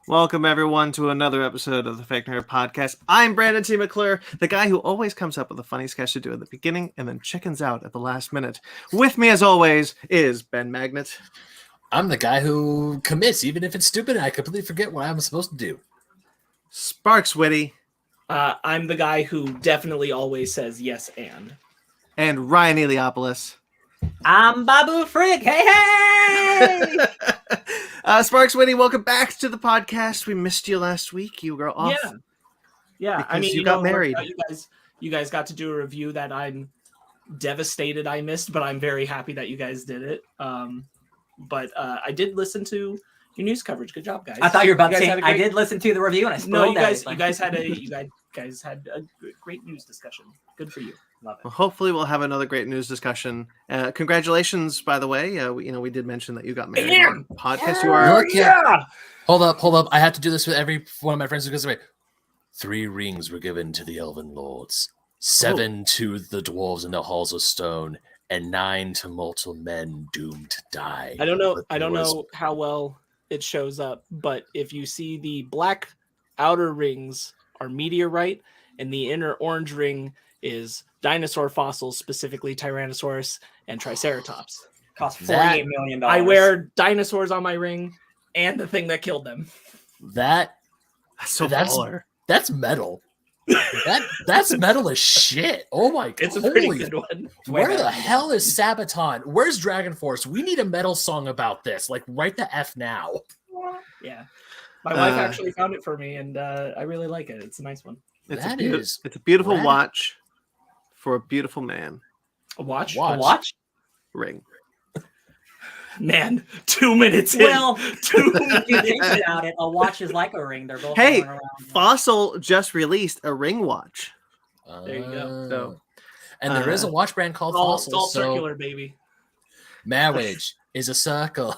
Welcome, everyone, to another episode of the Fake Nerd Podcast. I'm Brandon T. McClure, the guy who always comes up with a funny sketch to do at the beginning and then chickens out at the last minute. With me, as always, is Ben Magnet. I'm the guy who commits, even if it's stupid, and I completely forget what I'm supposed to do. Sparks Witty. I'm the guy who definitely always says yes and Ryan Eliopoulos. I'm Babu Frick. Hey! Sparks Witty, welcome back to the podcast. We missed you last week. You were off. Yeah. I mean, you got married. You guys got to do a review that I'm devastated I missed, but I'm very happy that you guys did it. But I did listen to your news coverage. Good job, guys. I thought you were about to say I did listen to the review and I spoiled you guys had a great news discussion. Good for you. Love it. Well, hopefully we'll have another great news discussion. Congratulations, by the way. We did mention that you got married on the podcast. You are. Yeah. Hold up. I have to do this with every one of my friends who goes away. 3 rings were given to the Elven Lords, 7 to the dwarves in the halls of stone, and 9 to mortal men doomed to die. I don't know how well it shows up, but if you see the black outer rings are meteorite, and the inner orange ring is dinosaur fossils, specifically Tyrannosaurus and Triceratops. Cost $48 million. I wear dinosaurs on my ring and the thing that killed them. That's metal. That's metal as shit. Oh my god. It's a pretty good one. Where the hell is Sabaton? Where's Dragon Force? We need a metal song about this. Like, write the F now. Yeah. My wife actually found it for me, and I really like it. It's a nice one. It's a beautiful watch for a beautiful man. A watch? A watch? Ring. Man, 2 minutes in. Well, if you think about it, a watch is like a ring. They're both Hey, going around. Fossil just released a ring watch. There you go. So, and there is a watch brand called Fossil. It's all circular, baby. Marriage is a circle.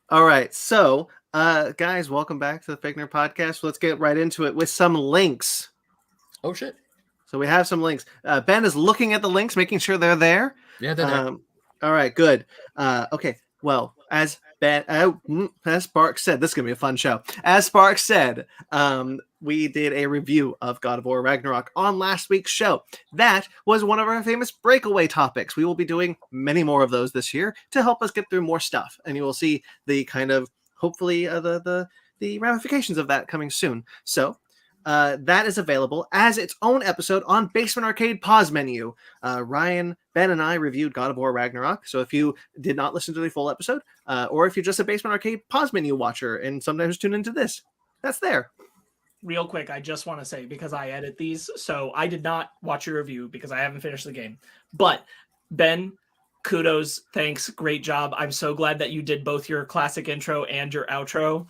All right. So, guys, welcome back to the Fake Nerd Podcast. Let's get right into it with some links. Oh, shit. So we have some links. Ben is looking at the links, making sure they're there. Yeah, they're there. All right, good. Okay, well, as Sparks said, this is going to be a fun show. As Sparks said, we did a review of God of War Ragnarok on last week's show. That was one of our famous breakaway topics. We will be doing many more of those this year to help us get through more stuff. And you will see the kind of, hopefully, the ramifications of that coming soon. So, that is available as its own episode on Basement Arcade Pause Menu. Ryan, Ben, and I reviewed God of War Ragnarok. So if you did not listen to the full episode, or if you're just a Basement Arcade Pause Menu watcher and sometimes tune into this, that's there. Real quick, I just want to say, because I edit these, so I did not watch your review because I haven't finished the game. But Ben, kudos, thanks, great job. I'm so glad that you did both your classic intro and your outro.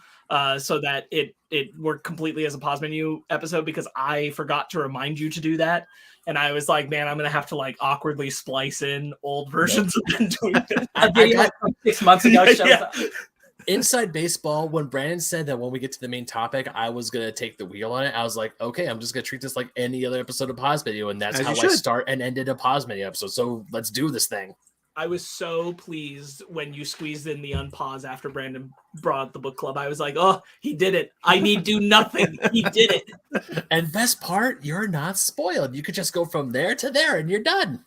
So that it worked completely as a pause menu episode, because I forgot to remind you to do that. And I was like, man, I'm going to have to like awkwardly splice in old versions of them doing it. A video from 6 months ago shows up. Inside baseball, when Brandon said that when we get to the main topic, I was going to take the wheel on it, I was like, okay, I'm just going to treat this like any other episode of Pause Video. And that's how I start and ended a Pause Menu episode. So let's do this thing. I was so pleased when you squeezed in the unpause after Brandon brought up the book club. I was like, oh, he did it. I need do nothing. He did it. And best part, you're not spoiled. You could just go from there to there and you're done.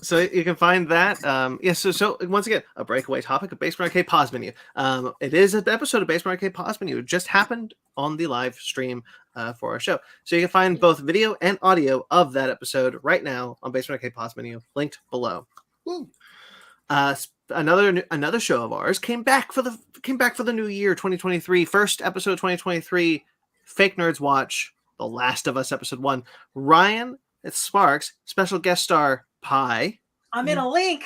So you can find that. So once again, a breakaway topic of Basement Arcade Pause Menu. It is an episode of Basement Arcade Pause Menu. It just happened on the live stream for our show. So you can find both video and audio of that episode right now on Basement Arcade Pause Menu, linked below. Woo. Another show of ours came back for the new year 2023. First episode 2023. Fake Nerds Watch The Last of Us episode 1. Ryan, it's Sparks, special guest star Pi. I'm in a link.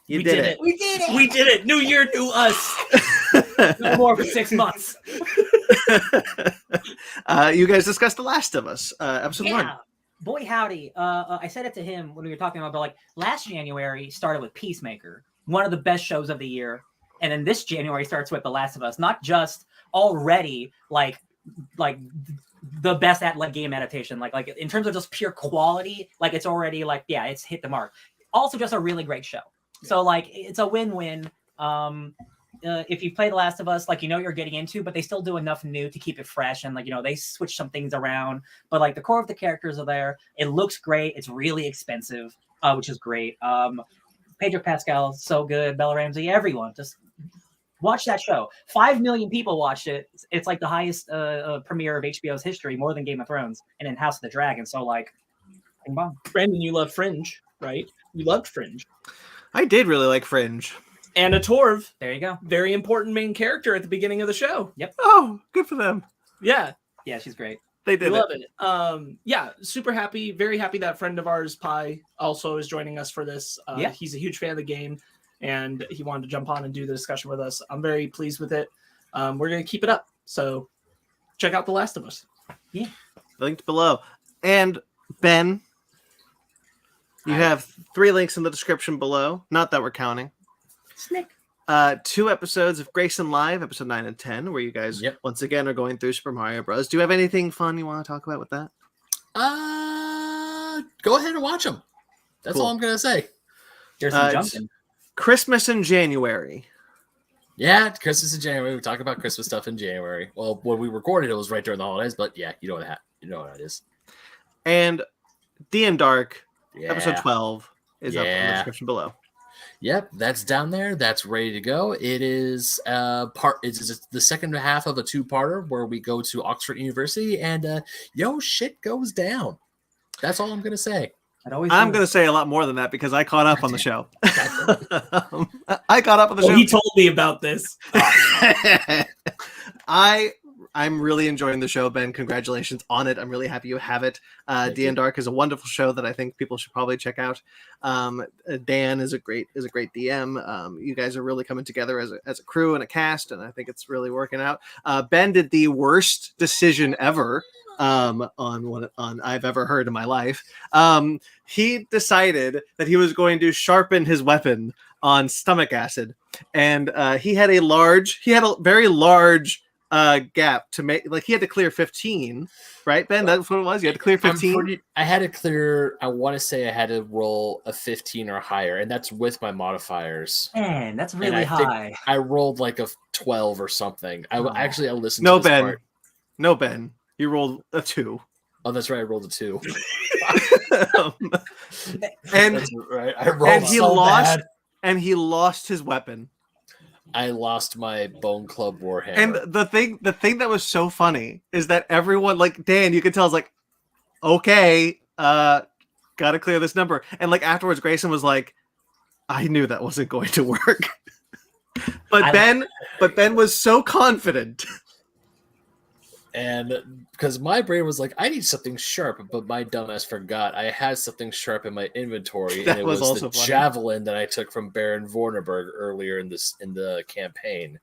We did it. We did it. We did it. New year, new us. No more for 6 months. You guys discussed The Last of Us, episode 1. Boy, howdy. I said it to him when we were talking about, like, last January started with Peacemaker, one of the best shows of the year. And then this January starts with The Last of Us, not just already like the best at like game adaptation, like in terms of just pure quality, like it's already like, yeah, it's hit the mark. Also just a really great show. So like it's a win-win. if you play The Last of Us, like, you know what you're getting into, but they still do enough new to keep it fresh, and like, you know, they switch some things around, but like the core of the characters are there. It looks great. It's really expensive, which is great. Pedro Pascal, so good. Bella Ramsey, everyone, just watch that show. 5 million people watched it. It's like the highest premiere of HBO's history, more than Game of Thrones, and in House of the Dragon. So like, bing bong. Brandon, you love Fringe, right? You loved Fringe. I did really like Fringe. Anna Torv, There you go. very important main character at the beginning of the show. Oh, good for them. Yeah, Yeah, she's great. They we did love it. Yeah, super happy, very happy that friend of ours, Pi, also is joining us for this. Yeah. He's a huge fan of the game, and he wanted to jump on and do the discussion with us. I'm very pleased with it. We're going to keep it up. So check out The Last of Us. Yeah. Linked below. And Ben, you have 3 links in the description below. Not that we're counting. Snick. 2 episodes of Grayson Live, episode 9 and 10, where you guys once again are going through Super Mario Bros. Do you have anything fun you want to talk about with that? Go ahead and watch them. That's Cool. all I'm gonna say. There's some It's jumping. Christmas in January. Yeah, Christmas in January. We talk about Christmas stuff in January. Well, when we recorded, it was right during the holidays, but yeah, you know what it is. And DM Dark, Yeah. episode 12, is up in the description below. Yep, that's down there. That's ready to go. It is It's the second half of a 2-parter where we go to Oxford University and shit goes down. That's all I'm gonna say. I'm going to say a lot more than that because I caught up on the show. I caught up on the show. He told me about this. I'm really enjoying the show, Ben. Congratulations on it. I'm really happy you have it. DN Dark is a wonderful show that I think people should probably check out. Dan is a great DM. You guys are really coming together as a crew and a cast, and I think it's really working out. Ben did the worst decision ever on I've ever heard in my life. He decided that he was going to sharpen his weapon on stomach acid, and he had a very large gap to make. Like, he had to clear 15, right, Ben? That's what it was. You had to clear 15. I had to clear. I want to say I had to roll a 15 or higher, and that's with my modifiers. Man, that's And really I think high. I rolled like a 12 or something. I listened. No, to this Ben. part. No, Ben. You rolled a 2. Oh, that's right. I rolled a 2. and That's right. I rolled and he so lost. bad. And he lost his weapon. I lost my Bone Club Warhammer. And the thing that was so funny is that everyone, like Dan, you could tell, is like, okay, gotta clear this number. And like afterwards, Grayson was like, I knew that wasn't going to work. But Ben was so confident. And because my brain was like, I need something sharp, but my dumbass forgot I had something sharp in my inventory, That and it was was also the funny. javelin that I took from Baron Vornerberg earlier in the campaign.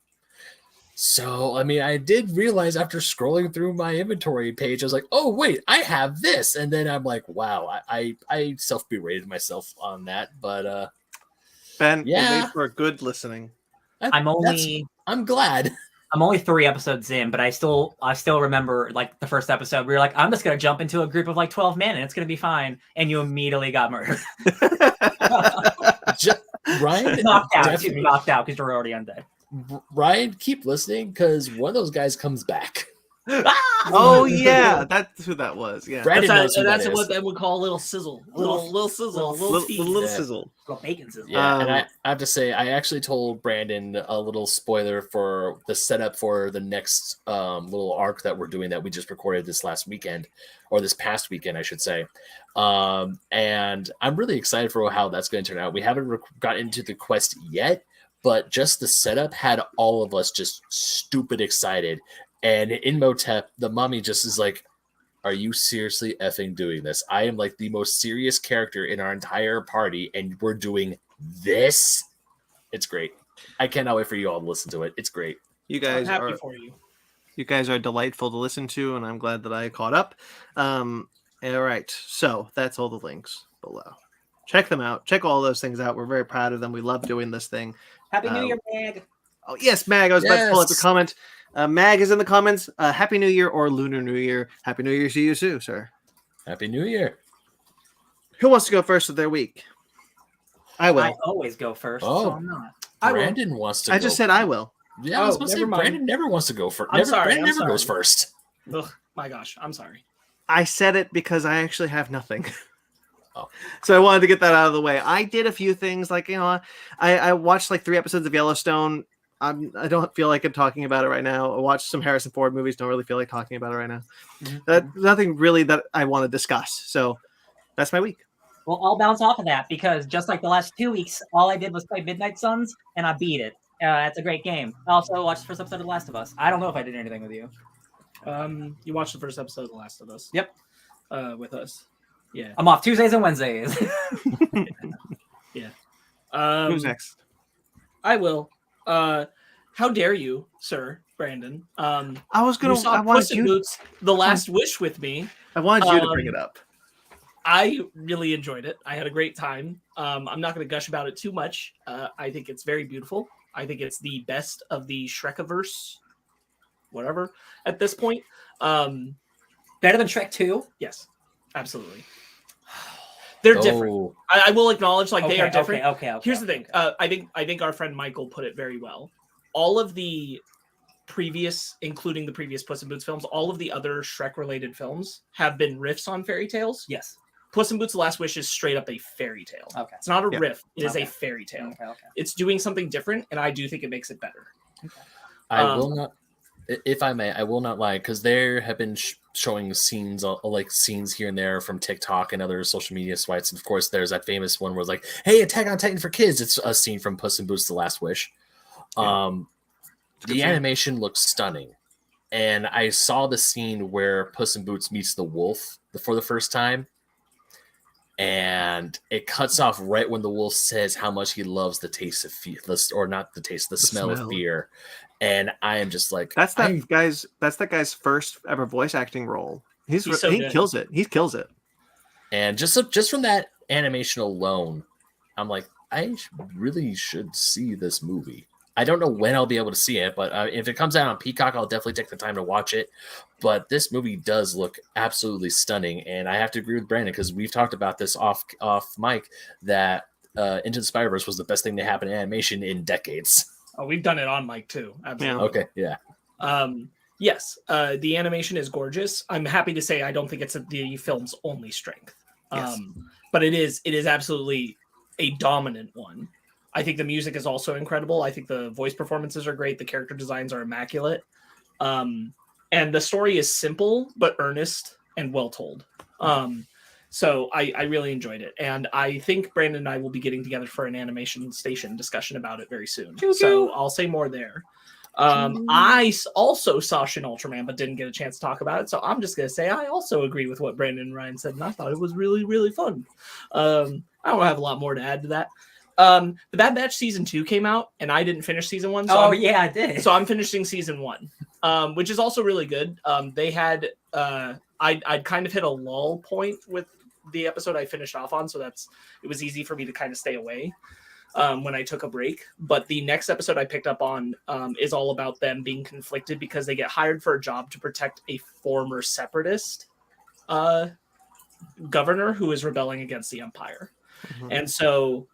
So, I mean, I did realize after scrolling through my inventory page, I was like, oh, wait, I have this. And then I'm like, wow, I self-berated myself on that. But, Ben, you Yeah. made for a good listening. I'm glad. I'm only 3 episodes in, but I still remember like the first episode. We were like, I'm just gonna jump into a group of like 12 men and it's gonna be fine. And you immediately got murdered. Ryan, knocked out. definitely- Knocked out because you're already undead. Ryan, keep listening because one of those guys comes back. Oh yeah, that's who that was. Yeah, Brandon knows who That's that what is. Ben would call a little sizzle. A little sizzle. A little tease. little Yeah. sizzle. Little bacon sizzle. Yeah, and I have to say, I actually told Brandon a little spoiler for the setup for the next little arc that we're doing that we just recorded this past weekend, I should say. And I'm really excited for how that's going to turn out. We haven't got into the quest yet, but just the setup had all of us just stupid excited. And in Motep, the mummy just is like, are you seriously effing doing this? I am like the most serious character in our entire party, and we're doing this? It's great. I cannot wait for you all to listen to it. It's great. You I'm guys happy are for you. You guys are delightful to listen to, and I'm glad that I caught up. All right, so that's all the links below. Check them out. Check all those things out. We're very proud of them. We love doing this thing. Happy New Year, Mag. Oh, yes, Mag. I was about to pull up the Yes. comment. Mag is in the comments. Happy New Year or Lunar New Year. Happy New Year to you too, sir. Happy New Year. Who wants to go first with their week? I will. I always go first, Oh. so I'm not. I will. Brandon wants to. I just said I will. Yeah, I was Oh, going to say never mind. Brandon never wants to go first. I'm sorry, Brandon I'm never goes sorry. first. Ugh, my gosh, I'm sorry. I said it because I actually have nothing. Oh. So I wanted to get that out of the way. I did a few things, like, I watched like 3 episodes of Yellowstone. I don't feel like I'm talking about it right now. I watched some Harrison Ford movies. Don't really feel like talking about it right now. Nothing really that I want to discuss. So that's my week. Well, I'll bounce off of that because just like the last 2 weeks, all I did was play Midnight Suns and I beat it. It's a great game. I also watched the first episode of The Last of Us. I don't know if I did anything with you. You watched the first episode of The Last of Us. Yep. With us. Yeah. I'm off Tuesdays and Wednesdays. Yeah. Who's next? I will. How dare you, sir, Brandon? I was You gonna. saw I wanted Puss in you. Boots: The Last Wish with me. I wanted you to bring it up. I really enjoyed it. I had a great time. I'm not going to gush about it too much. I think it's very beautiful. I think it's the best of the Shrekiverse, whatever, at this point. Better than Shrek 2? Yes, absolutely. They're different. Oh, I will acknowledge, like, they are different. Okay. Here's the thing. I think our friend Michael put it very well. All of the previous, including the previous Puss in Boots films, all of the other Shrek-related films have been riffs on fairy tales. Yes. Puss in Boots: The Last Wish is straight up a fairy tale. Okay. It's not a Yeah. riff. It is Okay. a fairy tale. Okay. It's doing something different, and I do think it makes it better. I will not, if I may, I will not lie, because there have been showing scenes, like scenes here and there from TikTok and other social media sites. And of course, there's that famous one where it's like, "Hey, Attack on Titan for kids." It's a scene from Puss in Boots: The Last Wish. Yeah. The animation looks stunning, and I saw the scene where Puss in Boots meets the wolf for the first time. And it cuts off right when the wolf says how much he loves the taste of fear, or not the taste, the smell of fear. And I am just like, That's that guy's first ever voice acting role. He good. kills it. He kills it. And just from that animation alone, I'm like, I really should see this movie. I don't know when I'll be able to see it, but if it comes out on Peacock, I'll definitely take the time to watch it. But this movie does look absolutely stunning, and I have to agree with Brandon because we've talked about this off mic that Into the Spider-Verse was the best thing to happen in animation in decades. Oh, we've done it on mic too. Absolutely. Okay, yeah. Yes, the animation is gorgeous. I'm happy to say I don't think it's the film's only strength. Yes. But it is absolutely a dominant one. I think the music is also incredible. I think the voice performances are great. The character designs are immaculate. And the story is simple, but earnest and well told. So I really enjoyed it. And I think Brandon and I will be getting together for an animation station discussion about it very soon. So I'll say more there. I also saw Shin Ultraman, but didn't get a chance to talk about it. So I'm just going to say I also agree with what Brandon and Ryan said. And I thought it was really, really fun. I don't have a lot more to add to that. The Bad Batch season 2 came out, and I didn't finish season 1. So yeah, I did. So I'm finishing season 1, which is also really good. They had I'd kind of hit a lull point with the episode I finished off on, so it was easy for me to kind of stay away when I took a break. But the next episode I picked up on is all about them being conflicted because they get hired for a job to protect a former separatist governor who is rebelling against the Empire. Mm-hmm. And so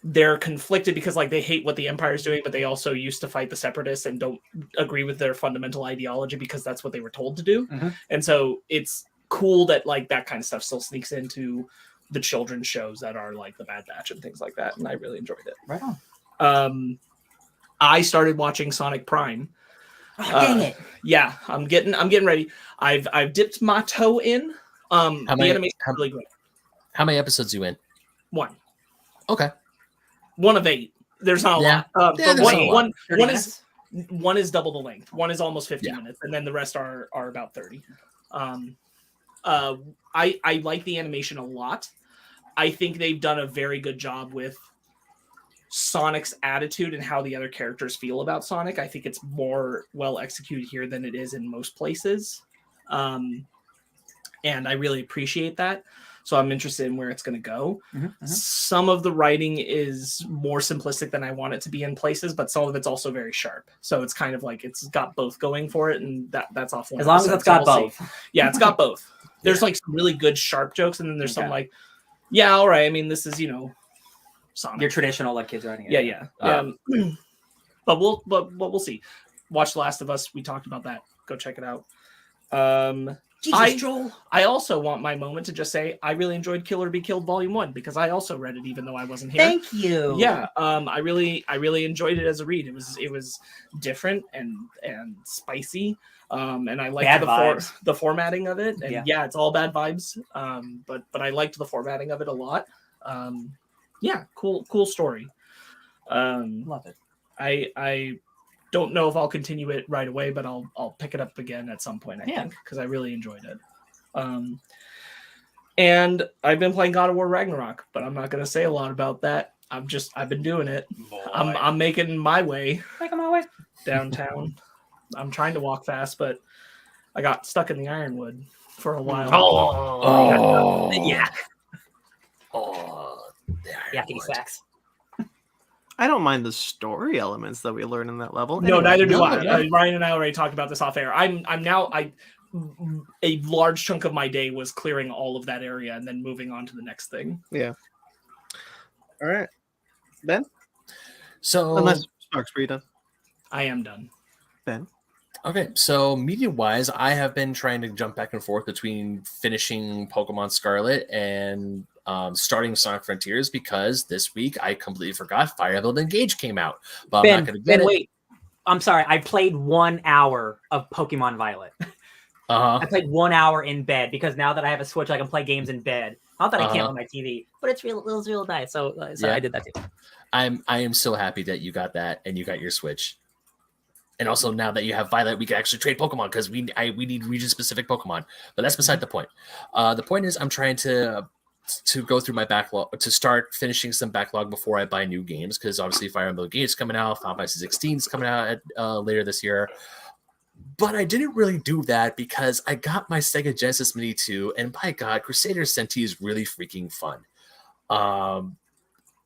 they're conflicted because like they hate what the Empire is doing, but they also used to fight the separatists and don't agree with their fundamental ideology because that's what they were told to do. Mm-hmm. And so it's cool that like that kind of stuff still sneaks into the children's shows that are like the Bad Batch and things like that. And I really enjoyed it. Right on. I started watching Sonic Prime. Oh, dang it. Yeah, I'm getting ready. I've dipped my toe in. The animation is really great. How many episodes you in? 1. Okay. 1 of 8. There's not a lot. there's But not a lot. one is double the length. 1 is almost 50 minutes, and then the rest are about 30. I like the animation a lot. I think they've done a very good job with Sonic's attitude and how the other characters feel about Sonic. I think it's more well executed here than it is in most places. And I really appreciate that. So I'm interested in where it's going to go. Mm-hmm. Some of the writing is more simplistic than I want it to be in places, but some of it's also very sharp. So it's kind of like it's got both going for it, and that's off one. As long as it's got both. Yeah, it's got both. There's like some really good sharp jokes, and then there's some like, yeah, all right. I mean, this is Sonic. Your traditional like kids riding it. Yeah. But we'll see. Watch The Last of Us. We talked about that. Go check it out. Jesus, Joel. I also want my moment to just say I really enjoyed Killer Be Killed Volume 1 because I also read it even though I wasn't here. Thank you. Yeah, I really enjoyed it as a read. It was different and spicy, and I liked the formatting of it. And yeah, it's all bad vibes. But I liked the formatting of it a lot. Yeah, cool story. Love it. I don't know if I'll continue it right away, but I'll pick it up again at some point. I think because I really enjoyed it. And I've been playing God of War Ragnarok, but I'm not going to say a lot about that. I've been doing it. I'm making my way downtown. I'm trying to walk fast, but I got stuck in the Ironwood for a while. Yeah. Yucky sacks. I don't mind the story elements that we learn in that level. No, neither do I. Yeah. Ryan and I already talked about this off air. I'm now a large chunk of my day was clearing all of that area and then moving on to the next thing. Yeah. All right, Ben. So Unless Sparks, were you done? I am done. Ben. Okay, so media-wise, I have been trying to jump back and forth between finishing Pokemon Scarlet and starting Sonic Frontiers because this week I completely forgot Fire Emblem Engage came out. But I'm not going to get it. Wait. I'm sorry. I played 1 hour of Pokemon Violet. I played 1 hour in bed because now that I have a Switch, I can play games in bed. Not that I can't on my TV, but it was real nice. So I did that too. I am so happy that you got that and you got your Switch. And also now that you have Violet, we can actually trade Pokemon because we need region-specific Pokemon. But that's beside the point. The point is I'm trying to go through my backlog, to start finishing some backlog before I buy new games because obviously Fire Emblem Engage is coming out, Final Fantasy 16 is coming out later this year. But I didn't really do that because I got my Sega Genesis Mini 2, and by God, Crusader Senti is really freaking fun.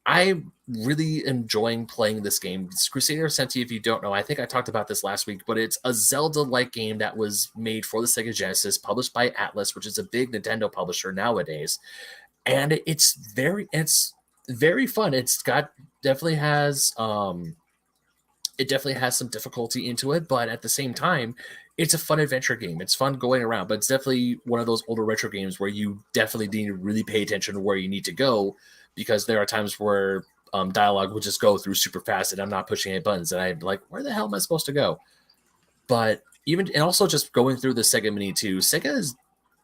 I'm really enjoying playing this game. It's Crusader Senti, if you don't know, I think I talked about this last week, but it's a Zelda-like game that was made for the Sega Genesis, published by Atlas, which is a big Nintendo publisher nowadays. And it's very fun. It definitely has some difficulty into it, but at the same time, it's a fun adventure game. It's fun going around, but it's definitely one of those older retro games where you definitely need to really pay attention to where you need to go, because there are times where dialogue will just go through super fast and I'm not pushing any buttons and I'm like, where the hell am I supposed to go? But and also just going through the Sega Mini 2, Sega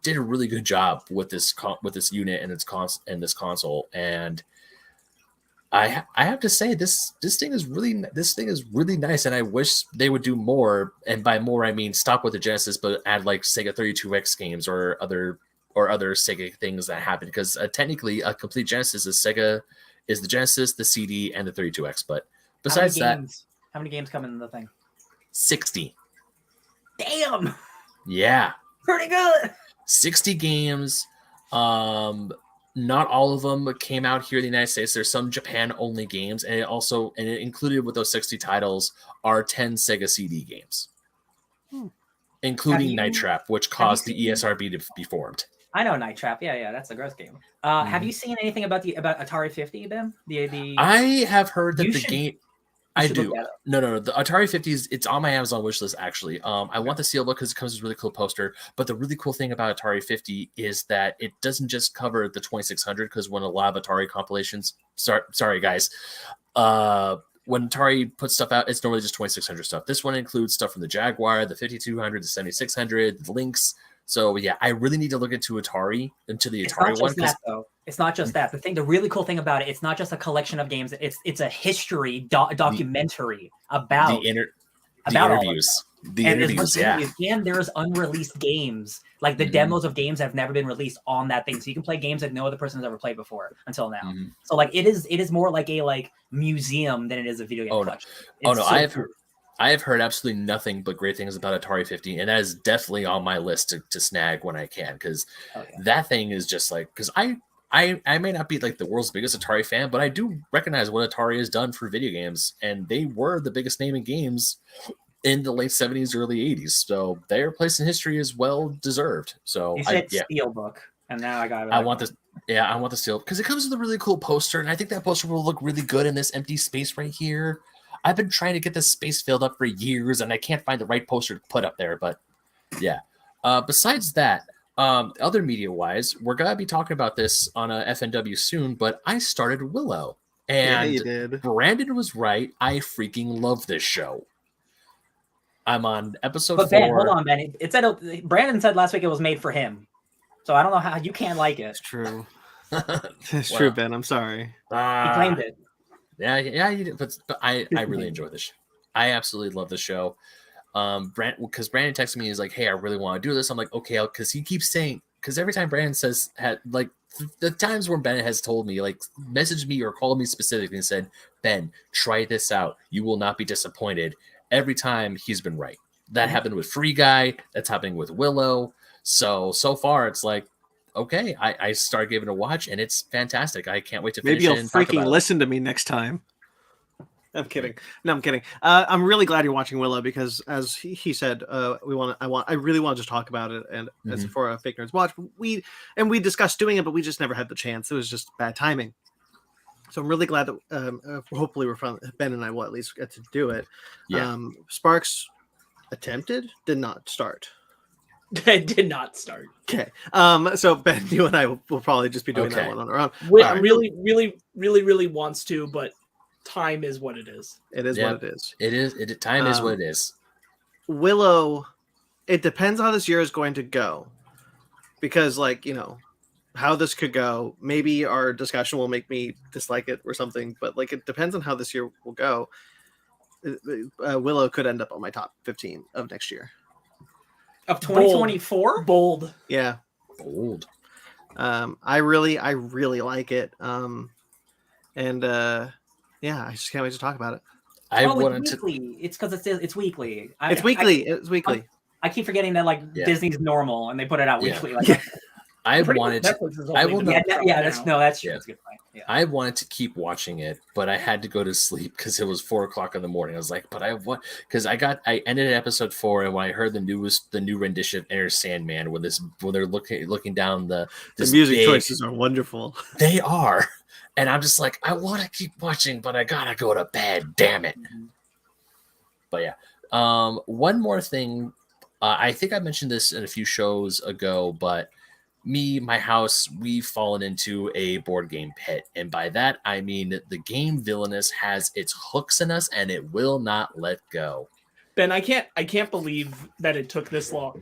did a really good job with this unit and this console, and I have to say this thing is really nice, and I wish they would do more. And by more, I mean stop with the Genesis, but add like Sega 32X games or other Sega things that happen. Because technically, a complete Genesis is the Genesis, the CD, and the 32X. But besides that, how many games come in the thing? 60. Damn. Yeah. Pretty good. 60 games. Not all of them came out here in the United States. There's some Japan-only games, and it included with those 60 titles are 10 Sega CD games, including Night Trap, which caused the ESRB to be formed. I know Night Trap. Yeah, that's a gross game. Have you seen anything about Atari 50, Ben? I have heard that the game. I do. No. The Atari 50s, it's on my Amazon wish list, actually. I want the Steelbook because it comes with a really cool poster. But the really cool thing about Atari 50 is that it doesn't just cover the 2600, because when a lot of Atari compilations, sorry guys, when Atari puts stuff out, it's normally just 2600 stuff. This one includes stuff from the Jaguar, the 5200, the 7600, the Lynx. So yeah, I really need to look into the Atari one. It's not just that. The really cool thing about it, it's not just a collection of games. It's a history documentary about the interviews. And there's unreleased games, like the demos of games that have never been released on that thing. So you can play games that no other person has ever played before until now. So like it is more like a museum than it is a video game collection. I have heard absolutely nothing but great things about Atari 50, and that is definitely on my list to snag when I can, because that thing is just like, because I may not be like the world's biggest Atari fan, but I do recognize what Atari has done for video games, and they were the biggest name in games in the late 70s, early 80s. So their place in history is well deserved. So you said Steelbook, and now I got it. Yeah, I want the seal because it comes with a really cool poster, and I think that poster will look really good in this empty space right here. I've been trying to get this space filled up for years, and I can't find the right poster to put up there. But yeah, besides that, other media-wise, we're gonna be talking about this on a FNW soon. But I started Willow, and you did. Brandon was right. I freaking love this show. I'm on episode But 4. Ben, hold on, Ben. It said Brandon said last week it was made for him, so I don't know how you can't like it. It's true. It's true, Ben. I'm sorry. He claimed it. Yeah, you did. But I really enjoy this show. I absolutely love the show. Because Brandon texted me, he's like, "Hey, I really want to do this." I'm like, "Okay," because he keeps saying, because every time Brandon says, the times where Ben has told me, like, messaged me or called me specifically and said, "Ben, try this out. You will not be disappointed." Every time he's been right. That happened with Free Guy. That's happening with Willow. So far, it's like, okay, I started giving it a watch, and it's fantastic. I can't wait to finish Maybe it you'll and talk freaking about listen to me next time. I'm kidding. No, I'm kidding. I'm really glad you're watching Willow because, as he said, I really want to just talk about it. And as for a Fake Nerds Watch, we discussed doing it, but we just never had the chance. It was just bad timing. So I'm really glad that hopefully Ben and I will at least get to do it. Yeah. Sparks attempted, did not start. It did not start. Okay. So Ben, you and I will probably just be doing that one on our own. Really wants to, but time is what it is. It is what it is. Time is what it is. Willow, it depends how this year is going to go. Because, how this could go, maybe our discussion will make me dislike it or something, but it depends on how this year will go. Willow could end up on my top 15 of next year. Of 2024? Bold. Yeah. Bold. I really like it. Yeah, I just can't wait to talk about it. It's weekly. It's because it's weekly. It's weekly. I keep forgetting that Disney's normal and they put it out weekly. I wanted to. That's true. That's a good point. Yeah. I wanted to keep watching it, but I had to go to sleep because it was 4:00 in the morning. I was like, but because I ended at episode 4, and when I heard the new rendition of Enter Sandman, when they're looking down the music choices are wonderful. They are, and I'm just like, I want to keep watching, but I gotta go to bed. Damn it. But yeah, one more thing. I think I mentioned this in a few shows ago, but my house, we've fallen into a board game pit. And by that, I mean the game Villainous has its hooks in us and it will not let go. Ben, I can't believe that it took this long.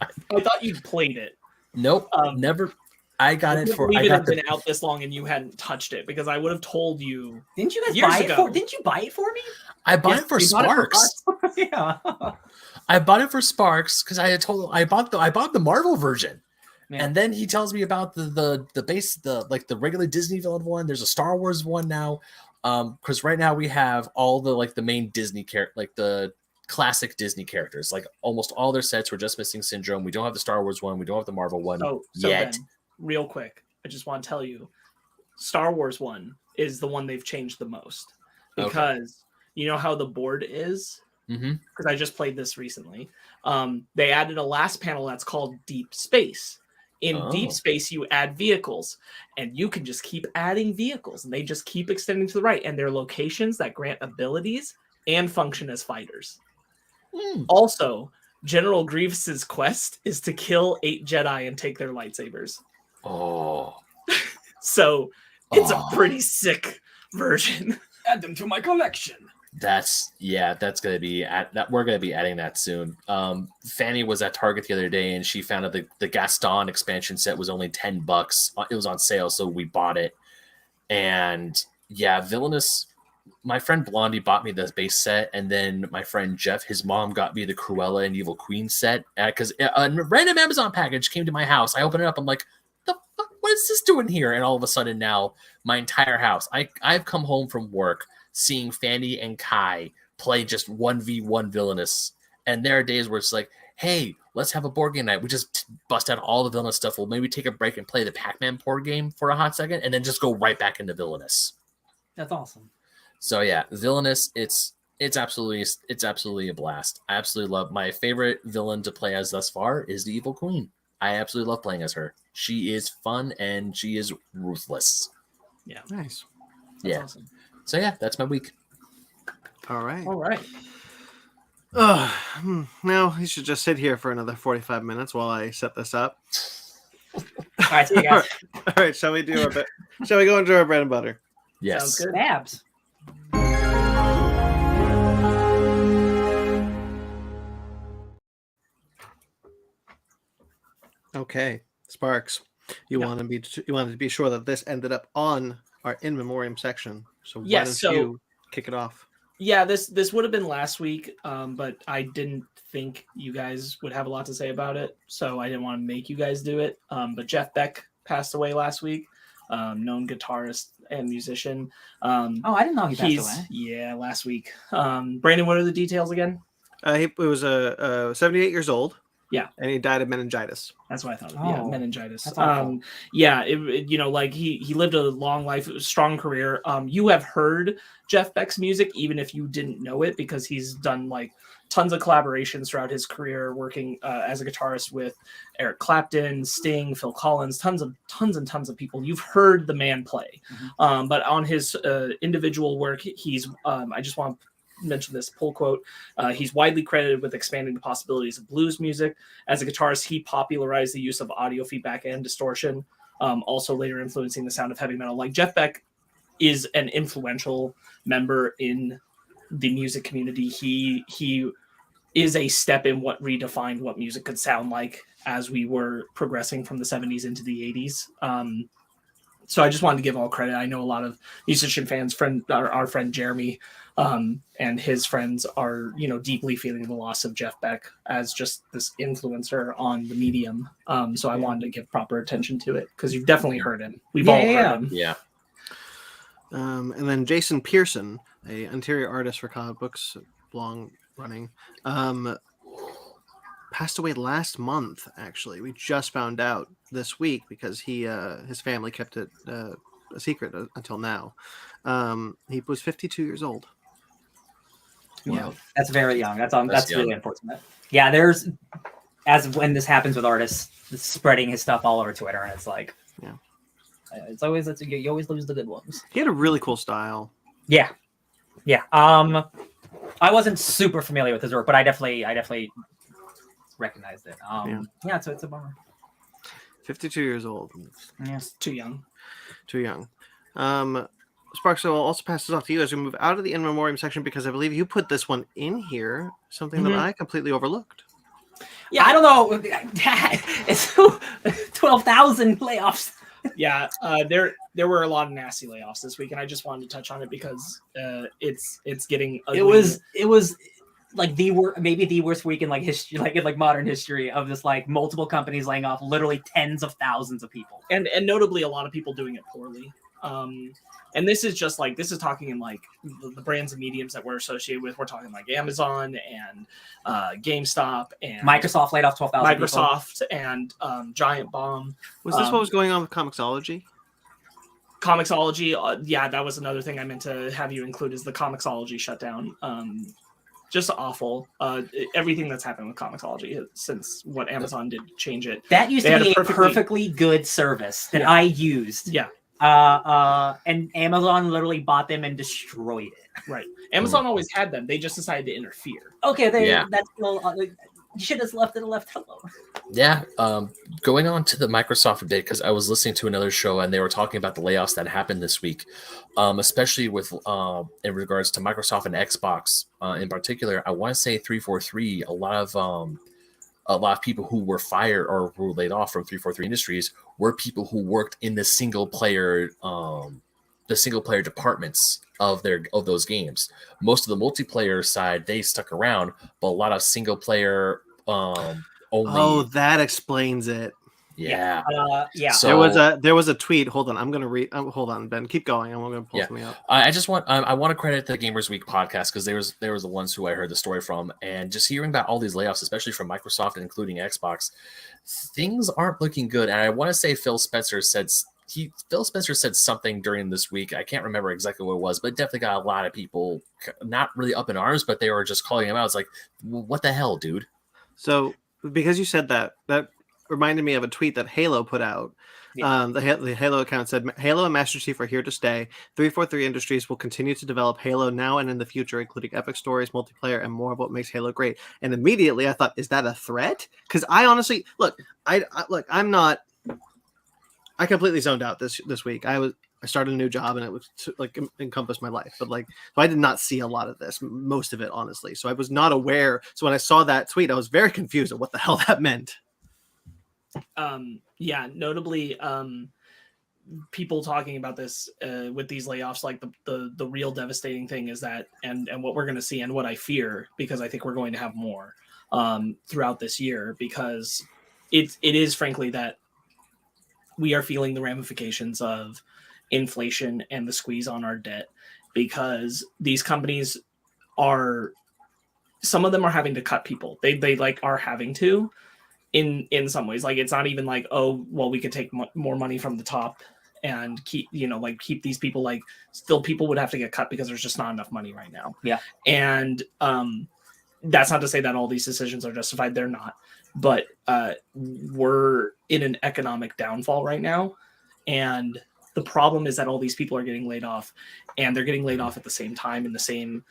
I thought you'd played it. Nope, never. I got it for. I got been out this long and you hadn't touched it because I would have told you. Didn't you guys buy it? Didn't you buy it for me? I bought it for Sparks. Yeah, I bought it for Sparks because I bought the Marvel version. Yeah. And then he tells me about the base, the regular Disney villain one. There's a Star Wars one now. Because right now we have all the main Disney the classic Disney characters. Almost all their sets. We're just missing Syndrome. We don't have the Star Wars one. We don't have the Marvel one yet. Ben, real quick, I just want to tell you, Star Wars one is the one they've changed the most because you know how the board is. Because I just played this recently. They added a last panel that's called Deep Space. In Deep Space, you add vehicles, and you can just keep adding vehicles, and they just keep extending to the right, and they're locations that grant abilities and function as fighters. Also, General Grievous's quest is to kill 8 Jedi and take their lightsabers. So it's a pretty sick version. Add them to my collection. That's gonna be that. We're gonna be adding that soon. Fanny was at Target the other day and she found out the Gaston expansion set was only $10. It was on sale, so we bought it. And yeah, Villainous. My friend Blondie bought me the base set, and then my friend Jeff, his mom, got me the Cruella and Evil Queen set because a random Amazon package came to my house. I opened it up. I'm like, the fuck, what is this doing here? And all of a sudden now, my entire house. I've come home from work seeing Fanny and Kai play just 1v1 Villainous. And there are days where it's like, hey, let's have a board game night. We just bust out all the Villainous stuff. We'll maybe take a break and play the Pac-Man board game for a hot second and then just go right back into Villainous. That's awesome. So yeah, Villainous, it's absolutely a blast. I absolutely love my favorite villain to play as thus far is the Evil Queen. I absolutely love playing as her. She is fun and she is ruthless. Nice. That's Yeah. awesome. So yeah, that's my week. All right. All right. Now you should just sit here for another 45 minutes while I set this up. All right, see you guys. All right, shall we do our bit? Shall we go into our bread and butter? Yes. Sounds good. Abs. Okay, Sparks. You Yeah. want to be sure that this ended up on our In Memoriam section. So why Yes, don't you kick it off? Yeah, this would have been last week, but I didn't think you guys would have a lot to say about it, so I didn't want to make you guys do it. But Jeff Beck passed away last week, known guitarist and musician. Oh, I didn't know he passed away. Yeah, last week. Brandon, what are the details again? He was 78 years old. Yeah. And he died of meningitis. That's what I thought. Oh, Yeah, meningitis. that's awful. Yeah, like he lived a long life, strong career. You have heard Jeff Beck's music, even if you didn't know it, because he's done like tons of collaborations throughout his career, working as a guitarist with Eric Clapton, Sting, Phil Collins, tons and tons of people. You've heard the man play. Mm-hmm. But on his individual work, he's I just want to mention this pull quote. He's widely credited with expanding the possibilities of blues music. As a guitarist, he popularized the use of audio feedback and distortion, also later influencing the sound of heavy metal. Like, Jeff Beck is an influential member in the music community. He is a step in what redefined what music could sound like as we were progressing from the 70s into the 80s. So I just wanted to give all credit. I know a lot of musician fans, our friend Jeremy, and his friends are, deeply feeling the loss of Jeff Beck as just this influencer on the medium. So I wanted to give proper attention to it because you've definitely heard him. We've all heard him. Yeah. And then Jason Pearson, a interior artist for comic books, long running, passed away last month. Actually, we just found out this week because his family kept it a secret until now. He was 52 years old. Yeah, that's very young. That's young. really unfortunate. Yeah, there's when this happens with artists, spreading his stuff all over Twitter, and it's like, yeah, you always lose the good ones. He had a really cool style. Yeah. I wasn't super familiar with his work, but I definitely recognized it. So it's a bummer. 52 years old. Yes, Too young. Too young. Sparks, so I'll also pass this off to you as we move out of the In Memoriam section because I believe you put this one in here, something that I completely overlooked. Yeah, I don't know. It's 12,000 layoffs. Yeah, there were a lot of nasty layoffs this week, and I just wanted to touch on it because it's getting ugly. It was like maybe the worst week in like history, like in like modern history, of this like multiple companies laying off literally tens of thousands of people, and notably a lot of people doing it poorly. And this is talking in like the brands and mediums that we're associated with. We're talking like Amazon and GameStop and Microsoft laid off 12,000 Microsoft and Giant Bomb. Was this what was going on with Comixology? Comixology, yeah, that was another thing I meant to have you include is the Comixology shutdown. Just awful. Everything that's happened with Comixology since what Amazon did change it. That used to be a perfectly good service that I used. Yeah. And Amazon literally bought them and destroyed it. Right. Amazon always had them. They just decided to interfere. Okay, that's still you should have left alone. Yeah. Going on to the Microsoft update, because I was listening to another show and they were talking about the layoffs that happened this week, especially with in regards to Microsoft and Xbox in particular. I want to say 343. A lot of people who were fired or were laid off from 343 Industries were people who worked in the single player departments of those games. Most of the multiplayer side, they stuck around, but a lot of single player only. Oh, that explains it. Yeah. So there was a tweet. Hold on, I'm gonna read. Hold on, Ben. Keep going. I'm gonna pull something up. I want to credit the Gamers Week podcast because they was the ones who I heard the story from, and just hearing about all these layoffs, especially from Microsoft and including Xbox, things aren't looking good. And I want to say Phil Spencer said something during this week. I can't remember exactly what it was, but it definitely got a lot of people not really up in arms, but they were just calling him out. It's like, what the hell, dude? So because you said that reminded me of a tweet that Halo put out. Yeah. The Halo account said, Halo and Master Chief are here to stay. 343 Industries will continue to develop Halo now and in the future, including epic stories, multiplayer, and more of what makes Halo great. And immediately I thought, is that a threat? Because I honestly, look, I completely zoned out this week. I started a new job and it was like encompassed my life, but like, so I did not see a lot of this, most of it, honestly. So I was not aware. So when I saw that tweet, I was very confused at what the hell that meant. Yeah, notably, people talking about this with these layoffs, like the real devastating thing is that, and what we're going to see and what I fear, because I think we're going to have more throughout this year, because it is frankly that we are feeling the ramifications of inflation and the squeeze on our debt, because these companies some of them are having to cut people. They like are having to in some ways. Like, it's not even like, oh, well, we could take more money from the top and keep these people. Like, still people would have to get cut because there's just not enough money right now. Yeah. And that's not to say that all these decisions are justified. They're not. But we're in an economic downfall right now. And the problem is that all these people are getting laid off, and they're getting laid off at the same time in the same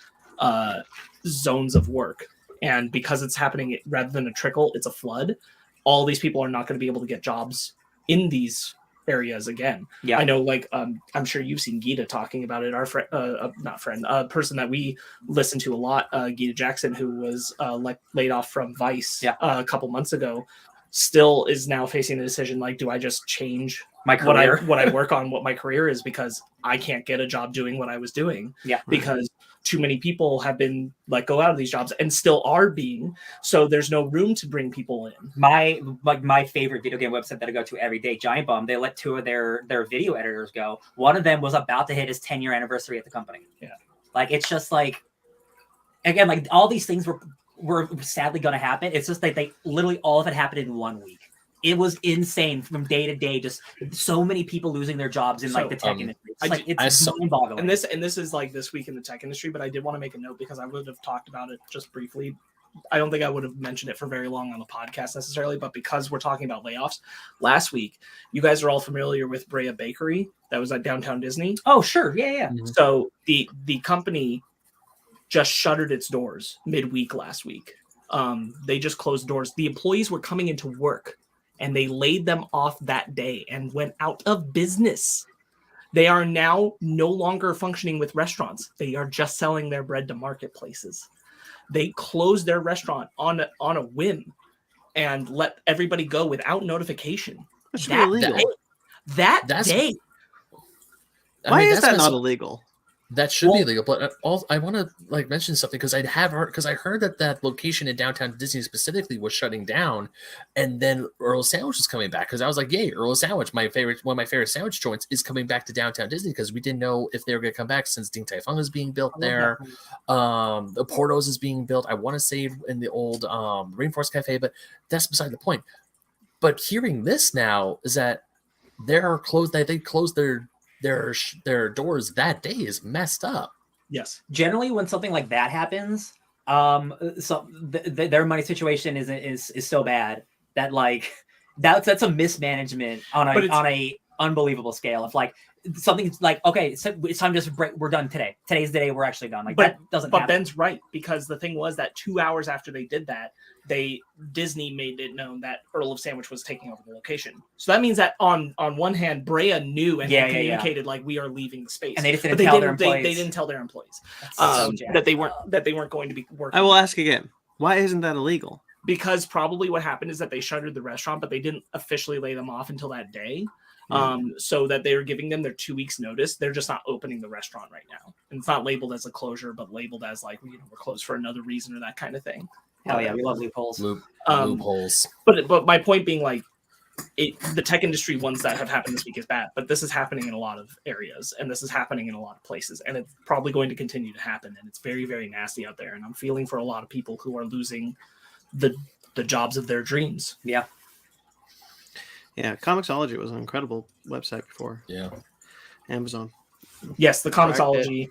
zones of work. And because it's happening rather than a trickle, it's a flood. All these people are not going to be able to get jobs in these areas again. Yeah, I know, like, I'm sure you've seen Gita talking about it. Our friend, a person that we listen to a lot, Gita Jackson, who was laid off from Vice a couple months ago, still is now facing the decision, like, do I just change my career, what I work on, what my career is, because I can't get a job doing what I was doing. Yeah, because too many people have been let go out of these jobs and still are being. So there's no room to bring people in. My favorite video game website that I go to every day, Giant Bomb, they let two of their video editors go. One of them was about to hit his 10-year anniversary at the company. Yeah, like, it's just like, again, like, all these things were sadly going to happen. It's just like they literally all of it happened in 1 week. It was insane from day to day. Just so many people losing their jobs in like the tech industry. It's mind-boggling. And this is like this week in the tech industry. But I did want to make a note, because I would have talked about it just briefly. I don't think I would have mentioned it for very long on the podcast necessarily, but because we're talking about layoffs, last week, you guys are all familiar with Brea Bakery that was at Downtown Disney. Oh, sure, yeah. Mm-hmm. So the company just shuttered its doors midweek last week. They just closed doors. The employees were coming into work, and they laid them off that day and went out of business. They are now no longer functioning with restaurants. They are just selling their bread to marketplaces. They closed their restaurant on a whim and let everybody go without notification. That should be illegal. That day. Why is that not illegal? That should be illegal, but I want to mention something, because I heard that location in downtown Disney specifically was shutting down, and then Earl's Sandwich was coming back, because I was like, yay, Earl's Sandwich, one of my favorite sandwich joints, is coming back to downtown Disney, because we didn't know if they were going to come back, since Ding Tai Fung is being built there. The Portos is being built, I want to say, in the old Rainforest Cafe, but that's beside the point. But hearing this now is that they're closed. They closed their doors that day is messed up. Yes. Generally, when something like that happens, their money situation is so bad that like that's a mismanagement on a unbelievable scale. If like something's like, okay, so it's time to just break, we're done today. Today's the day we're actually done. Like, that doesn't happen. But Ben's right, because the thing was that 2 hours after they did that, Disney made it known that Earl of Sandwich was taking over the location. So that means that on one hand, Brea knew and communicated like, we are leaving the space, and they didn't tell their employees. They didn't tell their employees that they weren't going to be working. I will ask again, why isn't that illegal? Because probably what happened is that they shuttered the restaurant, but they didn't officially lay them off until that day. So that they are giving them their 2 weeks notice. They're just not opening the restaurant right now. And it's not labeled as a closure, but labeled as like, we're closed for another reason or that kind of thing. Hell yeah, we love loopholes. Loopholes. But my point being, like, the tech industry ones that have happened this week is bad, but this is happening in a lot of areas, and this is happening in a lot of places, and it's probably going to continue to happen, and it's very, very nasty out there. And I'm feeling for a lot of people who are losing the jobs of their dreams. Yeah. Yeah, Comixology was an incredible website before. Yeah. Amazon. Yes, the Comixology.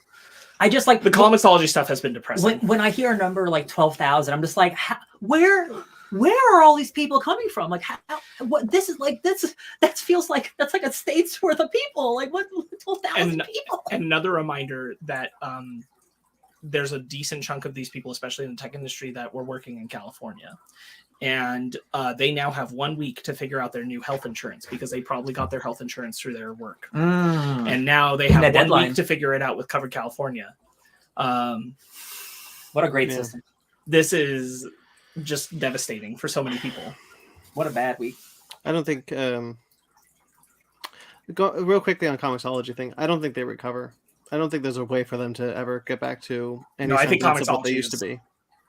I just like the Comixology stuff has been depressing. When I hear a number like 12,000, I'm just like, where where are all these people coming from? Like, what this is like? That feels like that's like a state's worth of people. Like, what 12,000 people? And another reminder that there's a decent chunk of these people, especially in the tech industry, that were working in California. And they now have 1 week to figure out their new health insurance because they probably got their health insurance through their work. And now they have 1 week to figure it out with Covered California. What a great system. This is just devastating for so many people. What a bad week. I don't think... real quickly on Comixology thing, I don't think they recover. I don't think there's a way for them to ever get back to any semblance of what they used to be.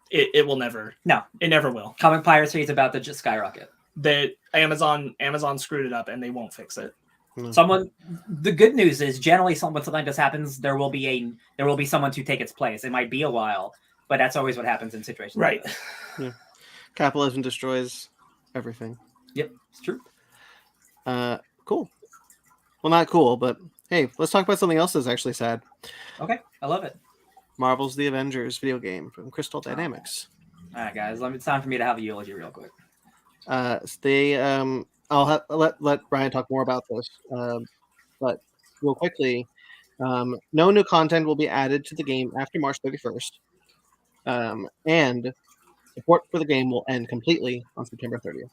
It will never. No, it never will. Comic piracy is about to just skyrocket. That Amazon screwed it up and they won't fix it. The good news is generally when something like this happens, there will be someone to take its place. It might be a while, but that's always what happens in situations like this. Yeah. Capitalism destroys everything. Yep, it's true. Cool. Well, not cool, but hey, let's talk about something else that's actually sad. Okay, I love it. Marvel's The Avengers video game from Crystal Dynamics. All right, guys, it's time for me to have a eulogy real quick. I'll let Brian talk more about this, but real quickly, no new content will be added to the game after March 31st, and support for the game will end completely on September 30th.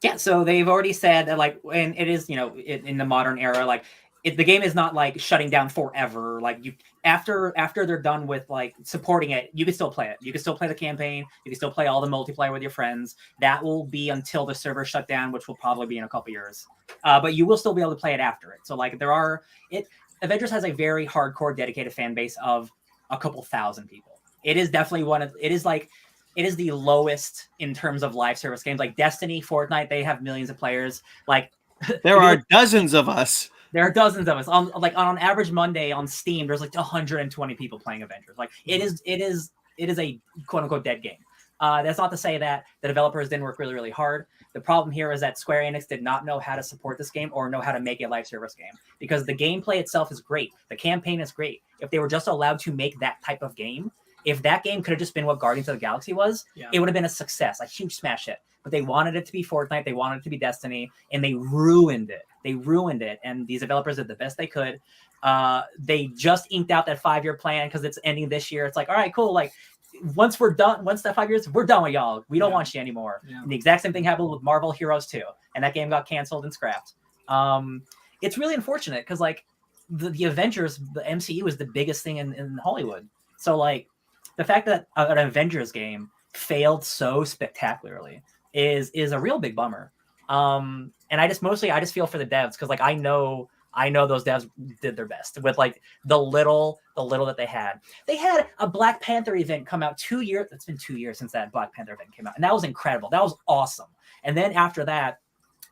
Yeah, so they've already said that, like, and it is, in the modern era, like, the game is not like shutting down forever. Like, you after they're done with like supporting it, you can still play it. You can still play the campaign. You can still play all the multiplayer with your friends. That will be until the server shut down, which will probably be in a couple years. But you will still be able to play it after it. So like Avengers has a very hardcore dedicated fan base of a couple thousand people. It is definitely it is the lowest in terms of live service games. Like Destiny, Fortnite, they have millions of players. Like there are dozens of us. There are dozens of us. On an average Monday on Steam, there's like 120 people playing Avengers. Like it is a quote unquote dead game. That's not to say that the developers didn't work really, really hard. The problem here is that Square Enix did not know how to support this game or know how to make a live service game, because the gameplay itself is great. The campaign is great. If they were just allowed to make that type of game, if that game could have just been what Guardians of the Galaxy was, it would have been a success, a huge smash hit. But they wanted it to be Fortnite, they wanted it to be Destiny, and they ruined it. And these developers did the best they could. They just inked out that 5-year plan because it's ending this year. It's like, all right, cool. Like, once that 5 years, we're done with y'all. We don't want you anymore. Yeah. And the exact same thing happened with Marvel Heroes 2, and that game got canceled and scrapped. It's really unfortunate because, like, the Avengers, the MCU is the biggest thing in Hollywood. So, like, the fact that an Avengers game failed so spectacularly is a real big bummer. And I just feel for the devs because, like, I know those devs did their best with like the little that they had. They had a Black Panther event come out 2 years. It's been 2 years since that Black Panther event came out, and that was incredible. That was awesome. And then after that,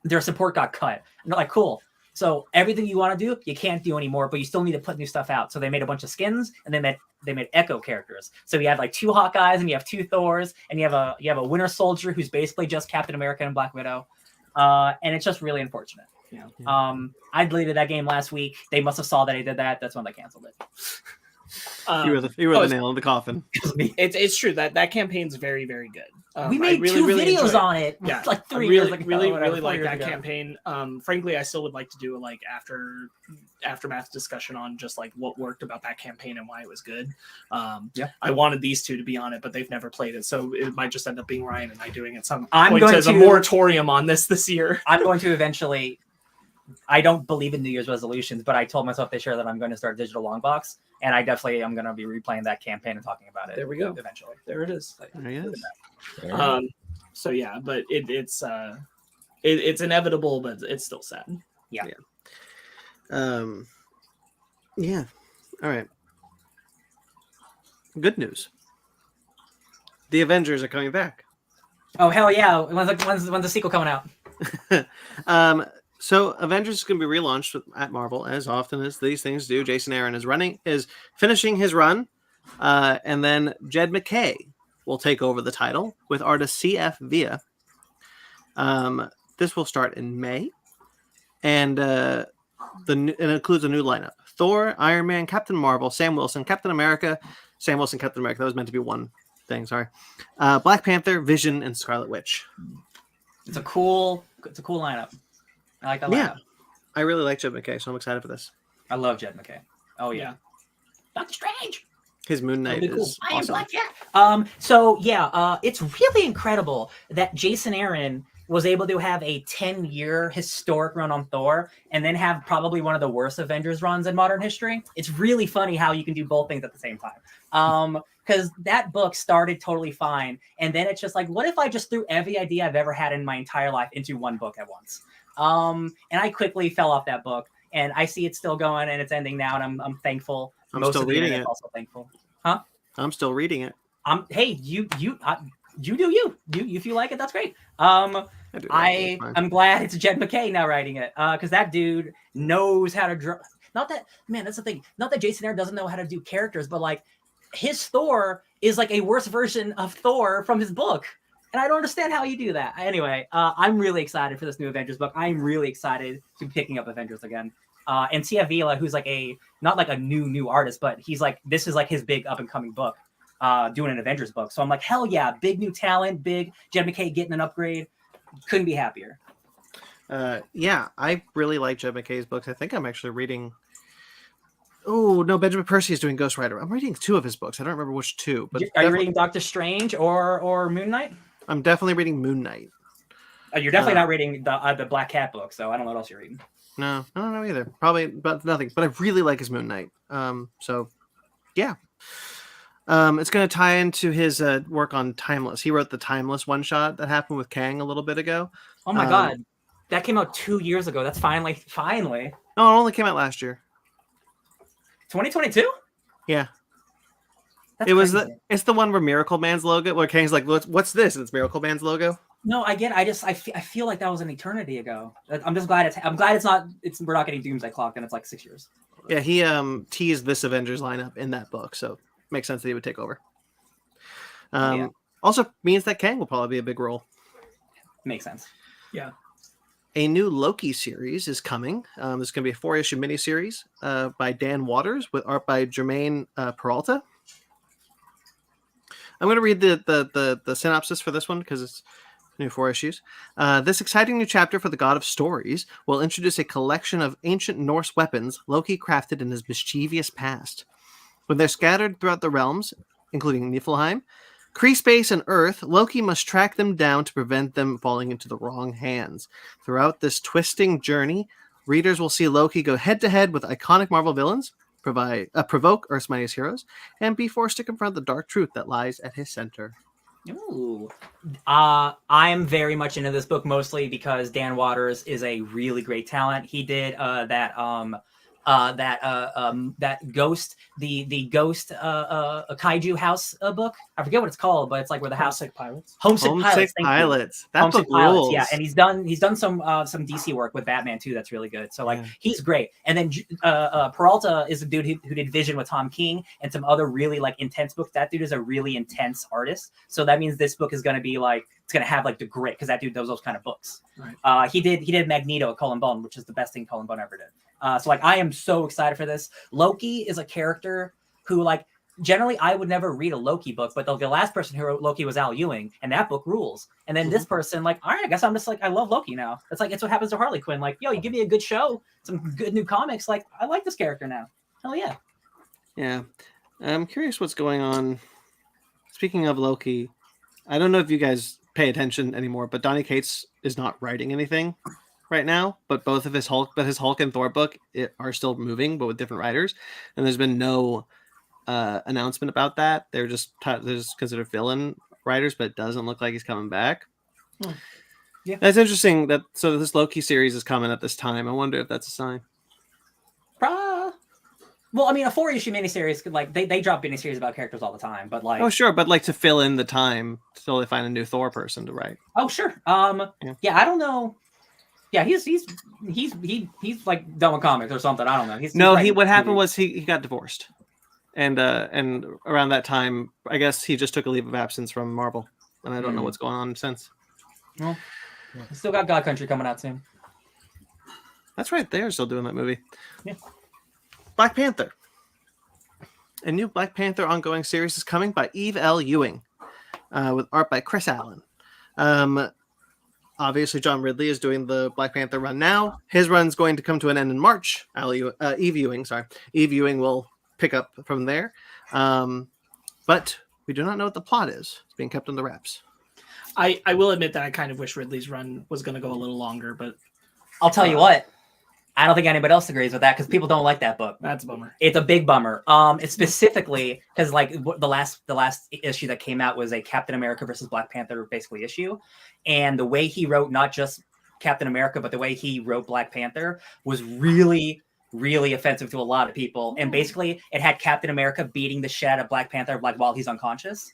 their support got cut. And they're like, cool. So everything you want to do, you can't do anymore, but you still need to put new stuff out. So they made a bunch of skins, and they made Echo characters. So you have like 2 Hawkeyes, and you have 2 Thors, and you have a Winter Soldier who's basically just Captain America and Black Widow. And it's just really unfortunate. Yeah. I deleted that game last week. They must have saw that I did that. That's when they canceled it. You were the nail in the coffin. It's true that campaign's very, very good. We made really, 2 videos on it. Yeah, like 3 years ago. Really like that campaign. Frankly, I still would like to do a like aftermath discussion on just like what worked about that campaign and why it was good. I wanted these 2 to be on it, but they've never played it, so it might just end up being Ryan and I doing it. There's a moratorium on this year. I'm going to eventually. I don't believe in New Year's resolutions, but I told myself this year that I'm going to start Digital Longbox, and I definitely am going to be replaying that campaign and talking about it. There we go. Eventually, there it is. There he is. So yeah, but it's inevitable, but it's still sad. Yeah. Yeah. All right. Good news. The Avengers are coming back. Oh hell yeah! When's the sequel coming out? So Avengers is going to be relaunched at Marvel, as often as these things do. Jason Aaron is finishing his run, and then Jed McKay will take over the title with artist C.F. Villa. This will start in May, and it includes a new lineup: Thor, Iron Man, Captain Marvel, Sam Wilson, Captain America. Sam Wilson, Captain America. That was meant to be one thing. Sorry. Black Panther, Vision, and Scarlet Witch. It's a cool lineup. I like that Yeah. lineup. I really like Jed MacKay, so I'm excited for this. I love Jed MacKay. Oh yeah. Yeah. Doctor Strange. His Moon Knight That'd be cool. is I am awesome. Black Cat. So yeah, it's really incredible that Jason Aaron was able to have a 10-year historic run on Thor and then have probably one of the worst Avengers runs in modern history. It's really funny how you can do both things at the same time. Because that book started totally fine, and then it's just like, what if I just threw every idea I've ever had in my entire life into one book at once? And I quickly fell off that book, and I see it's still going, and it's ending now, and I'm thankful. I'm Most still of the reading internet's it. also thankful. Huh? I'm still reading it. Hey, you do you. If you like it, that's great. I do like it. It's fine. I'm glad it's Jed MacKay now writing it, because that dude knows how to draw. Not that, man, that's the thing. Not that Jason Aaron doesn't know how to do characters, but like his Thor is like a worse version of Thor from his book, and I don't understand how you do that. Anyway, I'm really excited for this new Avengers book. I'm really excited to be picking up Avengers again. And Tia Vila, who's like not like a new artist, but he's like, this is like his big up and coming book, doing an Avengers book. So I'm like, hell yeah, big new talent, big Jed MacKay getting an upgrade. Couldn't be happier. Yeah, I really like Jed MacKay's books. I think I'm actually reading. Oh no, Benjamin Percy is doing Ghost Rider. I'm reading 2 of his books. I don't remember which 2, but Are you reading Doctor Strange or Moon Knight? I'm definitely reading Moon Knight. You're definitely not reading the Black Cat book, so I don't know what else you're reading. No, I don't know either. Probably about nothing. But I really like his Moon Knight. So yeah. It's going to tie into his work on Timeless. He wrote the Timeless one shot that happened with Kang a little bit ago. Oh my god, that came out 2 years ago. That's finally. No, it only came out last year. 2022. Yeah. That's it was crazy. It's the one where Miracle Man's logo, where Kang's like, what's this? And it's Miracle Man's logo. No, I get it. I feel like that was an eternity ago. I'm just glad it's not. We're not getting Doomsday Clock, and it's like 6 years. Yeah, he teased this Avengers lineup in that book, so it makes sense that he would take over. Yeah. Also means that Kang will probably be a big role. Makes sense. Yeah. A new Loki series is coming. There's going to be a 4-issue miniseries by Dan Waters with art by Jermaine Peralta. I'm going to read the synopsis for this one because it's new 4 issues. This exciting new chapter for the God of Stories will introduce a collection of ancient Norse weapons Loki crafted in his mischievous past. When they're scattered throughout the realms, including Niflheim, Kree Space, and Earth, Loki must track them down to prevent them falling into the wrong hands. Throughout this twisting journey, readers will see Loki go head-to-head with iconic Marvel villains, provoke Earth's mightiest heroes, and be forced to confront the dark truth that lies at his center. Ooh. I am very much into this book mostly because Dan Waters is a really great talent. He did that Ghost, the Ghost a Kaiju house book. I forget what it's called, but it's like where the house Homesick Pilots. Homesick Pilots. Thank you. Pilots. That Homesick book rules. Yeah, and he's done some DC work with Batman too. That's really good. So like he's great. And then Peralta is a dude who did Vision with Tom King and some other really like intense books. That dude is a really intense artist. So that means this book is going to be like it's going to have like the grit because that dude does those kind of books. Right. He did Magneto at Cullen Bunn, which is the best thing Cullen Bunn ever did. So like I am so excited for this. Loki is a character who like generally I would never read a Loki book, but the last person who wrote Loki was Al Ewing, and that book rules. And then this person, like, all right, I guess I'm just like I love Loki now. It's like it's what happens to Harley Quinn. Like, yo, you give me a good show, some good new comics, like I like this character now. Hell yeah. Yeah. I'm curious what's going on. Speaking of Loki, I don't know if you guys pay attention anymore, but Donny Cates is not writing anything right now, but both of his Hulk and Thor book are still moving, but with different writers. And there's been no announcement about that. They're just considered villain writers, but it doesn't look like he's coming back. Yeah, that's interesting. So this Loki series is coming at this time. I wonder if that's a sign. Well, I mean, a 4-issue miniseries could like they drop miniseries about characters all the time, but like sure, but like to fill in the time till they find a new Thor person to write. Oh sure. Yeah, I don't know. Yeah, he's like done with comics or something. I don't know. What happened was he got divorced. And around that time, I guess he just took a leave of absence from Marvel, and I don't know what's going on since. Well, still got God Country coming out soon. That's right, they're still doing that movie. Yeah. Black Panther. A new Black Panther ongoing series is coming by Eve L. Ewing. with art by Chris Allen. Obviously, John Ridley is doing the Black Panther run now. His run's going to come to an end in March. E-viewing will pick up from there. But we do not know what the plot is. It's being kept on the wraps. I will admit that I kind of wish Ridley's run was going to go a little longer, but I'll tell you what. I don't think anybody else agrees with that because people don't like that book. that's a bummer. It's a big bummer. It's specifically because like the last issue that came out was a Captain America versus Black Panther basically issue, and the way he wrote not just Captain America but the way he wrote Black Panther was really offensive to a lot of people. And basically, it had Captain America beating the shit out of Black Panther like while he's unconscious,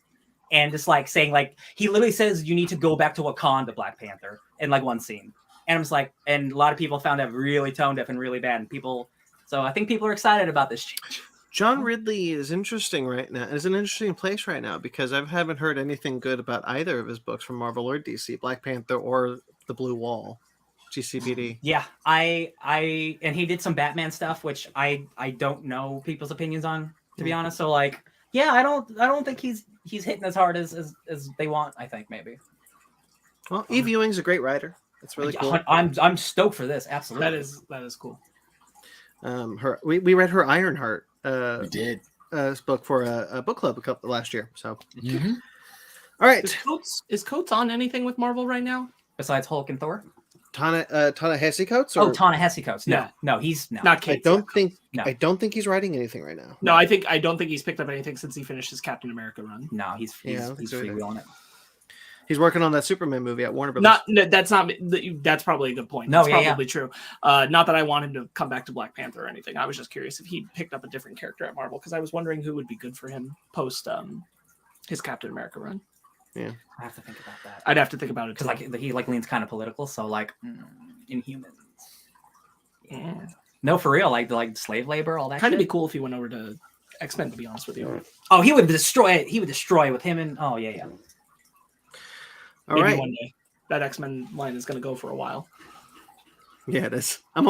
and just like saying like he literally says you need to go back to Wakanda, Black Panther, in like one scene. And I was like, and a lot of people found that really tone deaf and really bad. And so I think people are excited about this change. John Ridley is interesting right now. Is an interesting place right now because I haven't heard anything good about either of his books from Marvel or DC, Black Panther or The Blue Wall, GCPD. Yeah, and he did some Batman stuff, which I don't know people's opinions on, to be honest. So like, yeah, I don't think he's hitting as hard as they want. I think maybe. Well, E-viewing's a great writer. It's really cool. I'm stoked for this. Absolutely, that is cool. We read her Ironheart. We did. Book for a book club last year. So, all right. Is Coates on anything with Marvel right now besides Hulk and Thor? Ta-Nehisi Coates? Ta-Nehisi Coates. No, he's no. Not Kate. I don't think he's writing anything right now. No, I don't think he's picked up anything since he finished his Captain America run. No, he's freewheeling it. He's working on that Superman movie at Warner Brothers. That's probably a good point. No, that's probably true. Not that I want him to come back to Black Panther or anything. I was just curious if he picked up a different character at Marvel because I was wondering who would be good for him post his Captain America run. Yeah, I have to think about that. I'd have to think about it because like he like leans kind of political. So like Inhumans. Yeah. No, for real. Like slave labor, all that. Kind of be cool if he went over to X-Men. To be honest with you. Oh, he would destroy it. He would destroy it with him and yeah. All right. One day that X-Men line is going to go for a while. Yeah, it is. I'm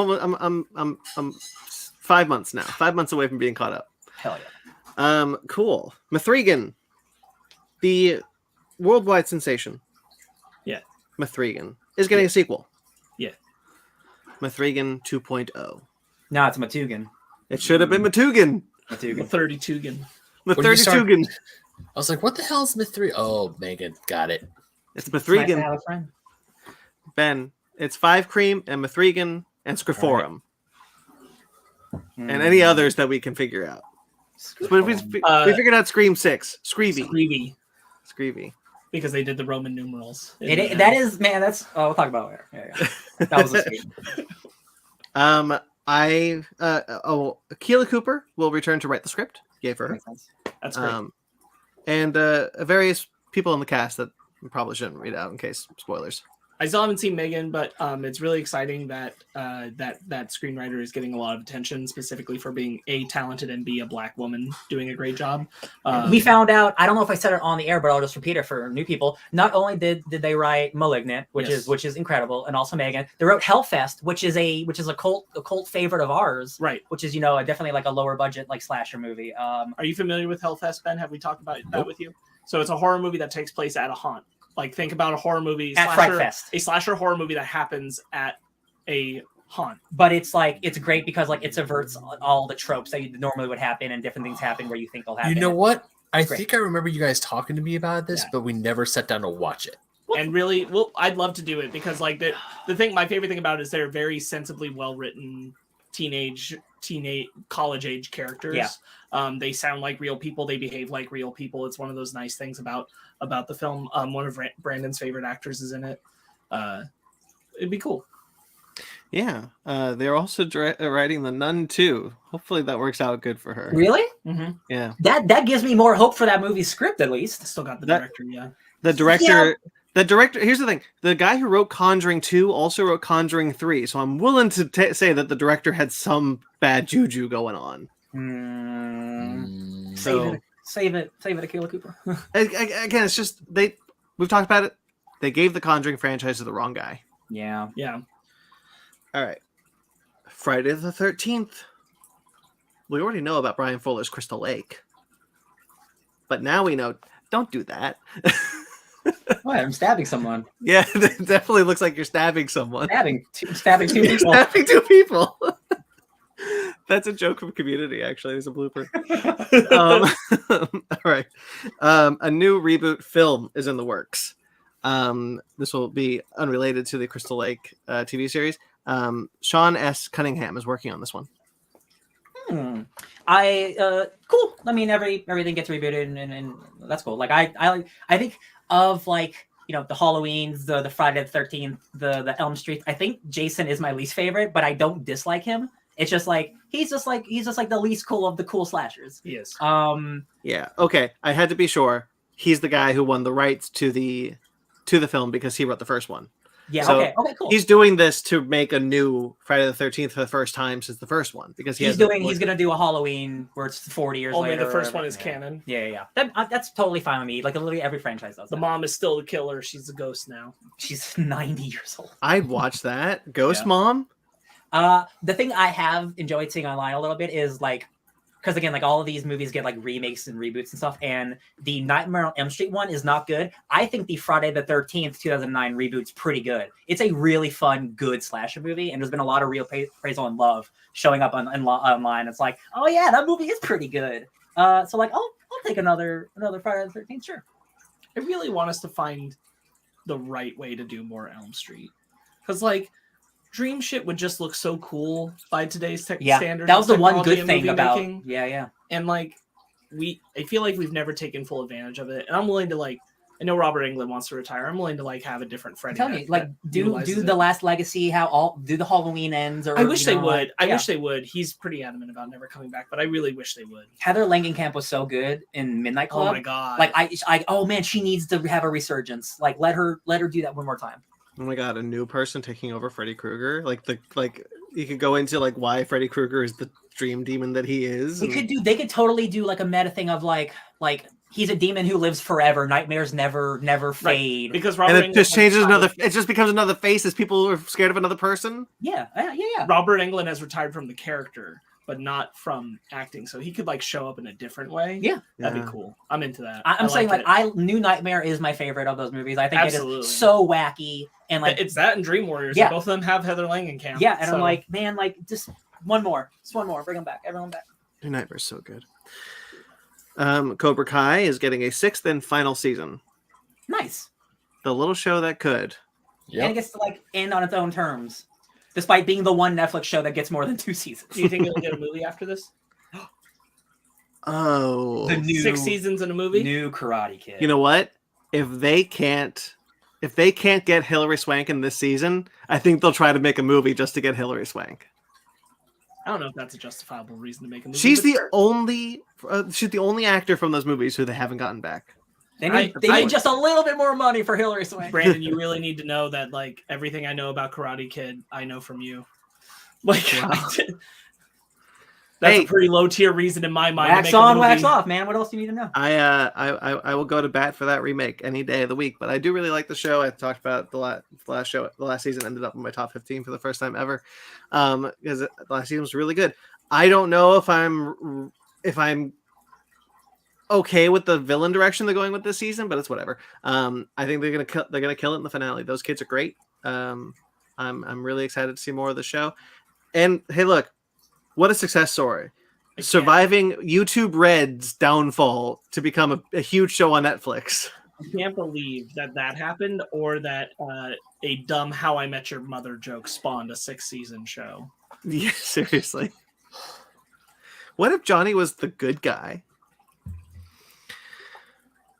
5 months now. 5 months away from being caught up. Hell yeah. Cool. Mithrigan, the worldwide sensation. Yeah. Mithrigan is getting a sequel. Yeah. Mithrigan 2.0. No, it's Matugan. It should have been Matugan. Matugan. 32gan. Mithrigan. I was like, what the hell is Mithrigan? Oh, Megan, got it. It's Mithrigan. Nice to have a friend. Ben, it's 5 Cream and Mithrigan and Scriphorum. And any others that we can figure out. But we figured out Scream 6. Screevy. Because they did the Roman numerals. That is, man, that's... Oh, we'll talk about it later. Yeah. That was a sweet. Keela Cooper will return to write the script. Yay for her. That's great. And various people in the cast that we probably shouldn't read out in case spoilers. I still haven't seen Megan, but it's really exciting that that screenwriter is getting a lot of attention, specifically for being A, talented, and B, a Black woman doing a great job. We found out, I don't know if I said it on the air, but I'll just repeat it for new people. Not only did they write *Malignant*, which is incredible, and also Megan, they wrote *Hellfest*, which is a cult favorite of ours, right? Which is definitely like a lower budget like slasher movie. Are you familiar with *Hellfest*, Ben? Have we talked about that with you? So it's a horror movie that takes place at a haunt. Like, think about a horror movie, a slasher horror movie that happens at a haunt. But it's great because it subverts all the tropes that normally would happen, and different things happen where you think they'll happen. You know what? I think I remember you guys talking to me about this, but we never sat down to watch it. And really, I'd love to do it because my favorite thing about it is they're very sensibly well written teenage college age characters. Yeah. They sound like real people. They behave like real people. It's one of those nice things about the film. One of Brandon's favorite actors is in it. It'd be cool. Yeah. They're also writing The Nun too. Hopefully that works out good for her. Really? Mm-hmm. Yeah. That gives me more hope for that movie's script, at least. Still got the director. Yeah. The director. Yeah. The director, here's the thing. The guy who wrote Conjuring 2 also wrote Conjuring 3. So I'm willing to say that the director had some bad juju going on. Save it, Akila Cooper. Again, it's just, we've talked about it. They gave the Conjuring franchise to the wrong guy. Yeah. Yeah. All right. Friday the 13th. We already know about Brian Fuller's Crystal Lake. But now we know don't do that. What? I'm stabbing someone. Yeah, it definitely looks like you're stabbing someone. Stabbing two You're people. stabbing two people. That's a joke from Community, actually. There's a blooper. All right. A new reboot film is in the works. This will be unrelated to the Crystal Lake TV series. Sean S. Cunningham is working on this one. Cool. I mean, everything gets rebooted, and that's cool. Like I think of like the Halloweens, the Friday the 13th, the Elm Street. I think Jason is my least favorite, but I don't dislike him. It's just like he's just like the least cool of the cool slashers. He is. Yeah. Okay. I had to be sure. He's the guy who won the rights to the film because he wrote the first one. Yeah. So okay. Cool. He's doing this to make a new Friday the 13th for the first time since the first one because he's gonna do a Halloween where it's 40 years Only later. the first one is canon. Yeah. That's totally fine with me. Like literally every franchise does. The mom is still the killer. She's a ghost now. She's 90 years old. I'd watch that. Ghost Yeah. Mom. The thing I have enjoyed seeing online a little bit is like, because again, like all of these movies get like remakes and reboots and stuff, and the Nightmare on Elm Street one is not good. I think the Friday the 13th 2009 reboot's pretty good. It's a really fun, good slasher movie, and there's been a lot of real appraisal and love showing up online. It's like, oh yeah, that movie is pretty good. So like, I'll take another Friday the 13th, sure. I really want us to find the right way to do more Elm Street, because like Dream shit would just look so cool by today's standards. That was the one technology good and thing movie about making. yeah. And like I feel like we've never taken full advantage of it. And I'm willing to I know Robert Englund wants to retire. I'm willing to like have a different Freddy. Tell me, like do the Last Legacy, do the Halloween ends, or I wish they would. I wish they would. He's pretty adamant about never coming back, but I really wish they would. Heather Langenkamp was so good in Midnight Club. Oh my god! Like I oh man, she needs to have a resurgence. Like let her do that one more time. Oh my god, a new person taking over Freddy Krueger. Like you could go into like why Freddy Krueger is the dream demon that he is. They could totally do like a meta thing of like he's a demon who lives forever. Nightmares never fade. Right. Because it just changes it just becomes another face as people are scared of another person. Yeah. Robert Englund has retired from the character, but not from acting, so he could like show up in a different way. Yeah, that'd be cool. I'm into that. I'm saying New Nightmare is my favorite of those movies. I think Absolutely. It is so wacky and like it's that and Dream Warriors. Yeah. Both of them have Heather Langenkamp. Yeah, and I'm like, man, like just one more, bring them back, everyone back. New Nightmare's so good. Cobra Kai is getting a 6th and final season. Nice. The little show that could. Yeah, and it gets to like end on its own terms. Despite being the one Netflix show that gets more than 2 seasons. Do you think it'll get a movie after this? Oh. The new 6 seasons in a movie? New Karate Kid. You know what? If they can't get Hilary Swank in this season, I think they'll try to make a movie just to get Hilary Swank. I don't know if that's a justifiable reason to make a movie. She's the only actor from those movies who they haven't gotten back. They need just a little bit more money for Hilary Swank. Brandon, you really need to know that like everything I know about Karate Kid, I know from you. Like, wow. That's a pretty low tier reason in my mind. Wax on, wax off, man. What else do you need to know? I will go to bat for that remake any day of the week. But I do really like the show. I talked about the last season ended up in my top 15 for the first time ever, because the last season was really good. I don't know if I'm okay with the villain direction they're going with this season, but it's whatever. I think they're gonna kill it in the finale. Those kids are great. I'm really excited to see more of the show. And hey, look. What a success story. Surviving YouTube Red's downfall to become a huge show on Netflix. I can't believe that happened, or that a dumb How I Met Your Mother joke spawned a 6-season show. Yeah, seriously. What if Johnny was the good guy?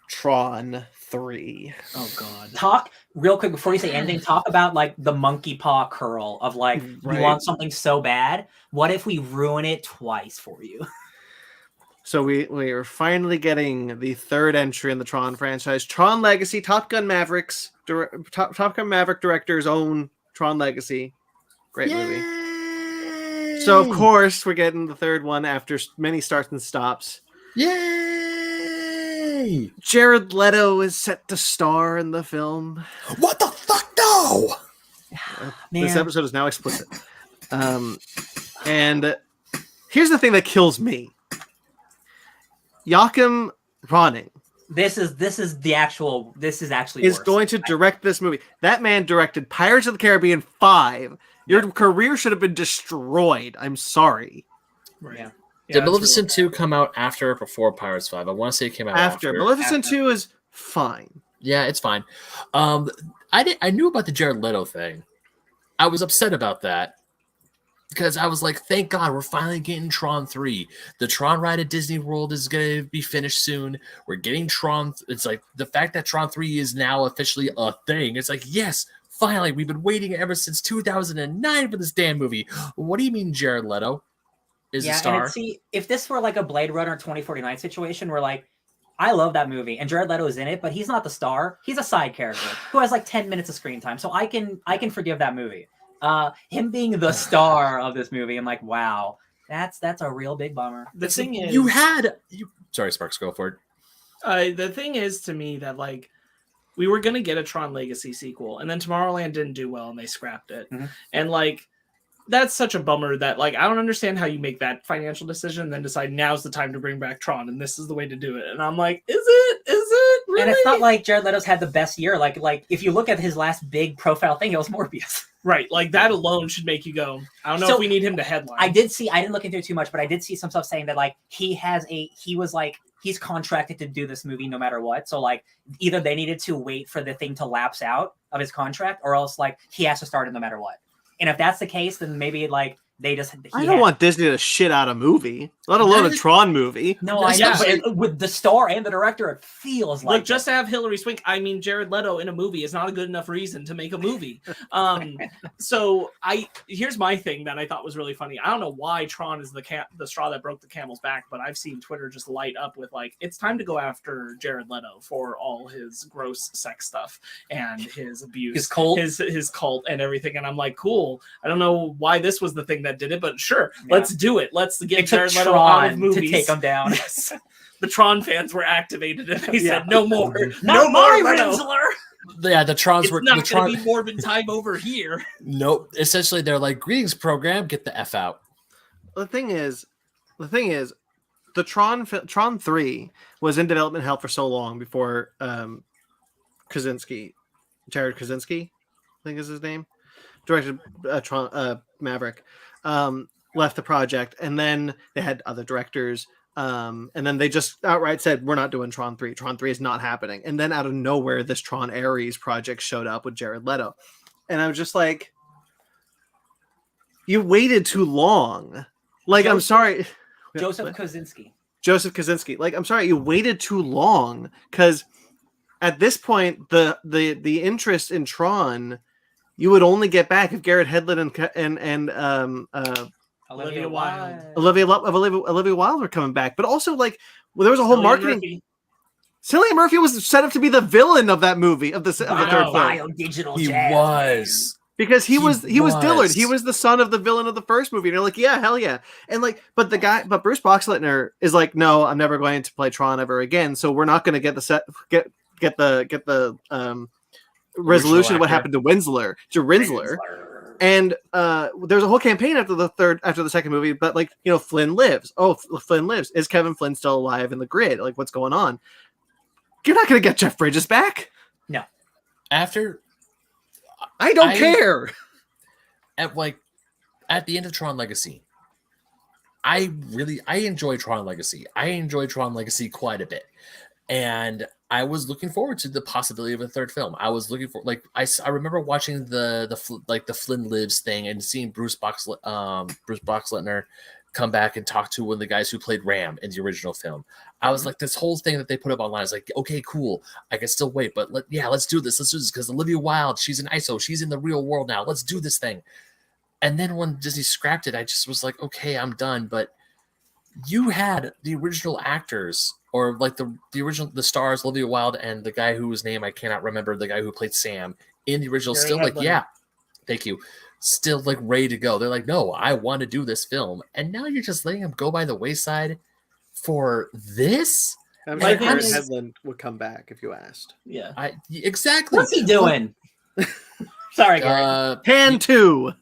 Tron 3. Oh god. Talk real quick before you say anything. Talk about like the monkey paw curl of like right. You want something so bad. What if we ruin it twice for you? So we are finally getting the 3rd entry in the Tron franchise. Tron Legacy, Top Gun Maverick director's own Tron Legacy. Great movie. So of course we're getting the 3rd one after many starts and stops. Yay! Jared Leto is set to star in the film. What the fuck? No! This episode is now explicit. And here's the thing that kills me. Joachim Ronning, This is actually is worse. going to direct this movie. That man directed Pirates of the Caribbean 5. Your career should have been destroyed. I'm sorry. Right. Yeah. Did Maleficent 2 come out after or before Pirates 5? I want to say it came out after. Maleficent 2 is fine. Yeah, it's fine. I knew about the Jared Leto thing. I was upset about that because I was like, thank God we're finally getting Tron 3. The Tron ride at Disney World is going to be finished soon. We're getting Tron. It's like the fact that Tron 3 is now officially a thing. It's like, yes, finally. We've been waiting ever since 2009 for this damn movie. What do you mean Jared Leto is a star? And see, if this were like a Blade Runner 2049 situation where like, I love that movie and Jared Leto is in it, but he's not the star. He's a side character who has like 10 minutes of screen time. So I can forgive that movie. Him being the star of this movie, I'm like, wow, that's a real big bummer. The thing is, Sorry, Sparks, go for it. The thing is to me that like we were gonna get a Tron Legacy sequel, and then Tomorrowland didn't do well, and they scrapped it. Mm-hmm. And like that's such a bummer that like I don't understand how you make that financial decision and then decide now's the time to bring back Tron and this is the way to do it. And I'm like, is it really? And it's not like Jared Leto's had the best year. Like if you look at his last big profile thing, it was Morbius. Right, like that alone should make you go, I don't know if we need him to headline. I didn't look into it too much, but I did see some stuff saying that like he's contracted to do this movie no matter what. So like either they needed to wait for the thing to lapse out of his contract or else like he has to start it no matter what. And if that's the case, then maybe like they just. I don't want Disney to shit out a movie, let alone a Tron movie. No, I know, but with the star and the director, it feels like. Look, just to have Hilary Swank, I mean, Jared Leto in a movie is not a good enough reason to make a movie. So here's my thing that I thought was really funny. I don't know why Tron is the straw that broke the camel's back, but I've seen Twitter just light up with like, it's time to go after Jared Leto for all his gross sex stuff and his abuse, his cult and everything. And I'm like, cool. I don't know why this was the thing that did it, but sure, let's do it. Let's get Jared Leto out of movies to take him down. Yes. The Tron fans were activated and they said, no more, no more Rinsler. Yeah, the Trons were not going to be Morbid time over here. Nope. Essentially, they're like, greetings, program, get the F out. The thing is, the Tron 3 was in development hell for so long before Jared Krasinski, I think is his name, directed Maverick, left the project, and then they had other directors, and then they just outright said, we're not doing Tron 3. Tron 3 is not happening. And then out of nowhere, this Tron Ares project showed up with Jared Leto. And I was just like, you waited too long. Like, I'm sorry. Joseph Kosinski. Like, I'm sorry, you waited too long, because at this point, the interest in Tron, you would only get back if Garrett Hedlund and Olivia Wilde. Olivia Wilde were coming back. But also, like, there was a whole marketing. Cillian Murphy was set up to be the villain of that movie, of the third film. He was. Because he was Dillard. He was the son of the villain of the first movie. And you're like, yeah, hell yeah. And like, but Bruce Boxleitner is like, no, I'm never going to play Tron ever again. So we're not going to get the resolution of what happened to Rinsler. And there's a whole campaign after the second movie, but like, you know, Flynn lives. Oh, Flynn lives. Is Kevin Flynn still alive in the grid? Like, what's going on? You're not going to get Jeff Bridges back. No. I don't care. At the end of Tron Legacy, I enjoy Tron Legacy. I enjoy Tron Legacy quite a bit. And I was looking forward to the possibility of a third film. I was looking for, like, I remember watching the Flynn Lives thing and seeing Bruce Boxleitner come back and talk to one of the guys who played Ram in the original film. I was like, this whole thing that they put up online is like, okay, cool. I can still wait, but let's do this. Let's do this because Olivia Wilde, she's in ISO. She's in the real world now. Let's do this thing. And then when Disney scrapped it, I just was like, okay, I'm done. But you had the original actors, or like the stars, Olivia Wilde and the guy whose name I cannot remember, the guy who played Sam in the original, still like, yeah, thank you. Still like ready to go. They're like, no, I want to do this film. And now you're just letting them go by the wayside for this? I'm sure Garrett Hedlund would come back if you asked. Yeah. Exactly. What's he doing? Sorry, Garrett. Pan 2.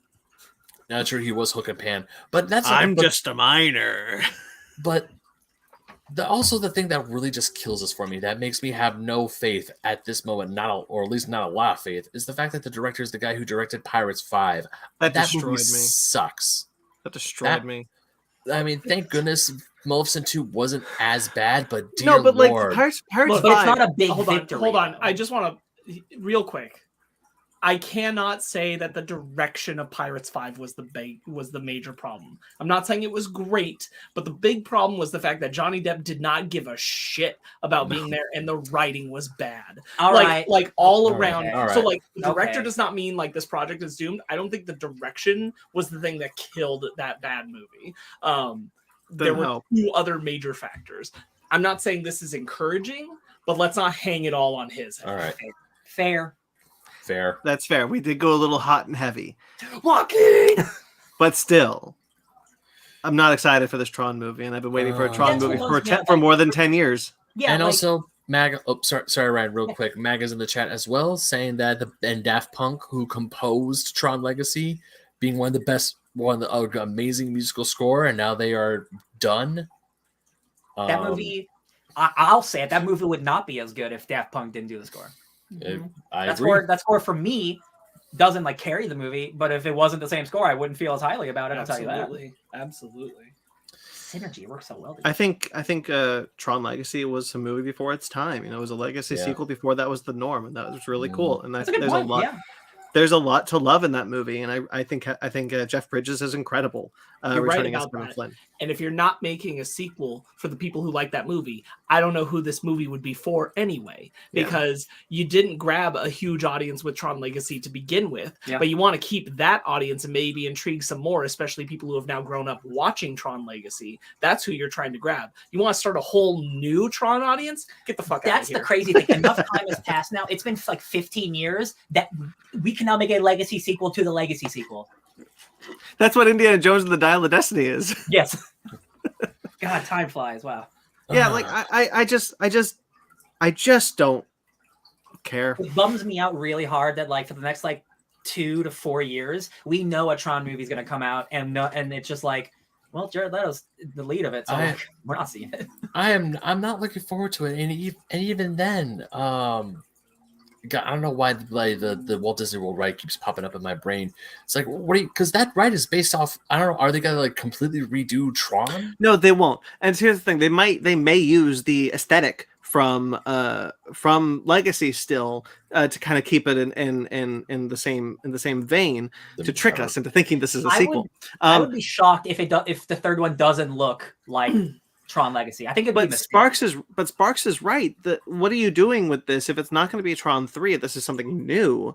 Not sure he was Hook and Pan, but that's I'm just a minor. But Also, the thing that really just kills this for me, that makes me have no faith at this moment, or at least not a lot of faith, is the fact that the director is the guy who directed Pirates 5. That That destroyed movie me. sucks. That destroyed That- me. I mean, thank goodness Maleficent 2 wasn't as bad, but dear No, but like Lord. Pirates Look, But it's 5. not a big hold victory. on. though. I just want to, real quick. I cannot say that the direction of Pirates 5 was the major problem. I'm not saying it was great, but the big problem was the fact that Johnny Depp did not give a shit about being there, and the writing was bad. All right. Like all All right, around. all So right. like the director Okay. does not mean like this project is doomed. I don't think the direction was the thing that killed that bad movie. There were help. 2 other major factors. I'm not saying this is encouraging, but let's not hang it all on his head. All right. Fair. Fair. That's fair. We did go a little hot and heavy, Joaquin! but still, I'm not excited for this Tron movie, and I've been waiting for a Tron That's movie what for was meant, for like- more than 10 years. Yeah. And like, also, Mag. Oh, sorry, Ryan. Real quick, Mag is in the chat as well, saying that and Daft Punk, who composed Tron Legacy, being one of the best, amazing musical score, and now they are done. that movie, I'll say it. That movie would not be as good if Daft Punk didn't do the score. I That agree. score for me doesn't like carry the movie, but if it wasn't the same score, I wouldn't feel as highly about it. I'll tell you that. Absolutely. Synergy works so well together. I think Tron Legacy was a movie before its time. You know, it was a legacy Yeah. sequel before that was the norm, and that was really cool. And That's a good there's point. a lot. Yeah. There's a lot to love in that movie, and I think Jeff Bridges is incredible. You're right Returning as about Ben that. Flynn. And if you're not making a sequel for the people who like that movie, I don't know who this movie would be for anyway, Yeah. because you didn't grab a huge audience with Tron Legacy to begin with, Yeah. but you want to keep that audience and maybe intrigue some more, especially people who have now grown up watching Tron Legacy. That's who you're trying to grab. You want to start a whole new Tron audience? Get the fuck out of That's here. the crazy thing. Enough time has passed now. It's been like 15 years that we can now make a legacy sequel to the legacy sequel. That's what Indiana Jones and the Dial of Destiny is. Yes. God, time flies. Wow. Yeah, like I just don't care. It bums me out really hard that like for the next like 2 to 4 years, we know a Tron movie is going to come out, and it's just like, well, Jared Leto's the lead of it, so like, we're not seeing it. I'm not looking forward to it, and even then, God, I don't know why the Walt Disney World ride keeps popping up in my brain. It's like, what? Because that ride is based off. I don't know. Are they gonna like completely redo Tron? No, they won't. And here's the thing: they may use the aesthetic from Legacy still to kind of keep it in the same vein to trick us into thinking this is a sequel. I would be shocked if if the third one doesn't look like Tron Legacy. I think it'd be But Sparks is right. What are you doing with this? If it's not going to be Tron 3, if this is something new,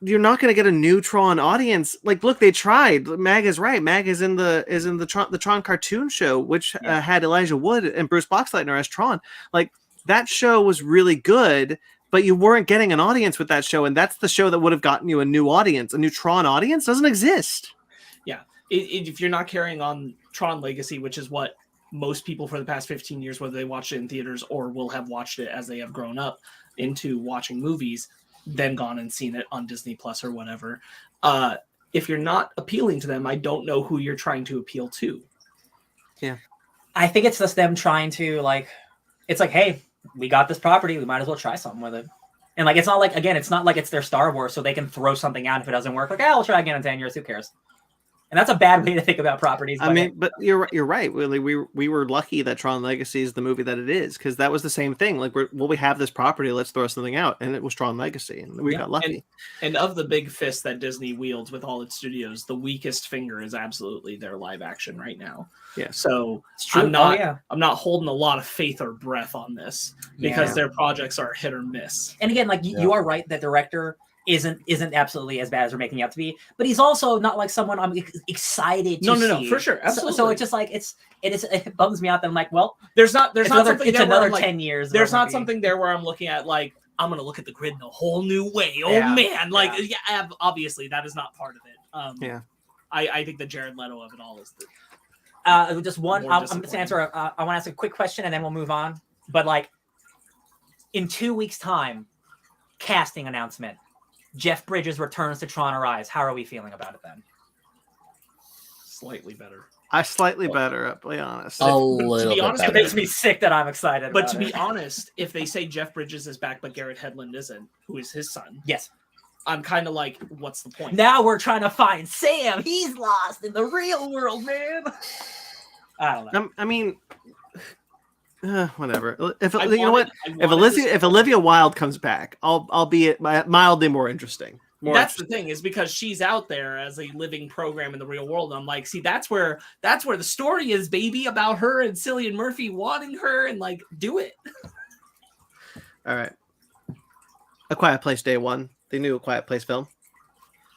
you're not going to get a new Tron audience. Like, look, they tried. Mag is right. Mag is in the Tron cartoon show, which had Elijah Wood and Bruce Boxleitner as Tron. Like, that show was really good, but you weren't getting an audience with that show, and that's the show that would have gotten you a new audience. A new Tron audience doesn't exist. Yeah. If you're not carrying on Tron Legacy, which is what most people for the past 15 years, whether they watched it in theaters or will have watched it as they have grown up into watching movies, then gone and seen it on Disney Plus or whatever. If you're not appealing to them, I don't know who you're trying to appeal to. Yeah. I think it's just them trying to like, it's like, hey, we got this property, we might as well try something with it. And like, it's not like, again, it's not like it's their Star Wars, so they can throw something out if it doesn't work. Like, we'll try again in 10 years. Who cares? And that's a bad way to think about properties. I mean, but you're right, Willie. We were lucky that Tron Legacy is the movie that it is, because that was the same thing. Like, we have this property, let's throw something out, and it was Tron Legacy, and we got lucky. And of the big fist that Disney wields with all its studios, the weakest finger is absolutely their live action right now. Yeah. So true. I'm not holding a lot of faith or breath on this because Yeah. their projects are hit or miss. And again, like you are right, that director isn't absolutely as bad as they're making it out to be, but he's also not like someone I'm excited to see. No, for sure, absolutely. So it's just like it bums me out that I'm like, well, there's not something there where another I'm like, 10 years. there's not something there where I'm looking at like I'm gonna look at the grid in a whole new way. Oh Yeah. man, like obviously that is not part of it. Yeah. I think the Jared Leto of it all is the just one. More I'm just disappointing. answer. I want to ask a quick question and then we'll move on. But like, in 2 weeks' time, casting announcement. Jeff Bridges returns to Tron Arise. How are we feeling about it then? slightly better. slightly better, to be honest. A little bit honest, It better. makes me sick that I'm excited. But about to be it. honest, if they say Jeff Bridges is back, but Garrett Hedlund isn't, who is his son, Yes. I'm kind of like, what's the point? Now we're trying to find Sam. He's lost in the real world, man. I don't know. I mean, whatever. If I you know what, wanted if Olivia Wilde comes back, I'll be mildly more interesting. That's the thing, is because she's out there as a living program in the real world. I'm like, see, that's where the story is, baby, about her and Cillian Murphy wanting her, and like, do it. All right. A Quiet Place Day One, the new A Quiet Place film,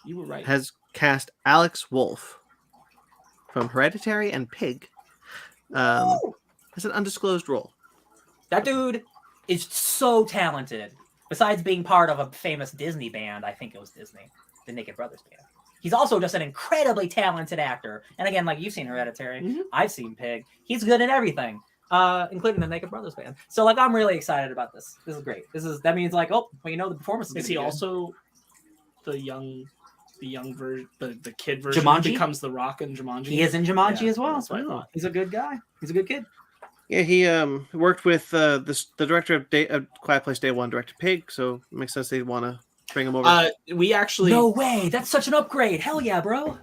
You were right. has cast Alex Wolff from Hereditary and Pig as an undisclosed role. That dude is so talented. Besides being part of a famous Disney band, I think it was Disney, the Naked Brothers band. He's also just an incredibly talented actor. And again, like you've seen Hereditary, Mhm. I've seen Pig. He's good in everything, including the Naked Brothers band. So like, I'm really excited about this. This is great. That means like, oh, well, you know, the performance Is he also the young version, the kid version Jumanji? who becomes the Rock in Jumanji? He is in Jumanji Yeah, as well. that's what I thought. He's a good guy. He's a good kid. Yeah, he worked with the director of Quiet Place Day One, directed Pig, so it makes sense they'd want to bring him over. We actually No way. That's such an upgrade. Hell yeah, bro.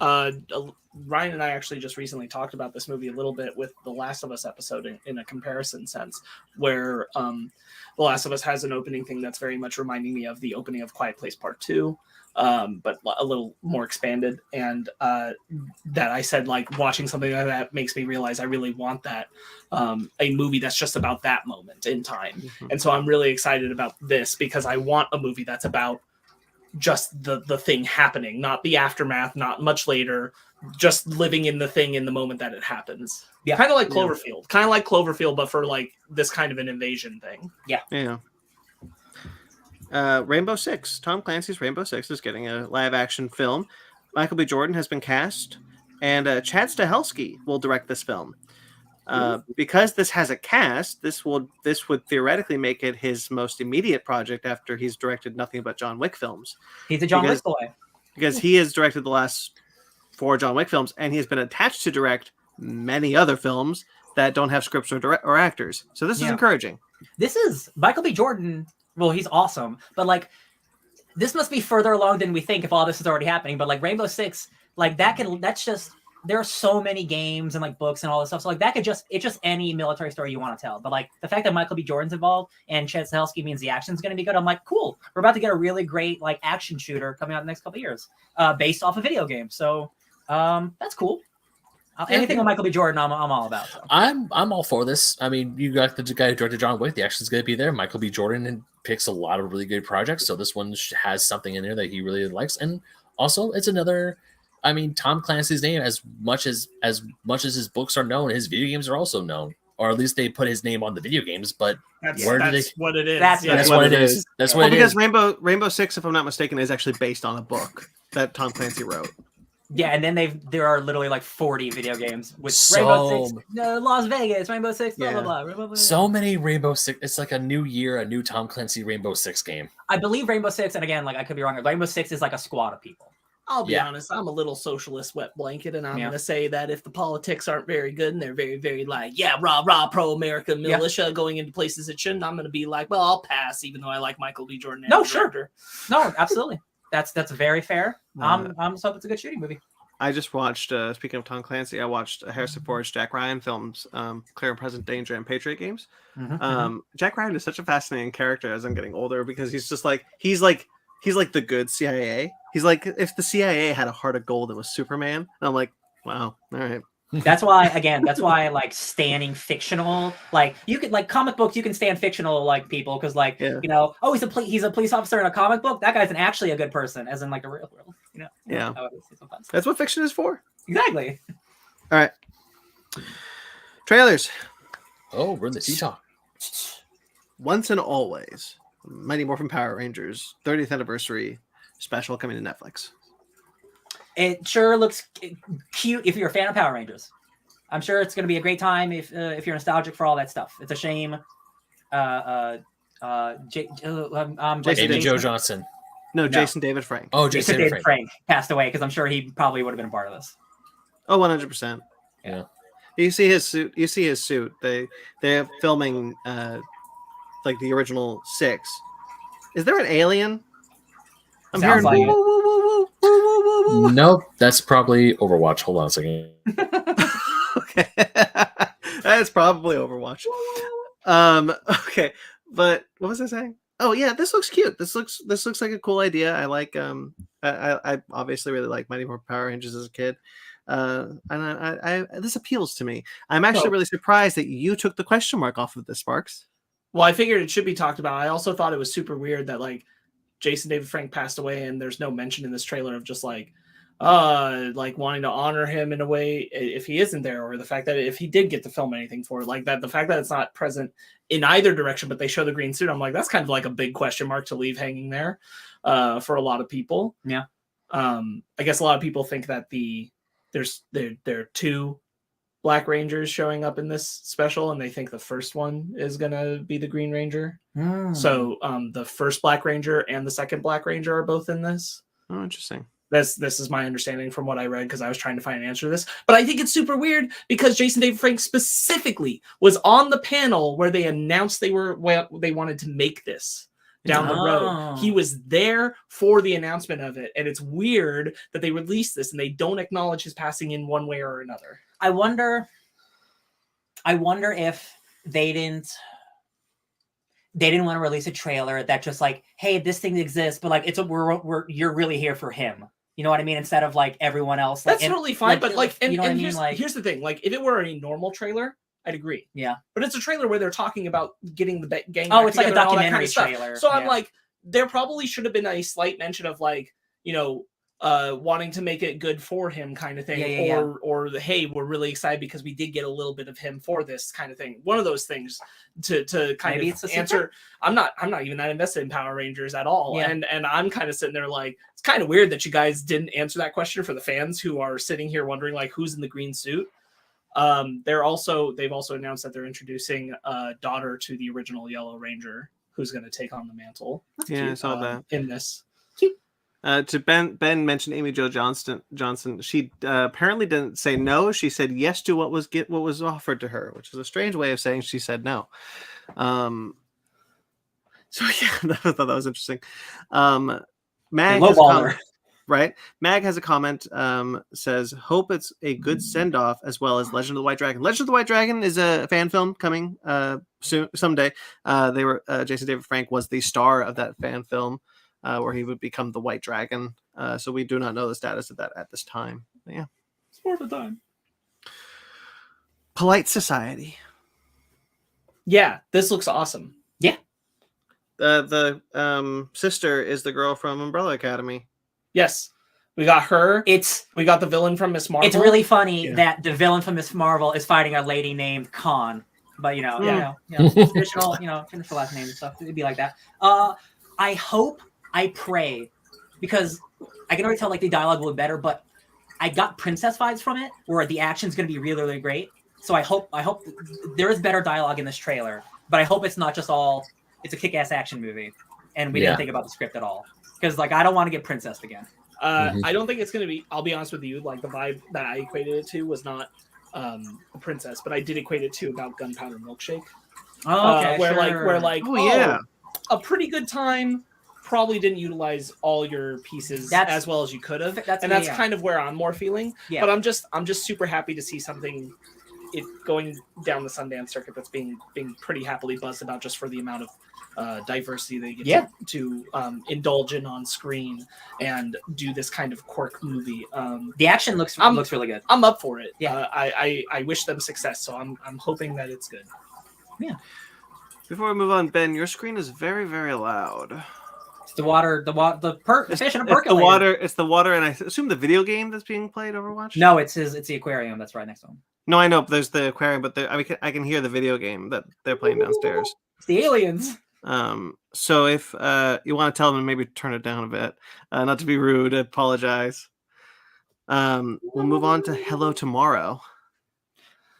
Ryan and I actually just recently talked about this movie a little bit with the Last of Us episode in a comparison sense, where The Last of Us has an opening thing that's very much reminding me of the opening of Quiet Place Part 2, but a little more expanded. And that I said, like, watching something like that makes me realize I really want that, a movie that's just about that moment in time. Mhm. And so I'm really excited about this because I want a movie that's about just the thing happening, not the aftermath, not much later, just living in the thing in the moment that it happens. Yeah. Kind of like Cloverfield, but for like this kind of an invasion thing. Yeah. Rainbow Six. Tom Clancy's Rainbow Six is getting a live action film. Michael B. Jordan has been cast, and Chad Stahelski will direct this film. Because this has a cast, this would theoretically make it his most immediate project after he's directed nothing but John Wick films. He's a John Wick boy. Because he has directed the last 4 John Wick films, and he has been attached to direct many other films that don't have scripts or actors. So this is encouraging. This is Michael B. Jordan. Well, he's awesome, but like, this must be further along than we think if all this is already happening. But like Rainbow Six, like that's just, there are so many games and like books and all this stuff. So like it's just any military story you want to tell. But like the fact that Michael B. Jordan's involved and Chad Stahelski means the action's going to be good. I'm like, cool. We're about to get a really great like action shooter coming out in the next couple of years, based off a video game. So that's cool. Anything with Michael B. Jordan, I'm all about. So. I'm all for this. I mean, you got the guy who directed John Wick. The action's going to be there. Michael B. Jordan picks a lot of really good projects, so this one has something in there that he really likes. And also, it's another. I mean, Tom Clancy's name, as much as his books are known, his video games are also known, or at least they put his name on the video games. But That's what it is. That's what it is. That's what it is. Because Rainbow Six, if I'm not mistaken, is actually based on a book that Tom Clancy wrote. Yeah, and then there are literally like 40 video games with So- Rainbow Six, Las Vegas, Rainbow Six, blah, Yeah. blah, blah. So many Rainbow Six. It's like a new year, a new Tom Clancy Rainbow Six game. I believe Rainbow Six, and again, like I could be wrong, Rainbow Six is like a squad of people. I'll be Yeah. honest, I'm a little socialist wet blanket, and I'm Yeah. going to say that if the politics aren't very good and they're very, very like, yeah, rah, pro-America militia going into places it shouldn't, I'm going to be like, well, I'll pass, even though I like Michael B. Jordan. as No, a sure. director. No, absolutely. That's very fair. I'm so it's a good shooting movie. I just watched, speaking of Tom Clancy, I watched Harrison Ford's Jack Ryan films, Clear and Present Danger and Patriot Games. Jack Ryan is such a fascinating character as I'm getting older because he's just like, he's like the good CIA. He's like, if the CIA had a heart of gold, it was Superman. And I'm like, wow, all right. That's why like standing fictional, like you could like comic books, you can stand fictional like people because like Yeah. you know, oh he's a police officer in a comic book. That guy's actually a good person, as in like the real world. You know? Yeah. How it is sometimes. That's what fiction is for. Exactly. All right. Trailers. Oh, we're in the tea talk. Once and Always. Mighty Morphin Power Rangers 30th anniversary special coming to Netflix. It sure looks cute if you're a fan of Power Rangers. I'm sure it's going to be a great time if you're nostalgic for all that stuff. It's a shame. Amy Jo Johnson. No, Jason David Frank. Oh, Jason David Frank passed away because I'm sure he probably would have been a part of this. Oh, 100%. Yeah. You see his suit. They're filming like the original 6. Is there an alien? I'm Sounds hearing like it. woo, woo, woo, woo, woo, woo, woo, woo. Nope, that's probably Overwatch. Hold on a second. Okay. That's probably Overwatch. Okay. But what was I saying? Oh yeah, this looks cute. This looks like a cool idea. I like I obviously really like Mighty Morphin Power Rangers as a kid. And I this appeals to me. I'm actually really surprised that you took the question mark off of this, Sparks. Well, I figured it should be talked about. I also thought it was super weird that like Jason David Frank passed away and there's no mention in this trailer of just like wanting to honor him in a way if he isn't there, or the fact that if he did get to film anything for it, like that, the fact that it's not present in either direction, but they show the green suit. I'm like, that's kind of like a big question mark to leave hanging there for a lot of people. Yeah. I guess a lot of people think that there are 2 Black Rangers showing up in this special, and they think the first one is gonna be the Green Ranger. So the first Black Ranger and the second Black Ranger are both in this. Oh, interesting. This is my understanding from what I read, because I was trying to find an answer to this. But I think it's super weird because Jason David Frank specifically was on the panel where they announced they wanted to make this down the road. He was there for the announcement of it, and it's weird that they released this and they don't acknowledge his passing in one way or another. I wonder if they didn't want to release a trailer that just like, hey, this thing exists, but like you're really here for him. You know what I mean? Instead of like everyone else. Like, that's totally fine, but like, and, you know what I mean? Here's, like, here's the thing: like, if it were a normal trailer, I'd agree. Yeah, but it's a trailer where they're talking about getting the gang. Oh, it's like a documentary kind of trailer. So I'm like, there probably should have been a slight mention of like, wanting to make it good for him kind of thing, or hey, we're really excited because we did get a little bit of him for this kind of thing. One of those things to kind Maybe of answer. I'm not even that invested in Power Rangers at all, and I'm kind of sitting there like, it's kind of weird that you guys didn't answer that question for the fans who are sitting here wondering like, who's in the green suit. They've also announced that they're introducing a daughter to the original Yellow Ranger who's going to take on the mantle. I saw that in this. To Ben mentioned Amy Jo Johnson. She apparently didn't say no. She said yes to what was offered to her, which is a strange way of saying she said no. So yeah, I thought that was interesting. Mag has a comment, right? Mag has a comment. Says hope it's a good send off as well as Legend of the White Dragon. Legend of the White Dragon is a fan film coming soon someday. Jason David Frank was the star of that fan film. Where he would become the White Dragon. So we do not know the status of that at this time. But yeah. It's more of a time. Polite Society. Yeah, this looks awesome. Yeah. The sister is the girl from Umbrella Academy. Yes. We got her. We got the villain from Miss Marvel. It's really funny that the villain from Miss Marvel is fighting a lady named Khan. But traditional, finish the last name and stuff. It'd be like that. I pray, because I can already tell like the dialogue will be better, but I got princess vibes from it, where the action's going to be really, really great. So I hope there is better dialogue in this trailer, but I hope it's not just it's a kick-ass action movie, and we didn't think about the script at all. Because like I don't want to get princessed again. I don't think it's going to be. I'll be honest with you. Like the vibe that I equated it to was not a princess, but I did equate it to about Gunpowder Milkshake. Oh, okay, where a pretty good time. Probably didn't utilize all your pieces as well as you could have, that's kind of where I'm more feeling. Yeah. But I'm just super happy to see something going down the Sundance circuit that's being pretty happily buzzed about, just for the amount of diversity they get to indulge in on screen and do this kind of quirk movie. The action looks really good. I'm up for it. Yeah. I wish them success, so I'm hoping that it's good. Yeah. Before we move on, Ben, your screen is very, very loud. The water, the fish in a percolator. It's the water, and I assume the video game that's being played Overwatch? No, it's the aquarium that's right next to him. No, I know, but there's the aquarium, but I can hear the video game that they're playing downstairs. It's the aliens. So if you want to tell them, maybe turn it down a bit. Not to be rude, I apologize. We'll move on to Hello Tomorrow.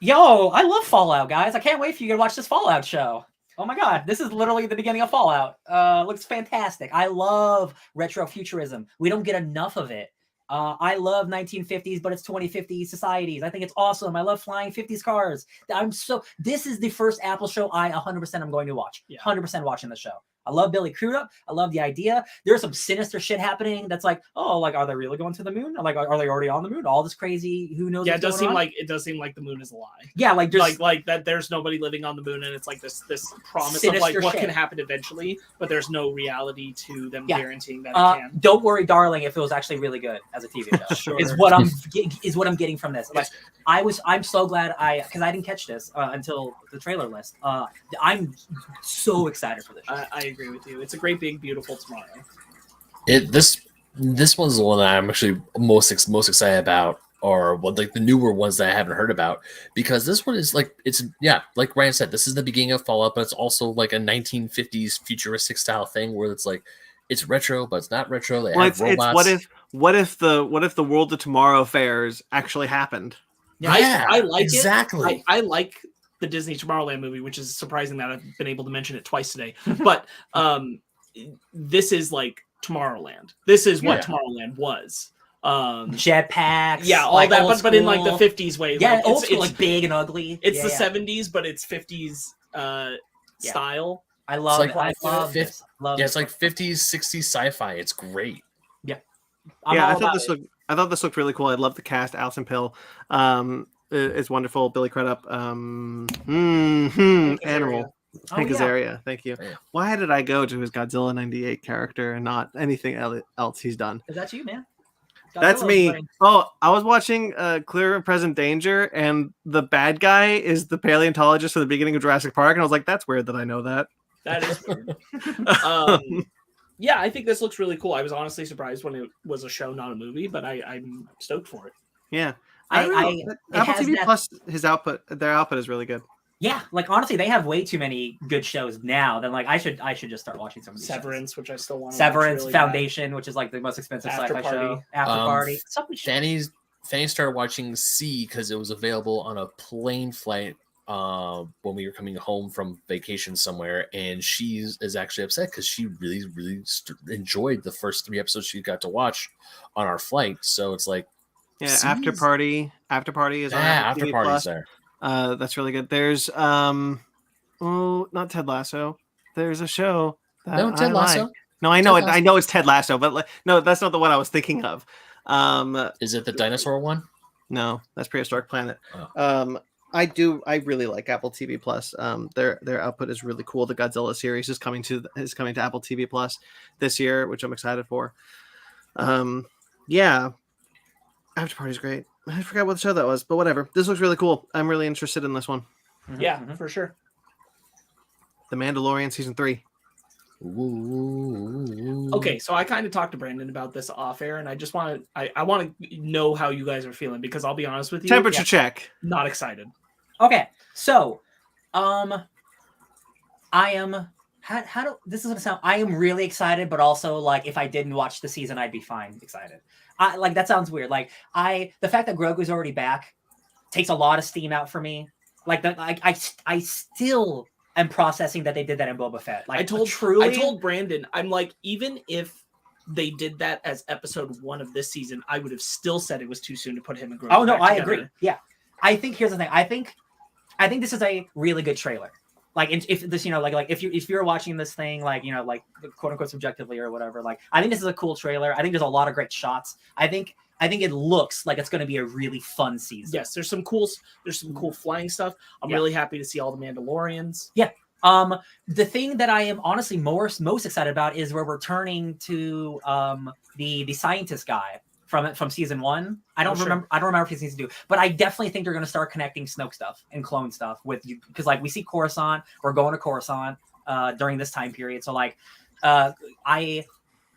Yo, I love Fallout, guys. I can't wait for you to watch this Fallout show. Oh my god, this is literally the beginning of Fallout. Looks fantastic. I love retro futurism. We don't get enough of it. I love 1950s, but it's 2050s societies. I think it's awesome. I love flying 50s cars. This is the first Apple show I 100% am going to watch. 100% watching the show. I love Billy Crudup. I love the idea. There's some sinister shit happening that's like, oh, like, are they really going to the moon? Like, are they already on the moon? All this crazy, who knows? Yeah, it does seem like the moon is a lie. Yeah, like there's like that there's nobody living on the moon, and it's like this promise of like what can happen eventually, but there's no reality to them guaranteeing that it can. Don't worry, darling, if it was actually really good as a TV show. Sure. is what I'm getting from this. Like, I'm so glad because I didn't catch this until the trailer list. I'm so excited for this show. I agree with you. It's a great, big, beautiful tomorrow. This one's the one that I'm actually most excited about, or like the newer ones that I haven't heard about, because this one is like like Ryan said, this is the beginning of Fallout, but it's also like a 1950s futuristic style thing where it's like it's retro, but it's not retro. They have robots. It's what if the World of Tomorrow fairs actually happened? Yeah, I like exactly. It. I like the Disney Tomorrowland movie, which is surprising that I've been able to mention it twice today. But this is like Tomorrowland. This is what Tomorrowland was. Jetpacks, all like that, but in like the 50s way. Yeah, like, old school, like big and ugly. It's the 70s, but it's 50s style. I love it. I love this. It's like 50s, 60s sci-fi. It's great. Yeah. I thought this looked really cool. I love the cast. Alison Pill is wonderful. Billy Crudup. Animal. Hank Azaria. Thank you. Yeah. Why did I go to his Godzilla 98 character and not anything else he's done? Is that you, man? That's me. Oh, I was watching Clear and Present Danger, and the bad guy is the paleontologist at the beginning of Jurassic Park, and I was like, that's weird that I know that. That is weird. I think this looks really cool. I was honestly surprised when it was a show, not a movie, but I'm stoked for it. Yeah. Apple TV Plus, their output is really good. Yeah, like honestly, they have way too many good shows now. Then like I should just start watching some of these Severance, which I still want. Severance, really Foundation, which is like the most expensive sci-fi show. After Party. Fanny started watching C because it was available on a plane flight when we were coming home from vacation somewhere, and she is actually upset because she really enjoyed the first 3 episodes she got to watch on our flight. So it's like, After Party is on Apple TV Plus. There. That's really good. There's not Ted Lasso. There's a show that Ted Lasso. Like. No, I know it. I know it's Ted Lasso, but no, that's not the one I was thinking of. Is it the dinosaur one? No, that's Prehistoric Planet. Oh. I really like Apple TV Plus. Their output is really cool. The Godzilla series is coming to Apple TV Plus this year, which I'm excited for. After Party's great. I forgot what show that was, but whatever. This looks really cool. I'm really interested in this one. Yeah, for sure. The Mandalorian season 3. Ooh. Okay, so I kind of talked to Brandon about this off air, and I just want to I want to know how you guys are feeling, because I'll be honest with you. Temperature check. Not excited. Okay, so I am. This is gonna sound. I am really excited, but also like if I didn't watch the season, I'd be fine excited. Like that sounds weird. Like the fact that Grogu's already back takes a lot of steam out for me. Like I still am processing that they did that in Boba Fett. Like I told Brandon, I'm like, even if they did that as episode 1 of this season, I would have still said it was too soon to put him and Grogu. Oh no, I together. agree. Yeah, I think here's the thing. I think this is a really good trailer. Like if this, like if you're watching this thing, like like quote unquote subjectively or whatever, like I think this is a cool trailer. I think there's a lot of great shots. I think it looks like it's going to be a really fun season. Yes, there's some cool flying stuff. I'm really happy to see all the Mandalorians. Yeah. The thing that I am honestly most excited about is we're returning to the scientist guy from season 1. I don't remember if he's season 2, but I definitely think they're going to start connecting Snoke stuff and clone stuff with you, because like we see Coruscant, we're going to Coruscant during this time period. So like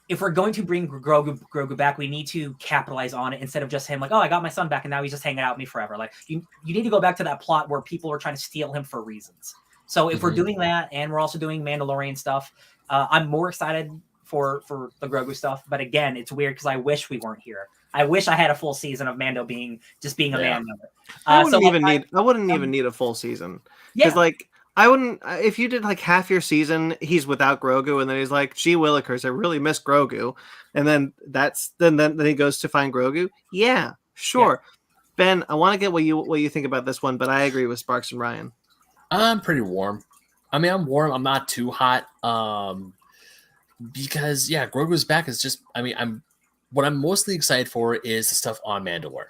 if we're going to bring Grogu back, we need to capitalize on it instead of just him like, oh, I got my son back and now he's just hanging out with me forever. Like you need to go back to that plot where people were trying to steal him for reasons. So if we're doing that, and we're also doing Mandalorian stuff, I'm more excited for the Grogu stuff. But again, it's weird because I wish we weren't here. I wish I had a full season of Mando being a Mando. I wouldn't even need a full season, because like I wouldn't if you did like half your season, he's without Grogu, and then he's like, "Gee willikers, I really miss Grogu," and then then he goes to find Grogu. Yeah, sure. Ben, I want to get what you think about this one, but I agree with Sparks and Ryan. I'm pretty warm. I mean, I'm warm. I'm not too hot. Because Grogu's back is just. I mean, what I'm mostly excited for is the stuff on Mandalore.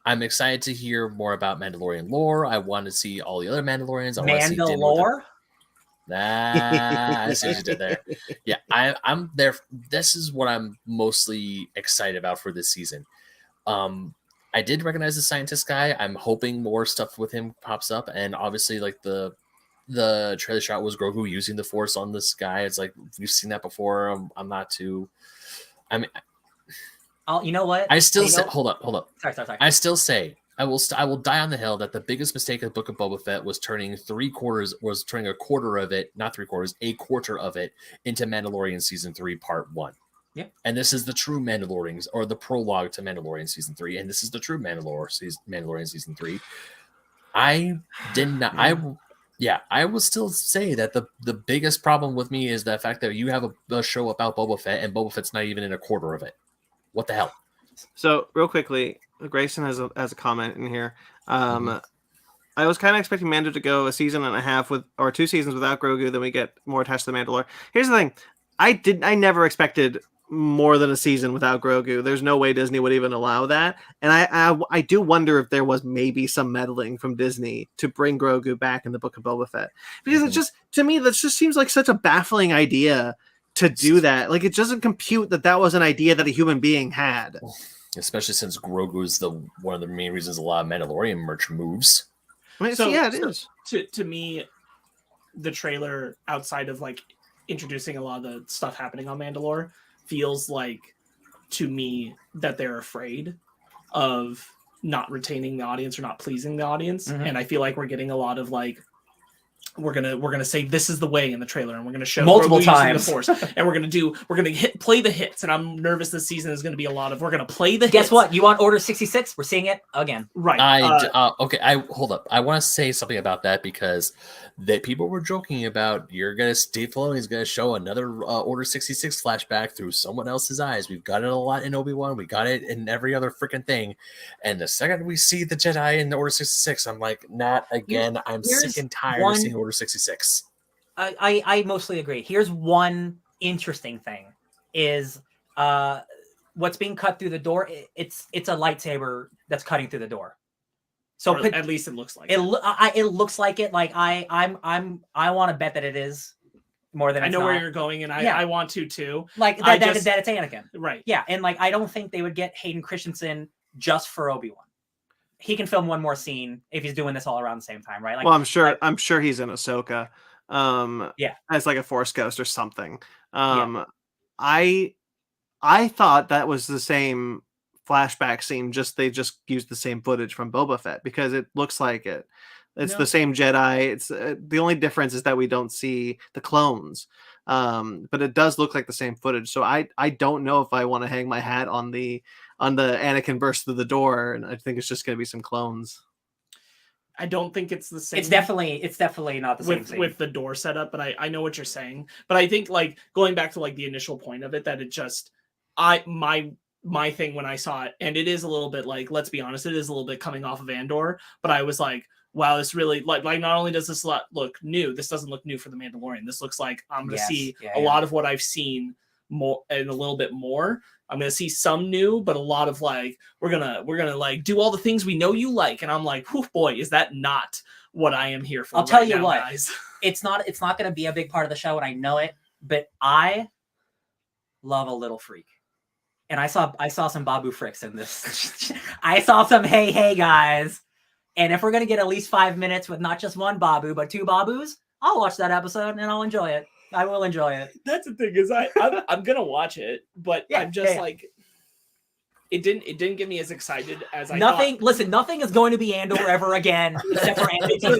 I'm excited to hear more about Mandalorian lore. I want to see all the other Mandalorians. I want to see Mandalore. I see what you did there. Yeah, I'm there. This is what I'm mostly excited about for this season. I did recognize the scientist guy. I'm hoping more stuff with him pops up, and obviously, like the trailer shot was Grogu using the Force on this guy. It's like we've seen that before. I'm not too. I mean. You know what? I still say, hold up. Sorry. I still say I will die on the hill that the biggest mistake of the Book of Boba Fett was turning a quarter of it, not 3/4, a quarter of it into Mandalorian season 3 part 1. Yeah. And this is the true Mandalorians, or the prologue to Mandalorian season 3, and this is the true Mandalorian season 3. I will still say that the biggest problem with me is the fact that you have a show about Boba Fett and Boba Fett's not even in a quarter of it. What the hell? So real quickly, Grayson has a comment in here. I was kind of expecting Mando to go a season and a half or 2 seasons without Grogu, then we get more attached to the Mandalore. Here's the thing. I never expected more than a season without Grogu. There's no way Disney would even allow that. And I do wonder if there was maybe some meddling from Disney to bring Grogu back in the Book of Boba Fett. Because it just, to me, that just seems like such a baffling idea to do that. Like, it doesn't compute that was an idea that a human being had. Especially since Grogu is one of the main reasons a lot of Mandalorian merch moves. I mean, it is. To me, the trailer, outside of like introducing a lot of the stuff happening on Mandalore, feels like to me that they're afraid of not retaining the audience or not pleasing the audience. Mm-hmm. And I feel like we're getting a lot of like, we're gonna say this is the way in the trailer, and we're gonna show multiple times the Force, and we're gonna play the hits. And I'm nervous this season is gonna be a lot of we're gonna play the hits. Guess what? You want Order 66? We're seeing it again. Right. Okay. Hold up. I want to say something about that because that people were joking about Dave Filoni is gonna show another Order 66 flashback through someone else's eyes. We've got it a lot in Obi-Wan. We got it in every other freaking thing. And the second we see the Jedi in the Order 66, I'm like, not again. I'm sick and tired of seeing Order 66. I mostly agree. Here's one interesting thing is what's being cut through the door. It's a lightsaber that's cutting through the door. So at least it looks like it. It looks like it. Like I want to bet that it is more than I know not. Where you're going, and I want to too. Like that it's Anakin, right? Yeah, and like I don't think they would get Hayden Christensen just for Obi-Wan. He can film one more scene if he's doing this all around the same time, right? Like, well, I'm sure he's in Ahsoka. As like a Force ghost or something. I thought that was the same flashback scene. They just used the same footage from Boba Fett because it looks like it. It's the same Jedi. It's the only difference is that we don't see the clones. But it does look like the same footage. So I don't know if I want to hang my hat on the Anakin burst through the door, and I think it's just going to be some clones. I don't think it's the same. It's definitely not the same with the door setup, but I know what you're saying. But I think like going back to like the initial point of it, that it just my thing when I saw it, and it is a little bit like, let's be honest, it is a little bit coming off of Andor, but I was like, wow, this really like not only does this look new, this doesn't look new for the Mandalorian. This looks like I'm going to see a lot of what I've seen more and a little bit more. I'm going to see some new, but a lot of like, we're going to like do all the things we know you like. And I'm like, whew, boy, is that not what I am here for? I'll tell you now, what, guys. It's not going to be a big part of the show, and I know it, but I love a little freak. And I saw some Babu Fricks in this. I saw some hey guys. And if we're going to get at least 5 minutes with not just one Babu, but 2 Babus, I'll watch that episode and I'll enjoy it. I will enjoy it. That's the thing is I'm going to watch it, but I'm just like, it didn't get me as excited as I thought. Listen, nothing is going to be Andor ever again, except for Andor.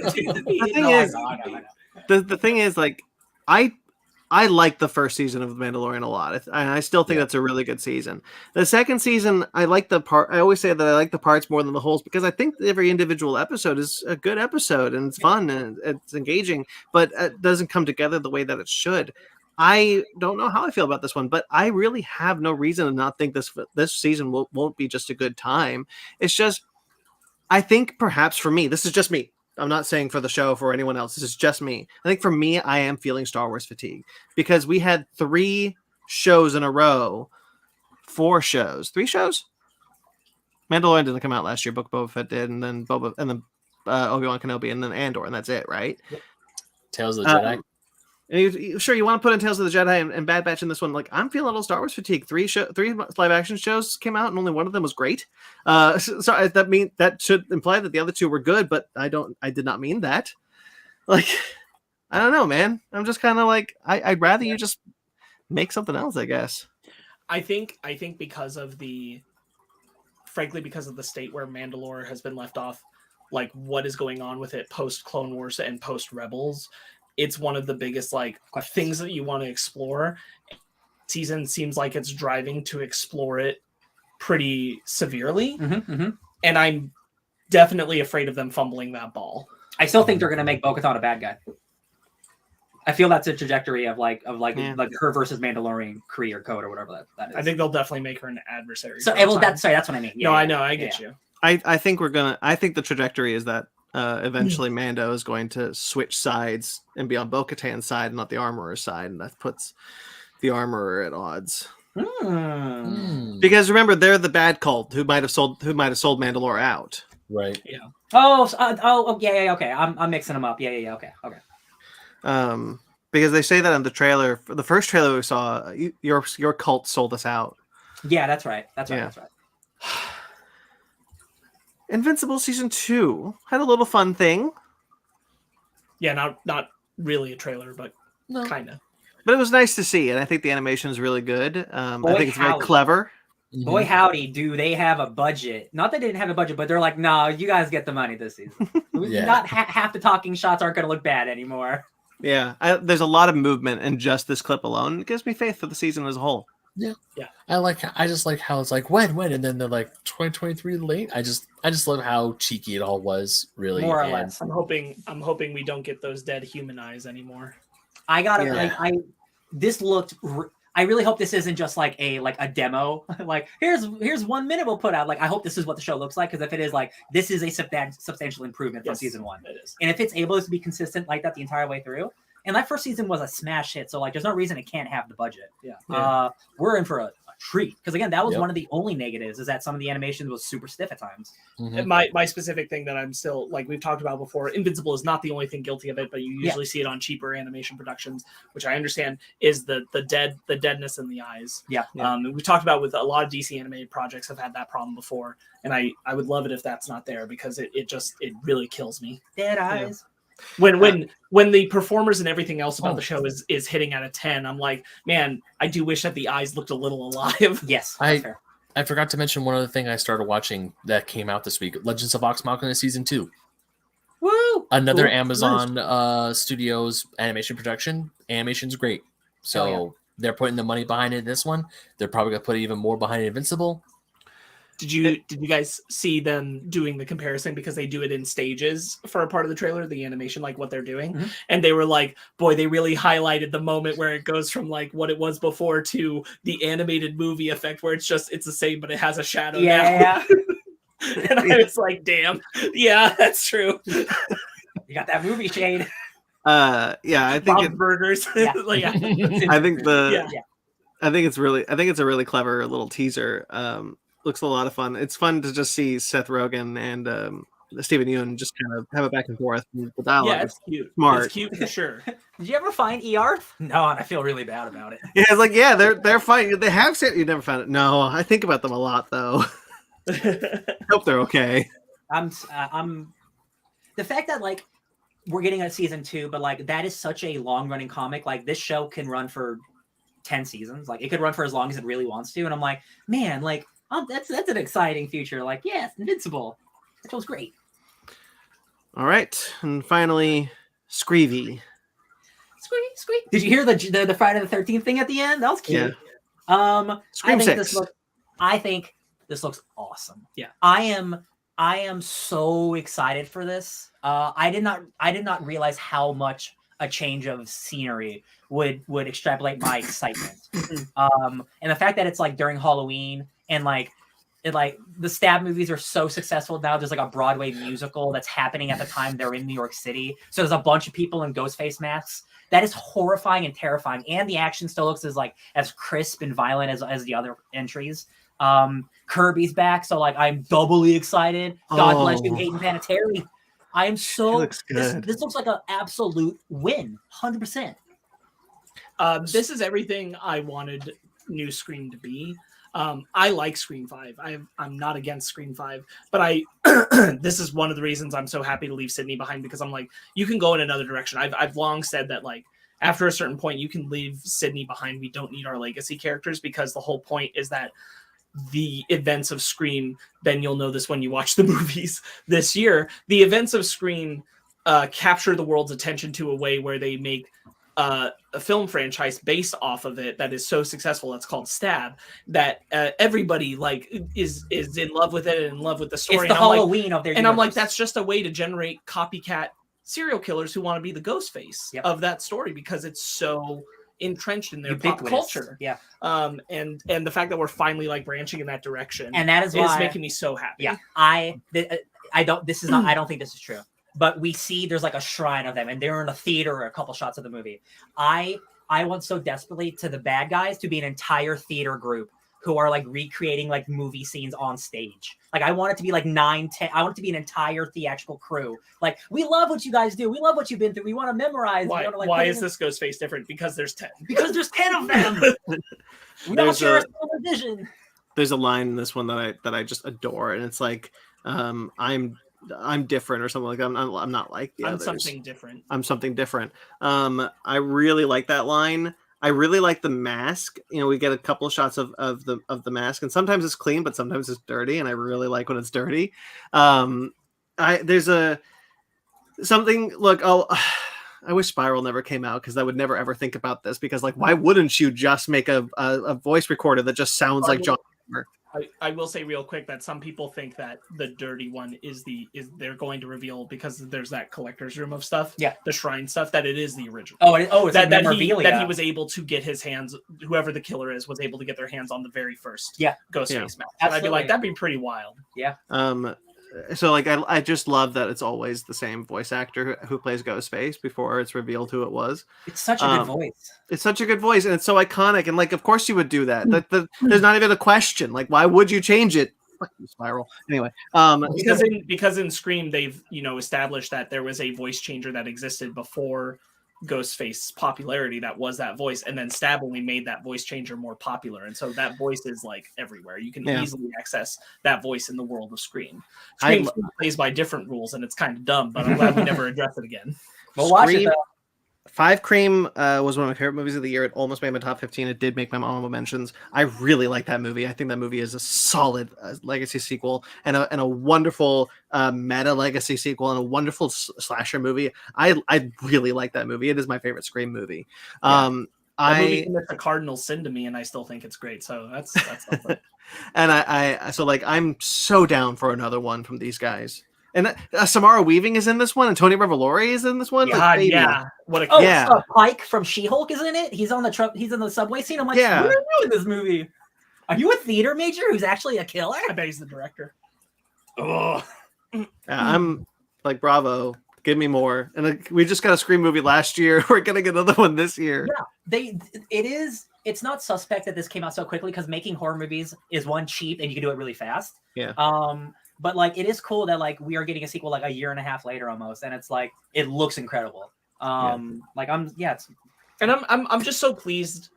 The thing is, like, I like the first season of The Mandalorian a lot. I still think that's a really good season. The second season, I like the part. I always say that I like the parts more than the wholes because I think every individual episode is a good episode and it's fun and it's engaging, but it doesn't come together the way that it should. I don't know how I feel about this one, but I really have no reason to not think this season won't be just a good time. It's just, I think perhaps for me, this is just me. I'm not saying for the show, for anyone else. This is just me. I think for me, I am feeling Star Wars fatigue because we had 3 shows in a row, 4 shows, 3 shows. Mandalorian didn't come out last year. Book of Boba Fett did, and then Obi-Wan Kenobi, and then Andor, and that's it, right? Tales of the Jedi. Sure, you want to put in Tales of the Jedi and Bad Batch in this one. Like, I'm feeling a little Star Wars fatigue. 3 live action shows came out, and only one of them was great. So that should imply that the other 2 were good, but I did not mean that. Like, I don't know, man. I'm just kind of like, I'd rather you just make something else, I guess. I think because of the state where Mandalore has been left off, like what is going on with it post Clone Wars and post Rebels. It's one of the biggest like things that you want to explore. Season seems like it's driving to explore it pretty severely, and I'm definitely afraid of them fumbling that ball. I still think they're going to make Bo-Katan a bad guy. I feel that's a trajectory of like her versus Mandalorian Kree or Code or whatever that is. I think they'll definitely make her an adversary. So that's what I mean. I know, I get you. I think the trajectory is that eventually Mando is going to switch sides and be on Bo-Katan's side and not the Armorer's side, and that puts the Armorer at odds. Because remember, they're the bad cult who might have sold Mandalore out. Right. Yeah. Okay. I'm mixing them up. Yeah. Okay. Because they say that in the trailer, the first trailer we saw, your cult sold us out. Yeah, that's right. That's right. Invincible season 2 had a little fun thing. Yeah, not really a trailer, but kind of. But it was nice to see, and I think the animation is really good. I think it's very clever. Boy, howdy, do they have a budget? Not that they didn't have a budget, but they're like, no, you guys get the money this season. Not half the talking shots aren't going to look bad anymore. Yeah, there's a lot of movement in just this clip alone. It gives me faith for the season as a whole. Yeah. I just like how it's like when, and then they're like 2023 late. I just love how cheeky it all was, really. More or less. I'm hoping we don't get those dead human eyes anymore. This looked. I really hope this isn't just like a demo. Like here's 1 minute we'll put out. Like I hope this is what the show looks like, because if it is, like, this is a substantial improvement from season 1. It is. And if it's able to be consistent like that the entire way through, and that first season was a smash hit, so like there's no reason it can't have the budget. We're in for a treat, because again, that was one of the only negatives, is that some of the animation was super stiff at times. My specific thing that I'm still, like we've talked about before, Invincible is not the only thing guilty of it, but you usually see it on cheaper animation productions, which I understand is the deadness in the eyes. We talked about with a lot of DC animated projects have had that problem before, and I would love it if that's not there, because it really kills me. Dead eyes. When the performers and everything else about the show is hitting at a 10, I'm like, man, I do wish that the eyes looked a little alive. Yes, I forgot to mention one other thing I started watching that came out this week: Legends of Vox Machina season 2. Woo! Another Amazon Studios animation production. Animation's great, so they're putting the money behind it in this one. They're probably gonna put even more behind Invincible. Did you guys see them doing the comparison, because they do it in stages for a part of the trailer, the animation, like what they're doing, and they were like, boy, they really highlighted the moment where it goes from like what it was before to the animated movie effect, where it's the same but it has a shadow now. And I was like, damn, yeah, that's true. You got that movie shade. I think Bob's Burgers. I think it's a really clever little teaser. Looks a lot of fun. It's fun to just see Seth Rogen and Stephen Yeun just kind of have it back and forth. The dialogue. Yeah, it's cute. Smart. It's cute for sure. Did you ever find Earth? No, and I feel really bad about it. Yeah, it's like, they're fine. They have said you never found it. No, I think about them a lot though. Hope they're okay. I'm the fact that like we're getting a season 2, but like that is such a long running comic. Like this show can run for 10 seasons. Like it could run for as long as it really wants to. And I'm like, man, like that's an exciting future. Like, yes, Invincible. That was great. All right, and finally, Screevy. squeak, squeak. Did you hear the Friday the 13th thing at the end? That was cute. Scream I think 6. I think this looks awesome. Yeah. I am so excited for this. I did not realize how much a change of scenery would extrapolate my excitement. And the fact that it's like during Halloween and like the Stab movies are so successful now. There's like a Broadway musical that's happening at the time they're in New York City. So there's a bunch of people in ghost face masks. That is horrifying and terrifying. And the action still looks as crisp and violent as the other entries. Kirby's back, so like I'm doubly excited. God bless you, Hayden Panettiere. I am so looks good. This looks like an absolute win, 100%. This is everything I wanted new Scream to be. I like Scream 5. I'm not against Scream 5, but this is one of the reasons I'm so happy to leave Sydney behind, because I'm like, you can go in another direction. I've long said that like after a certain point you can leave Sydney behind. We don't need our legacy characters, because the whole point is that the events of Scream, Ben, you'll know this when you watch the movies this year, the events of Scream capture the world's attention to a way where they make a film franchise based off of it that is so successful, that's called Stab, that everybody like is in love with it and in love with the story. It's the Halloween of their and universe. I'm like, that's just a way to generate copycat serial killers who want to be the ghost face of that story, because it's so entrenched in their pop culture. Yeah. And the fact that we're finally like branching in that direction, and that is why making me so happy. Yeah. I don't think this is true. But we see there's like a shrine of them, and they're in a theater or a couple shots of the movie. I want so desperately to the bad guys to be an entire theater group who are like recreating like movie scenes on stage. Like I want it to be like 9, 10. I want it to be an entire theatrical crew. Like, we love what you guys do. We love what you've been through. We want to memorize. Why is this Ghostface different? Because there's 10. Because there's 10 of them. We all share a similar vision. There's a line in this one that I just adore, and it's like, I'm different or something like that. I'm not like the others. Something different. I'm something different. I really like that line. I really like the mask. You know, we get a couple of shots of the mask, and sometimes it's clean, but sometimes it's dirty, and I really like when it's dirty. There's something. Look, I wish Spiral never came out, because I would never ever think about this, because like, why wouldn't you just make a voice recorder that just sounds like John Kramer? I will say real quick that some people think that the dirty one is they're going to reveal, because there's that collector's room of stuff, the shrine stuff, that it is the original. It's that he was able to get his hands, whoever the killer is was able to get their hands on the very first Ghostface mask. And I'd be like, that'd be pretty wild. Yeah. So like, I just love that it's always the same voice actor who plays Ghostface before it's revealed who it was. It's such a good voice. It's such a good voice, and it's so iconic. And like, of course you would do that. There's not even a question. Like, why would you change it? Spiral. Anyway, because in Scream they've established that there was a voice changer that existed before Ghostface's popularity that was that voice, and then Stab only made that voice changer more popular, and so that voice is like everywhere. You can easily access that voice in the world of Scream. Scream plays by different rules, and it's kind of dumb, but I'm glad we never address it again. We'll watch it though. 5 Cream was one of my favorite movies of the year. It almost made my top 15. It did make my honorable mentions. I really like that movie. I think that movie is a solid legacy sequel, and a wonderful meta legacy sequel, and a wonderful slasher movie. I really like that movie. It is my favorite Scream movie. That movie commits a cardinal sin to me, and I still think it's great. So that's something. And so like, I'm so down for another one from these guys. And Samara Weaving is in this one, and Tony Revolori is in this one. What a Pike from She-Hulk is in it. He's on the truck. He's in the subway scene. I'm like, what are you doing in this movie? Are you a theater major who's actually a killer? I bet he's the director. I'm like, bravo, give me more. And we just got a Scream movie last year. We're gonna get another one this year. Yeah, it's not suspect that this came out so quickly, because making horror movies is cheap and you can do it really fast. Yeah. But like, it is cool that like we are getting a sequel like a year and a half later almost, and it's like, it looks incredible. Like I'm just so pleased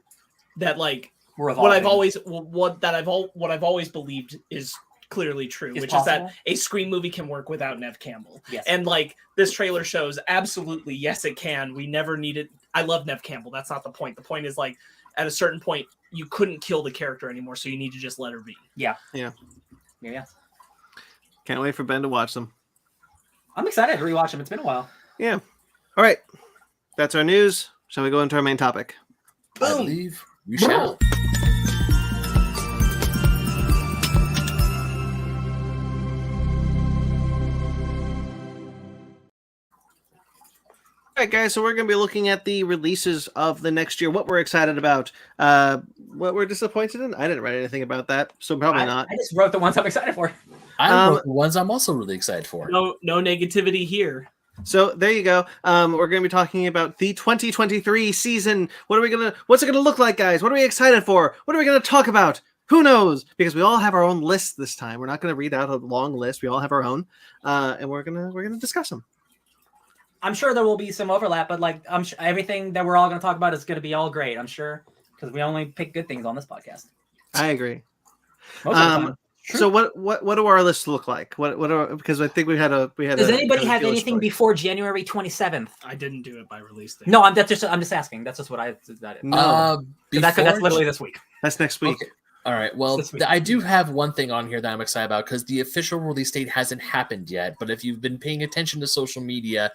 that like we're what I've always believed is clearly true, which is that a Scream movie can work without Neve Campbell. Yes. And like, this trailer shows absolutely yes it can. We never needed. I love Neve Campbell. That's not the point. The point is like, at a certain point you couldn't kill the character anymore, so you need to just let her be. Yeah. Can't wait for Ben to watch them. I'm excited to rewatch them. It's been a while. Yeah. All right. That's our news. Shall we go into our main topic? I believe we shall. All right, guys, so we're going to be looking at the releases of the next year, what we're excited about, what we're disappointed in. I didn't write anything about that, so probably not. I just wrote the ones I'm excited for. I wrote the ones I'm also really excited for. No negativity here. So there you go. We're going to be talking about the 2023 season. What's it going to look like, guys? What are we excited for? What are we going to talk about? Who knows? Because we all have our own lists this time. We're not going to read out a long list. We all have our own, and we're gonna discuss them. I'm sure there will be some overlap, but like I'm sure everything that we're all going to talk about is going to be all great. I'm sure because we only pick good things on this podcast. I agree. Most of the time. So what do our lists look like? Because I think we had. Does anybody have anything before January 27th? I didn't do it by release date. No, I'm just asking. That's just what I. No, that's literally this week. That's next week. Okay. All right. Well, I do have one thing on here that I'm excited about because the official release date hasn't happened yet. But if you've been paying attention to social media,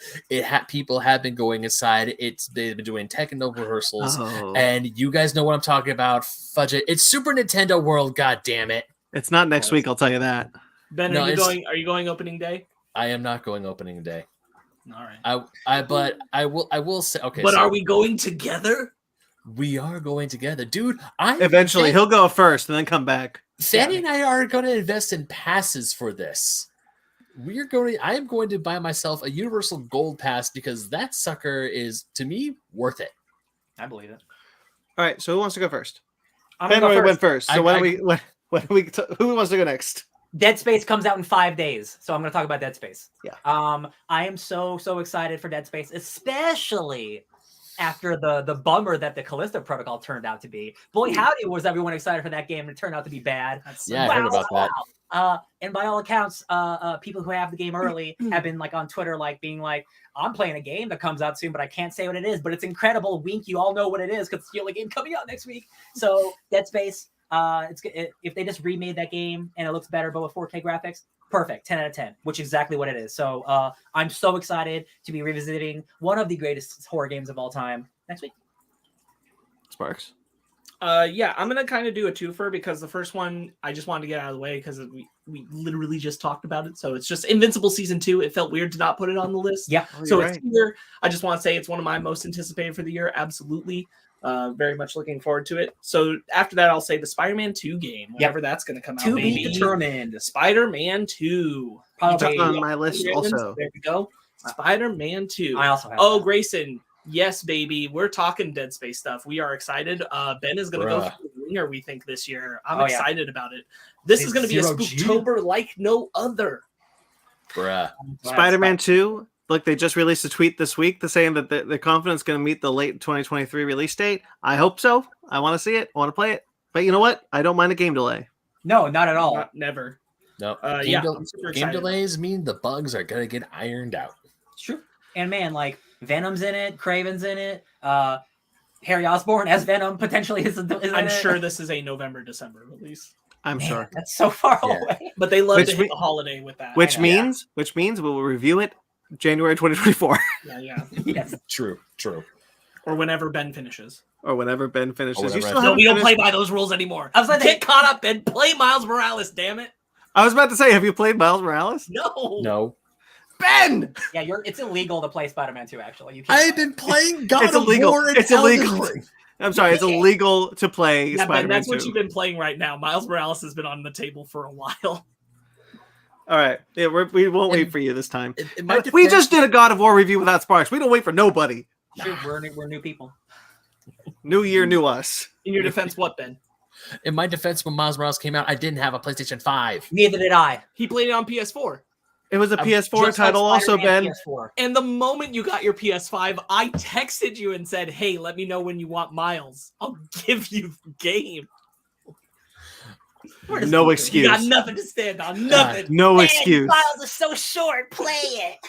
people have been going inside. They've been doing techno rehearsals, and you guys know what I'm talking about. Fudge it! It's Super Nintendo World. God damn it! It's not next week. I'll tell you that. Ben, are you going opening day? I am not going opening day. All right. But I will say okay. But are we going together? We are going together, dude. Eventually, he'll go first and then come back. Fanny and I are going to invest in passes for this. I am going to buy myself a Universal Gold Pass because that sucker is, to me, worth it. I believe it. All right, so who wants to go first? I'm going to go first. Went first. So who wants to go next? Dead Space comes out in 5 days, so I'm going to talk about Dead Space. Yeah. I am so excited for Dead Space, especially after the bummer that the Callisto Protocol turned out to be. Boy, howdy was everyone excited for that game, and it turned out to be bad. I heard about that. And by all accounts, people who have the game early have been like on Twitter, like being like, I'm playing a game that comes out soon, but I can't say what it is, but it's incredible. Wink, you all know what it is because it's the only game coming out next week. So Dead Space, if they just remade that game and it looks better, but with 4K graphics, perfect, 10 out of 10, which is exactly what it is. So I'm so excited to be revisiting one of the greatest horror games of all time next week. Sparks. Yeah, I'm gonna kind of do a twofer because the first one I just wanted to get out of the way because we literally just talked about it. So it's just Invincible Season 2. It felt weird to not put it on the list. Yeah. So it's here. I just want to say it's one of my most anticipated for the year. Absolutely. Very much looking forward to it. So after that, I'll say the Spider-Man 2 game, whenever that's going to come out. To be determined. Spider-Man 2. Probably on my list also. There we go. Spider-Man 2. I also have that. Grayson. Yes, baby. We're talking Dead Space stuff. We are excited. Ben is going to go through the ringer, we think, this year. I'm excited about it. This is going to be a Spooktober like no other. Bruh. Spider-Man 2. Look, they just released a tweet this week saying that they're confident it's going to meet the late 2023 release date. I hope so. I want to see it. I want to play it. But you know what? I don't mind a game delay. No, not at all. Never. No. Game delays mean the bugs are going to get ironed out. It's true. And man, like Venom's in it, Kraven's in it, Harry Osborn as Venom potentially is I'm sure this is a November, December release. I'm sure. That's so far away. But they love to hit the holiday with that. Which means we'll review it January 2024. Yeah. Yes. True. Or whenever Ben finishes. We don't play by those rules anymore. I was like, get caught up and play Miles Morales, damn it. I was about to say, have you played Miles Morales? No. Ben! Yeah, it's illegal to play Spider-Man 2, actually. I've been playing God of War. It's illegal. I'm sorry, it's illegal to play Spider-Man 2. That's what you've been playing right now. Miles Morales has been on the table for a while. All right. Yeah, we won't wait for you this time. We just did a God of War review without Sparks. We don't wait for nobody. Sure, we're new people. New year, new us. In your defense, what, Ben? In my defense, when Miles Morales came out, I didn't have a PlayStation 5. Neither did I. He played it on PS4. It was a PS4 title also, Ben. PS4. And the moment you got your PS5, I texted you and said, hey, let me know when you want Miles. I'll give you the game. No excuse. You got nothing to stand on. Nothing. No excuse. Miles is so short. Play it.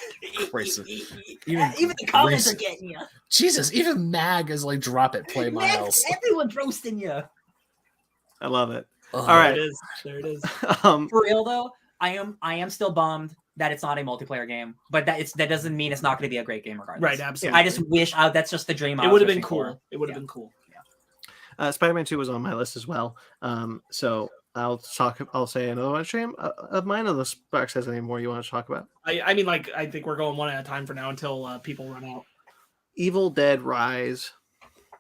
Even the comments are getting you. Jesus, even Mag is like, drop it, play Miles. Everyone's roasting you. I love it. All right. There it is. For real though, I am still bummed that it's not a multiplayer game, but that doesn't mean it's not going to be a great game regardless. Right, absolutely. I just wish that's just the dream. It would have been cool. It would have been cool. Spider-Man 2 was on my list as well. So I'll say another one stream of mine. Unless Sparks has any more you want to talk about. I mean, like, I think we're going one at a time for now until people run out. Evil Dead Rise.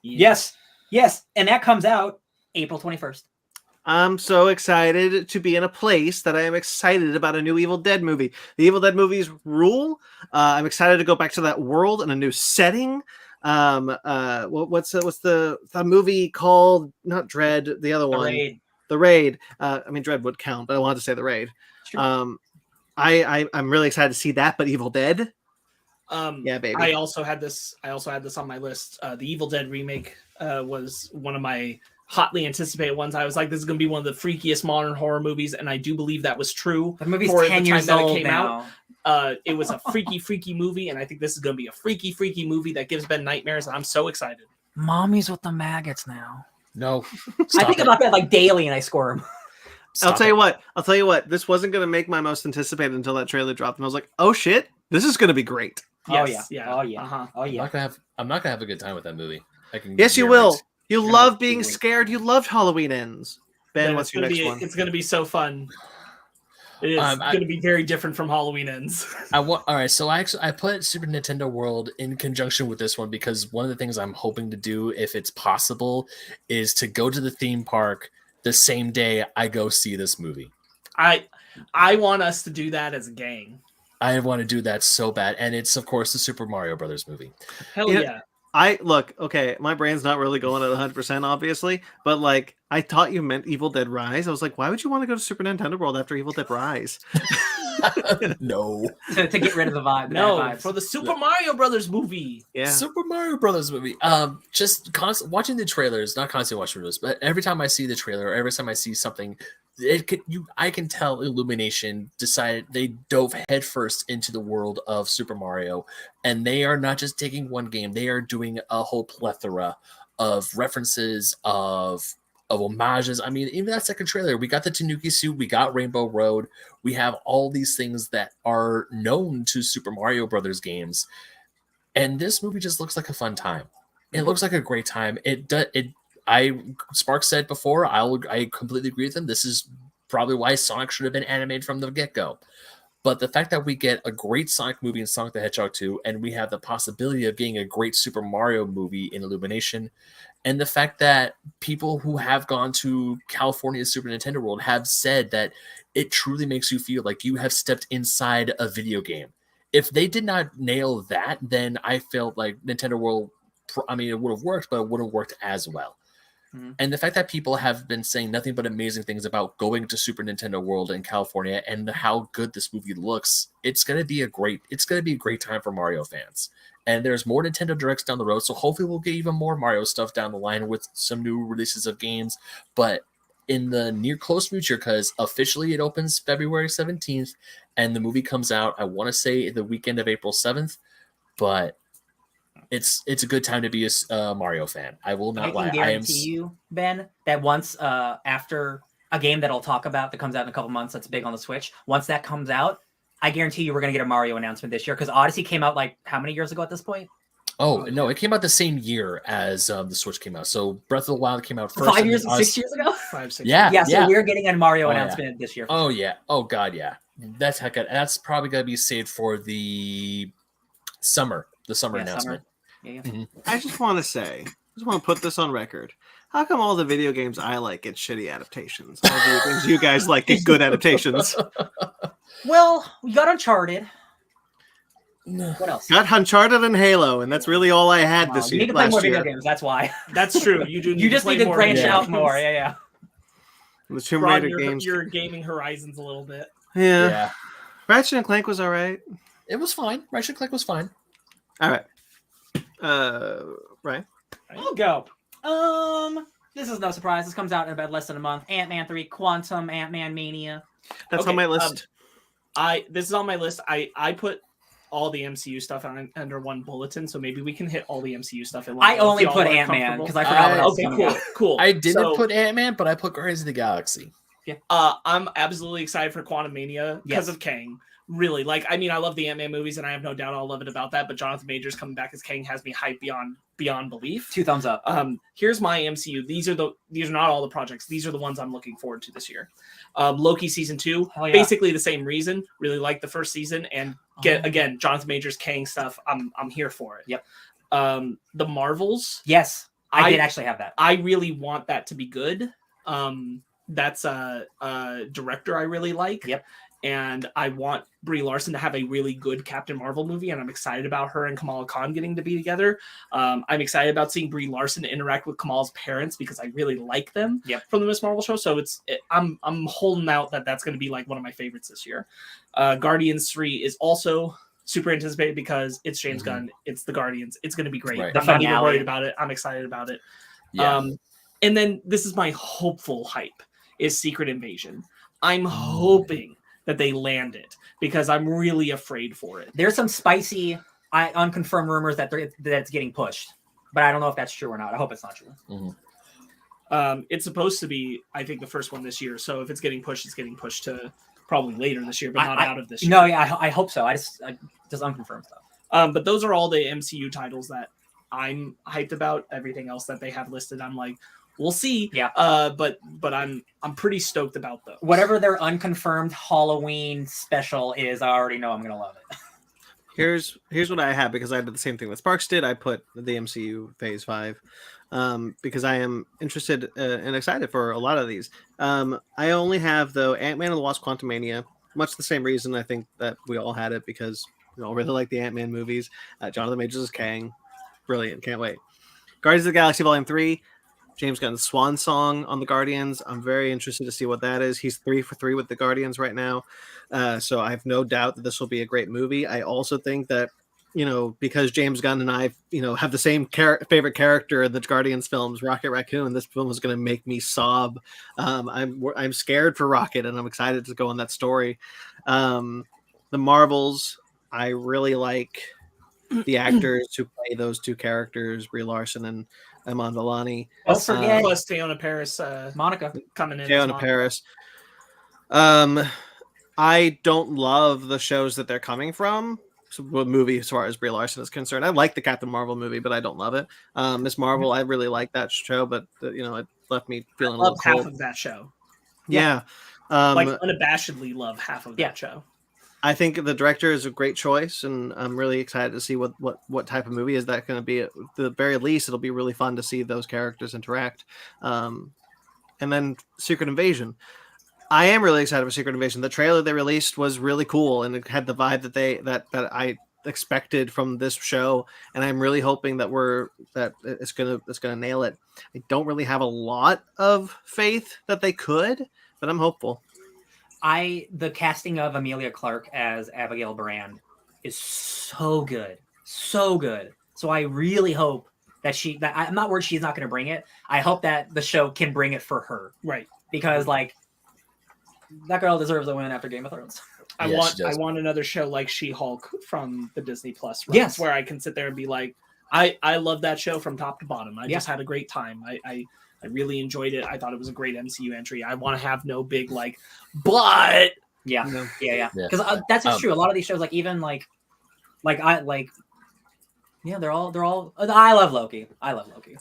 Yes, and that comes out April 21st. I'm so excited to be in a place that I am excited about a new Evil Dead movie. The Evil Dead movies rule. I'm excited to go back to that world in a new setting. What's the movie called? Not Dread, the other one. Raid. The Raid. I mean, Dread would count, but I wanted to say The Raid. Sure. I'm really excited to see that, but Evil Dead. Yeah, baby. I also had this on my list. The Evil Dead remake was one of my hotly anticipated ones. I was like, this is going to be one of the freakiest modern horror movies, and I do believe that was true. The movie's 10 years old now. It was a freaky movie, and I think this is going to be a freaky movie that gives Ben nightmares, and I'm so excited. Mommy's with the maggots now. No. I think about that like daily, and I squirm. I'll tell you what. This wasn't going to make my most anticipated until that trailer dropped, and I was like, oh shit, this is going to be great. Yes, Oh yeah. Uh-huh. Oh yeah. I'm not gonna have a good time with that movie. Yes, you will. You Yeah, love being absolutely. scared. You loved Halloween Ends. Ben, Then what's your next one? It's going to be so fun. It is going to be very different from Halloween Ends. All right, so I put Super Nintendo World in conjunction with this one because one of the things I'm hoping to do, if it's possible, is to go to the theme park the same day I go see this movie. I want us to do that as a gang. I want to do that so bad, and it's of course the Super Mario Brothers movie. Hell Yeah. yeah. Okay, my brain's not really going at 100%, obviously, but like, I thought you meant Evil Dead Rise. I was like, why would you want to go to Super Nintendo World after Evil Dead Rise? No. To get rid of the vibe. No, bad vibes. for the Super Mario Brothers movie. Yeah. Super Mario Brothers movie. Just watching the trailers, not constantly watching videos, but every time I see the trailer, or every time I see something, I can tell Illumination decided they dove headfirst into the world of Super Mario, and they are not just taking one game; they are doing a whole plethora of references, of homages. I mean, even that second trailer, we got the Tanuki suit, we got Rainbow Road, we have all these things that are known to Super Mario Brothers games, and this movie just looks like a fun time. It looks like a great time. Spark said before, I completely agree with him. This is probably why Sonic should have been animated from the get-go. But the fact that we get a great Sonic movie in Sonic the Hedgehog 2, and we have the possibility of getting a great Super Mario movie in Illumination, and the fact that people who have gone to California's Super Nintendo World have said that it truly makes you feel like you have stepped inside a video game. If they did not nail that, then I felt like Nintendo World, it would have worked, but it wouldn't have worked as well. Mm-hmm. And the fact that people have been saying nothing but amazing things about going to Super Nintendo World in California and how good this movie looks, it's going to be a great time for Mario fans. And there's more Nintendo Directs down the road, so hopefully we'll get even more Mario stuff down the line with some new releases of games. But in the near close future, because officially it opens February 17th, and the movie comes out, I want to say the weekend of April 7th, but it's a good time to be a Mario fan. I will not lie. I can guarantee you, Ben, that once after a game that I'll talk about that comes out in a couple months that's big on the Switch, once that comes out, I guarantee you we're going to get a Mario announcement this year, because Odyssey came out like how many years ago at this point? Oh, no, it came out the same year as the Switch came out. So Breath of the Wild came out first. 5 years, 6 years ago? 5, 6. Yeah. Yeah, so we're getting a Mario Oh, announcement this year. Oh, yeah. Oh, God, yeah. That's probably going to be saved for the summer announcement. Summer. Yeah. Mm-hmm. I just want to put this on record. How come all the video games I like get shitty adaptations? All the video games you guys like get good adaptations. Well, we got Uncharted. What else? Got Uncharted and Halo, and that's really all I had this You year. need to play more last video year. games. That's why. That's true. You do. You just need to more branch video out games. more. Yeah. The Tomb Broaden Raider games. your gaming horizons a little bit. Yeah. Ratchet and Clank was all right. It was fine. Ratchet and Clank was fine. All right. Right. I'll go. This is no surprise. This comes out in about less than a month. Ant-Man 3, Quantum Ant-Man Mania. That's Okay, on my list. This is on my list. I put all the MCU stuff under one bulletin, so maybe we can hit all the MCU stuff in one. I only if y'all put are Ant-Man comfortable. because I forgot what else Okay, was coming out. cool. I didn't So, put Ant-Man, but I put Guardians of the Galaxy. I'm absolutely excited for Quantum Mania because Yes. of Kang. really like. I mean, I love the Ant-Man movies, and I have no doubt I'll love it about that. But Jonathan Majors coming back as Kang has me hyped beyond belief. 2 thumbs up. Here's my MCU. These are not all the projects. These are the ones I'm looking forward to this year. Loki season 2, Hell yeah. basically the same reason. Really like the first season, and again Jonathan Majors Kang stuff. I'm here for it. Yep. The Marvels. Yes, I did actually have that. I really want that to be good. That's a director I really like. Yep. And I want Brie Larson to have a really good Captain Marvel movie, and I'm excited about her and Kamala Khan getting to be together. I'm excited about seeing Brie Larson interact with Kamala's parents because I really like them from the Miss Marvel show. So I'm holding out that that's going to be like one of my favorites this year. Guardians 3 is also super anticipated because it's James Gunn. It's the Guardians. It's going to be great. Right. I'm not even worried about it. I'm excited about it. Yeah. And then this is my hopeful hype is Secret Invasion. I'm hoping that they land it because I'm really afraid for it. There's some spicy, unconfirmed rumors that it's getting pushed, but I don't know if that's true or not. I hope it's not true. Mm-hmm. It's supposed to be, I think, the first one this year. So if it's getting pushed to probably later this year, but not out of this year. No, yeah, I hope so. I just unconfirmed stuff. But those are all the MCU titles that I'm hyped about. Everything else that they have listed, I'm like, we'll see. Yeah. But I'm pretty stoked about those. Whatever their unconfirmed Halloween special is, I already know I'm gonna love it. Here's what I have, because I did the same thing that Sparks did. I put the MCU Phase 5 because I am interested and excited for a lot of these. I only have, though, Ant-Man and the Wasp: Quantumania. Much the same reason I think that we all had it, because we all really like the Ant-Man movies. Jonathan Majors is Kang. Brilliant. Can't wait. Guardians of the Galaxy Volume 3. James Gunn's swan song on the Guardians. I'm very interested to see what that is. He's 3 for 3 with the Guardians right now. So I have no doubt that this will be a great movie. I also think that, because James Gunn and I, have the same favorite character in the Guardians films, Rocket Raccoon, this film is going to make me sob. I'm scared for Rocket, and I'm excited to go on that story. The Marvels, I really like the actors who play those two characters, Brie Larson and Iman Vellani. Don't forget Plus Teyonah Parris, Monica coming in. Teyonah Parris. I don't love the shows that they're coming from. Movie as far as Brie Larson is concerned. I like the Captain Marvel movie, but I don't love it. Miss Marvel, I really like that show, but it left me feeling a little cold. Half of that show. Yeah. Unabashedly love half of that show. I think the director is a great choice, and I'm really excited to see what type of movie is that going to be. At the very least, it'll be really fun to see those characters interact. And then Secret Invasion. I am really excited for Secret Invasion. The trailer they released was really cool, and it had the vibe that I expected from this show, and I'm really hoping that it's gonna nail it. I don't really have a lot of faith that they could, but I'm hopeful. The casting of Emilia Clarke as Abigail Brand is so good. So good. So I really hope that I'm not worried she's not going to bring it. I hope that the show can bring it for her. Right. Because that girl deserves a win after Game of Thrones. I want another show like She-Hulk from the Disney Plus. Right? Yes. Where I can sit there and be like, I love that show from top to bottom. I just had a great time. I really enjoyed it. I thought it was a great MCU entry. I want to have no big but yeah. Because that's just true. A lot of these shows, they're all. I love Loki.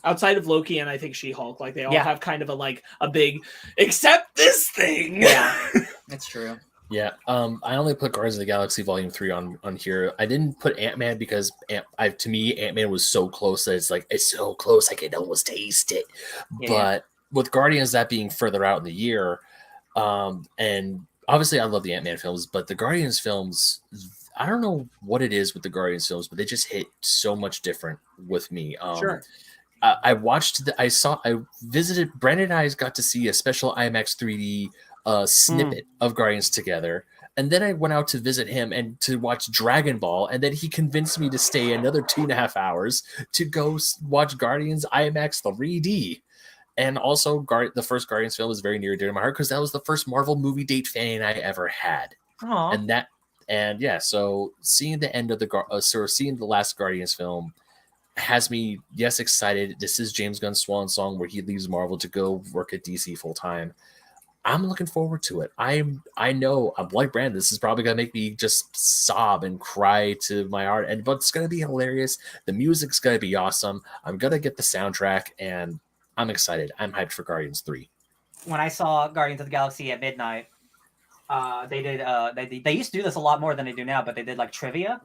Outside of Loki and I think She-Hulk, they all have kind of a big accept this thing. Yeah, that's true. Yeah, I only put Guardians of the Galaxy Volume 3 on here. I didn't put Ant-Man because to me Ant-Man was so close that it's so close I can almost taste it. Yeah. But with Guardians that being further out in the year, and obviously I love the Ant-Man films, but the Guardians films, I don't know what it is with the Guardians films, but they just hit so much different with me. Sure. I visited, Brandon and I got to see a special IMAX 3D snippet of Guardians together, and then I went out to visit him and to watch Dragon Ball, and then he convinced me to stay another 2.5 hours to go watch Guardians IMAX 3D. And also the first Guardians film is very near and dear to my heart because that was the first Marvel movie date fan I ever had. Aww. So seeing the end of seeing the last Guardians film has me excited. This is James Gunn's swan song where he leaves Marvel to go work at DC full time. I'm looking forward to it. I know I'm like Brandon. This is probably gonna make me just sob and cry to my heart, but it's gonna be hilarious. The music's gonna be awesome. I'm gonna get the soundtrack, and I'm excited. I'm hyped for Guardians 3. When I saw Guardians of the Galaxy at midnight, they did. They used to do this a lot more than they do now, but they did like trivia,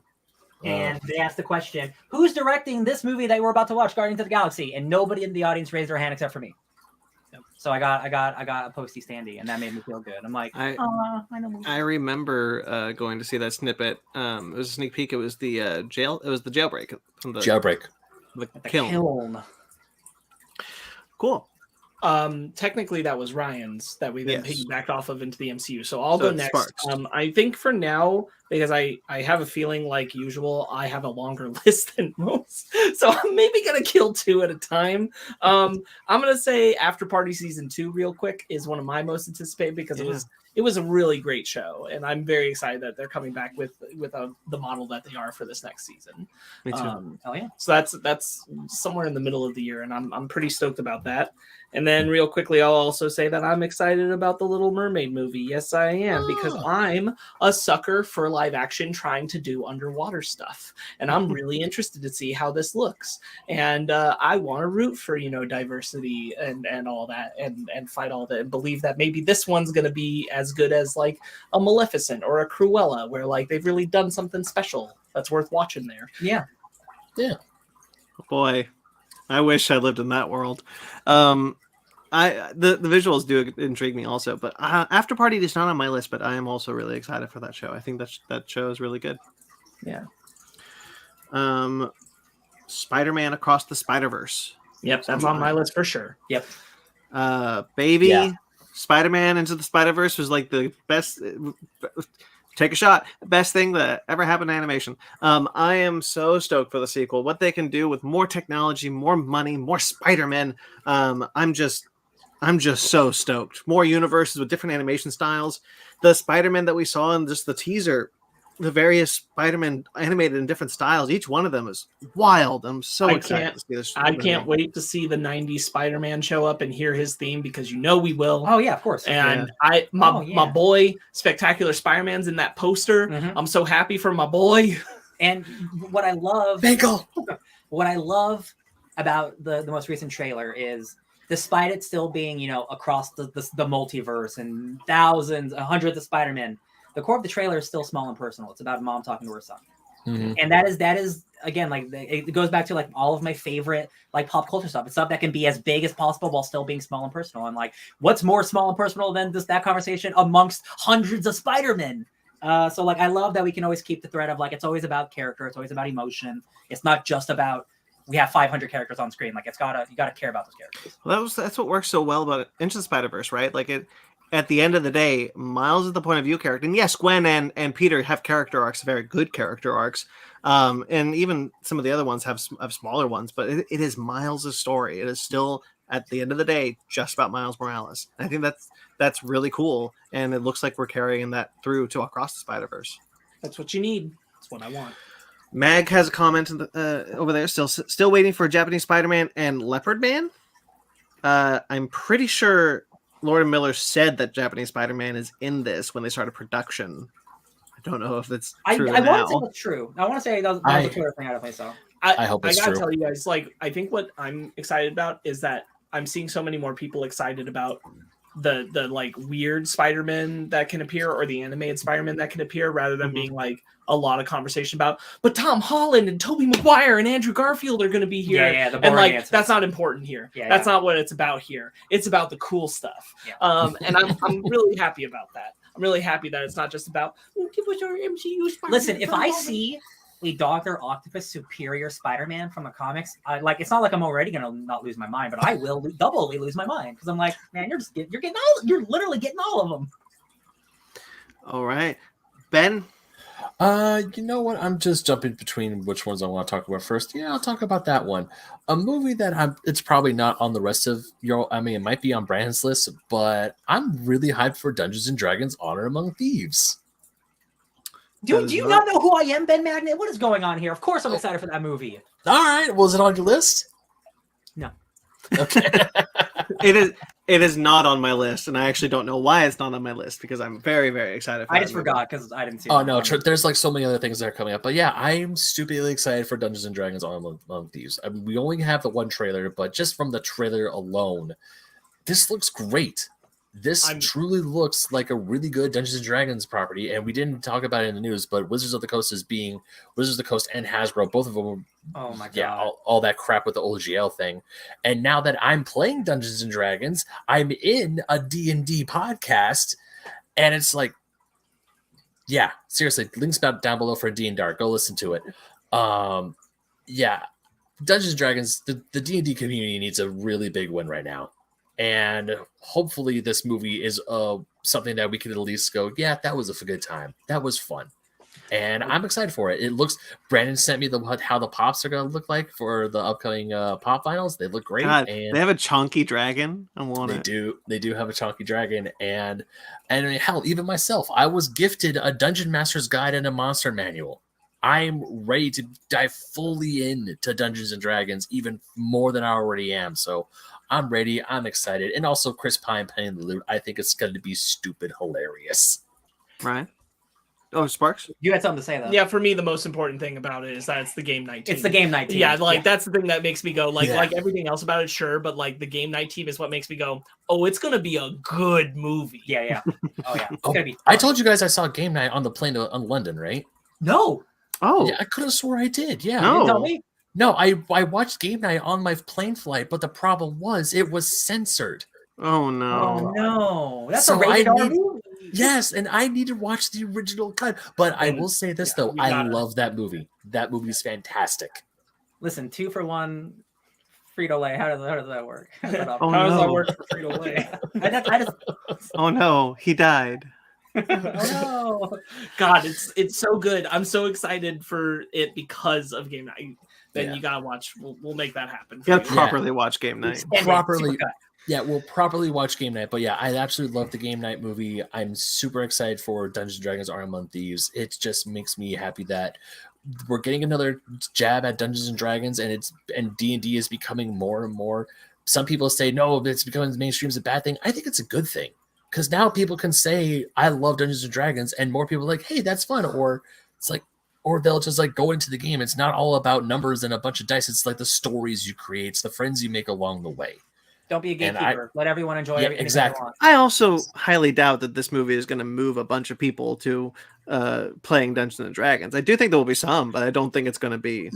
and they asked the question, "Who's directing this movie that we're about to watch, Guardians of the Galaxy?" And nobody in the audience raised their hand except for me. So I got a posty standy, and that made me feel good. I'm like, I know. I remember going to see that snippet. It was a sneak peek. It was the jailbreak from the Jailbreak. The kiln. Cool. Technically that was Ryan's that we then piggybacked off of into the MCU. So I'll So go next. Sparks. I think for now, because I have a feeling like usual, I have a longer list than most. So I'm maybe gonna kill 2 at a time. I'm gonna say After Party Season 2 real quick is one of my most anticipated because it was a really great show, and I'm very excited that they're coming back with the model that they are for this next season. Me too. Oh yeah. So that's somewhere in the middle of the year, and I'm pretty stoked about that. And then real quickly, I'll also say that I'm excited about the Little Mermaid movie. Yes, I am, because I'm a sucker for live action trying to do underwater stuff. And I'm really interested to see how this looks. And I want to root for, diversity and all that and fight all that and believe that maybe this one's going to be as good as like a Maleficent or a Cruella, where like they've really done something special that's worth watching there. Yeah. Yeah. Boy, I wish I lived in that world. The visuals do intrigue me also, but After Party is not on my list, but I am also really excited for that show. I think that show is really good. Yeah. Spider-Man Across the Spider-Verse. Yep, that's on my list for sure. Yep. Spider-Man Into the Spider-Verse was like the best. Take a shot. Best thing that ever happened to animation. I am so stoked for the sequel. What they can do with more technology, more money, more Spider-Man. I'm just so stoked. More universes with different animation styles. The Spider-Man that we saw in just the teaser, the various Spider-Man animated in different styles. Each one of them is wild. I'm so excited to see this. I can't wait to see the 90s Spider-Man show up and hear his theme, because we will. Oh yeah, of course. And my boy Spectacular Spider-Man's in that poster. Mm-hmm. I'm so happy for my boy. And what I love about the most recent trailer is, despite it still being, across the multiverse and hundreds of Spider-Men, the core of the trailer is still small and personal. It's about a mom talking to her son. Mm-hmm. And that is again, like, it goes back to like all of my favorite like pop culture stuff. It's stuff that can be as big as possible while still being small and personal. And like, what's more small and personal than that conversation amongst hundreds of Spider-Men? So like, I love that we can always keep the thread of like, it's always about character. It's always about emotion. It's not just about, we have 500 characters on screen. Like, you gotta care about those characters. Well, that's what works so well about Into the Spider-Verse, right? Like, at the end of the day, Miles is the point of view character, and yes, Gwen and Peter have character arcs, very good character arcs, and even some of the other ones have smaller ones. But it is Miles' story. It is still, at the end of the day, just about Miles Morales. And I think that's really cool, and it looks like we're carrying that through to Across the Spider-Verse. That's what you need. That's what I want. Mag has a comment over there. Still waiting for Japanese Spider-Man and Leopard Man. I'm pretty sure Lord Miller said that Japanese Spider-Man is in this when they started production. I don't know if it's true. I want to say that's true. I want to say that was a Twitter thing. I don't think so. I hope it's true. I gotta tell you guys, like, I think what I'm excited about is that I'm seeing so many more people excited about the like weird Spider-Man that can appear, or the animated Spider-Man that can appear, rather than being like a lot of conversation about, but Tom Holland and Tobey Maguire and Andrew Garfield are going to be here. Yeah, and like answers. That's not important here. That's not what it's about here. It's about the cool stuff. Yeah. And I'm really happy about that. I'm really happy that it's not just about give us our MCU Spider-Man. Listen, if I see a Dr. Octopus superior Spider-Man from the comics, it's not like I'm already gonna not lose my mind, but I will doubly lose my mind, because I'm like, man, you're literally getting all of them. All right, Ben. You know what? I'm just jumping between which ones I want to talk about first. Yeah, I'll talk about that one. A movie that it's probably not on the rest of it might be on Brandon's list, but I'm really hyped for Dungeons and Dragons: Honor Among Thieves. Dude, do you not know who I am, Ben Magnet? What is going on here? Of course I'm excited for that movie. All right. Was it on your list? No. Okay. It is. It is not on my list, and I actually don't know why it's not on my list because I'm very, very excited for I that just movie. forgot because I didn't see. Oh it. no, there's like so many other things that are coming up, but yeah, I'm stupidly excited for Dungeons and Dragons on Thieves. I mean, we only have the one trailer, but just from the trailer alone, this looks great. This truly looks like a really good Dungeons and Dragons property, and we didn't talk about it in the news, but Wizards of the Coast and Hasbro, both of them. Oh my god! Yeah, all that crap with the OGL thing, and now that I'm playing Dungeons and Dragons, I'm in a D&D podcast, and it's like, yeah, seriously, links down below for D&D. Go listen to it. Yeah, Dungeons and Dragons, the D&D community needs a really big win right now. And hopefully this movie is something that we could at least go, yeah, that was a good time. That was fun. And I'm excited for it. It looks, Brandon sent me how the pops are going to look like for the upcoming pop finals. They look great. God, and they have a chunky dragon. I want they it. They do have a chunky dragon. And I mean, hell, even myself, I was gifted a Dungeon Master's Guide and a Monster Manual. I'm ready to dive fully into Dungeons and Dragons, even more than I already am. So I'm ready. I'm excited. And also Chris Pine playing the lute. I think it's going to be stupid hilarious. Right. Oh, Sparks? You had something to say, though. Yeah, for me, the most important thing about it is that it's the game night team. It's the game night team. Yeah, that's the thing that makes me go, like everything else about it, sure, but like the game night team is what makes me go, oh, it's gonna be a good movie. Yeah. Oh yeah. It's gonna be. I told you guys I saw Game Night on the plane on London, right? No. Oh. Yeah, I could have swore I did. Yeah. No. You didn't tell me? No, I watched Game Night on my plane flight, but the problem was it was censored. Oh no. Oh no. That's So a rated R movie. Yes, and I need to watch the original cut. But I will say this though, I love that movie. That movie is fantastic. Listen, 2 for 1 Frito-Lay. How does that work? How does that work for Frito-Lay? I just Oh no, he died. Oh no. God, it's so good. I'm so excited for it because of game night. Then you gotta watch. We'll make that happen. You gotta properly watch Game Night. Properly. Yeah, we'll properly watch Game Night. But yeah, I absolutely love the Game Night movie. I'm super excited for Dungeons & Dragons Are Among Thieves. It just makes me happy that we're getting another jab at Dungeons & Dragons, and D&D is becoming more and more. Some people say, no, it's becoming mainstream is a bad thing. I think it's a good thing. Because now people can say, I love Dungeons & Dragons, and more people are like, hey, that's fun. Or it's like, or they'll just like go into the game. It's not all about numbers and a bunch of dice. It's like the stories you create. It's the friends you make along the way. Don't be a gatekeeper. Let everyone enjoy everything. Exactly. They want. I also highly doubt that this movie is going to move a bunch of people to playing Dungeons and Dragons. I do think there will be some, but I don't think it's going to be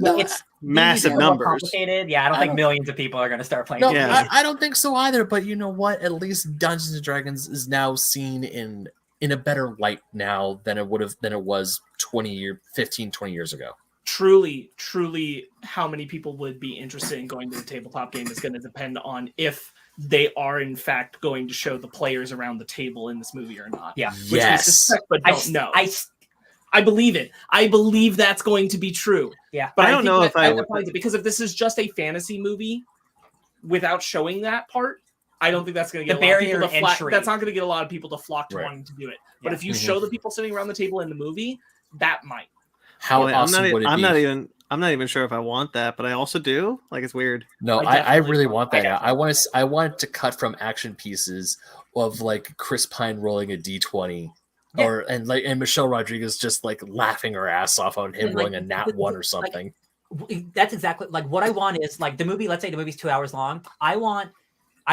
massive numbers. Complicated. Yeah, I don't think millions of people are going to start playing. No, I don't think so either. But you know what? At least Dungeons and Dragons is now seen in a better light now than it was 15, 20 years ago. Truly, how many people would be interested in going to the tabletop game is going to depend on if they are in fact going to show the players around the table in this movie or not. Yeah. Which we suspect, but don't know. I believe it. I believe that's going to be true. Yeah. But I don't know if I would, because if this is just a fantasy movie without showing that part, I don't think that's going to get the barrier to flock. entry. That's not going to get a lot of people to flock to wanting to do it. But if you show the people sitting around the table in the movie, that might. How awesome would it be? I'm not even sure if I want that, but I also do. Like, it's weird. No, I really want that. I want it to cut from action pieces of like Chris Pine rolling a D20, and Michelle Rodriguez just like laughing her ass off on him rolling a nat 1 or something. That's exactly like what I want is like the movie. Let's say the movie's 2 hours long. I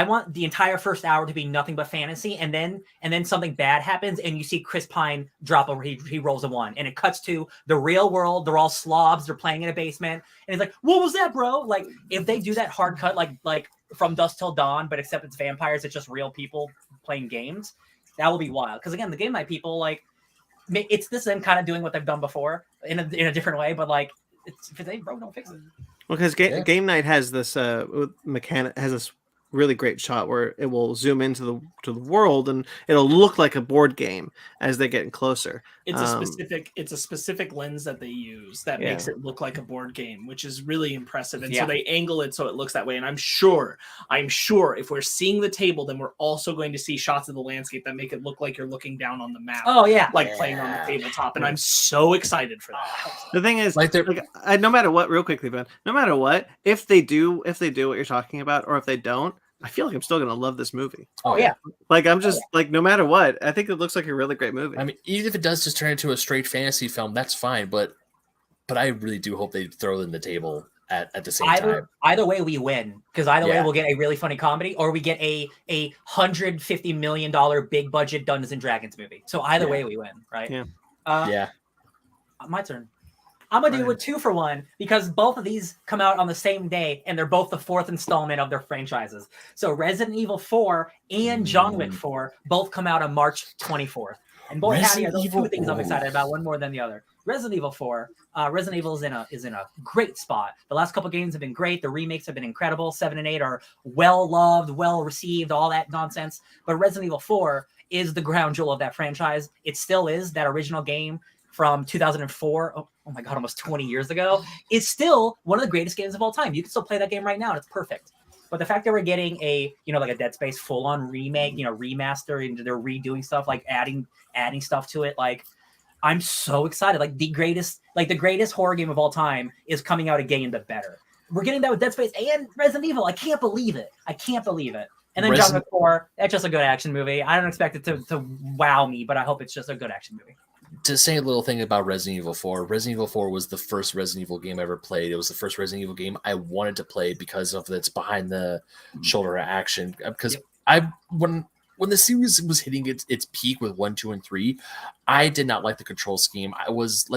want the entire first hour to be nothing but fantasy, and then something bad happens, and you see Chris Pine drop over. He rolls a 1, and it cuts to the real world. They're all slobs. They're playing in a basement, and it's like, what was that, bro? Like if they do that hard cut, like From Dusk Till Dawn, but except it's vampires, it's just real people playing games. That will be wild. Because again, the game night people it's this them kind of doing what they've done before in a different way, but like if it ain't broke, don't fix it. Well, because Game Night has this mechanic, has this really great shot where it will zoom into the world and it'll look like a board game as they get closer. It's a specific lens that they use that makes it look like a board game, which is really impressive. And so they angle it so it looks that way. And I'm sure if we're seeing the table, then we're also going to see shots of the landscape that make it look like you're looking down on the map. Oh yeah, playing on the tabletop. And I'm so excited for that. The thing is, no matter what, real quickly, Ben, no matter what, if they do what you're talking about, or if they don't, I feel like I'm still gonna love this movie. Oh yeah. Like I'm just like no matter what, I think it looks like a really great movie. I mean, even if it does just turn into a straight fantasy film, that's fine. But I really do hope they throw it in the table at the same time. Either way, we win, because either way we'll get a really funny comedy, or we get a $150 million big budget Dungeons and Dragons movie. So either way, we win, right? Yeah. My turn. I'm gonna do a 2-for-1 because both of these come out on the same day, and they're both the 4th installment of their franchises. So Resident Evil 4 and John Wick 4 both come out on March 24th. And boy, howdy, are those two things I'm excited about, one more than the other. Resident Evil 4. Resident Evil is in a great spot. The last couple games have been great. The remakes have been incredible. 7 and 8 are well loved, well received, all that nonsense. But Resident Evil 4 is the crown jewel of that franchise. It still is. That original game from 2004. Oh my God, almost 20 years ago. It's still one of the greatest games of all time. You can still play that game right now, and it's perfect. But the fact that we're getting a, like a Dead Space full-on remake, remaster, and they're redoing stuff, like adding stuff to it, like, I'm so excited. Like the greatest horror game of all time is coming out again, the better. We're getting that with Dead Space and Resident Evil. I can't believe it. And then John Wick 4, that's just a good action movie. I don't expect it to wow me, but I hope it's just a good action movie. To say a little thing about Resident Evil 4, Resident Evil 4 was the first Resident Evil game I ever played. It was the first Resident Evil game I wanted to play because of its behind the shoulder action. Because when the series was hitting its peak with 1, 2, and 3, I did not like the control scheme. I was a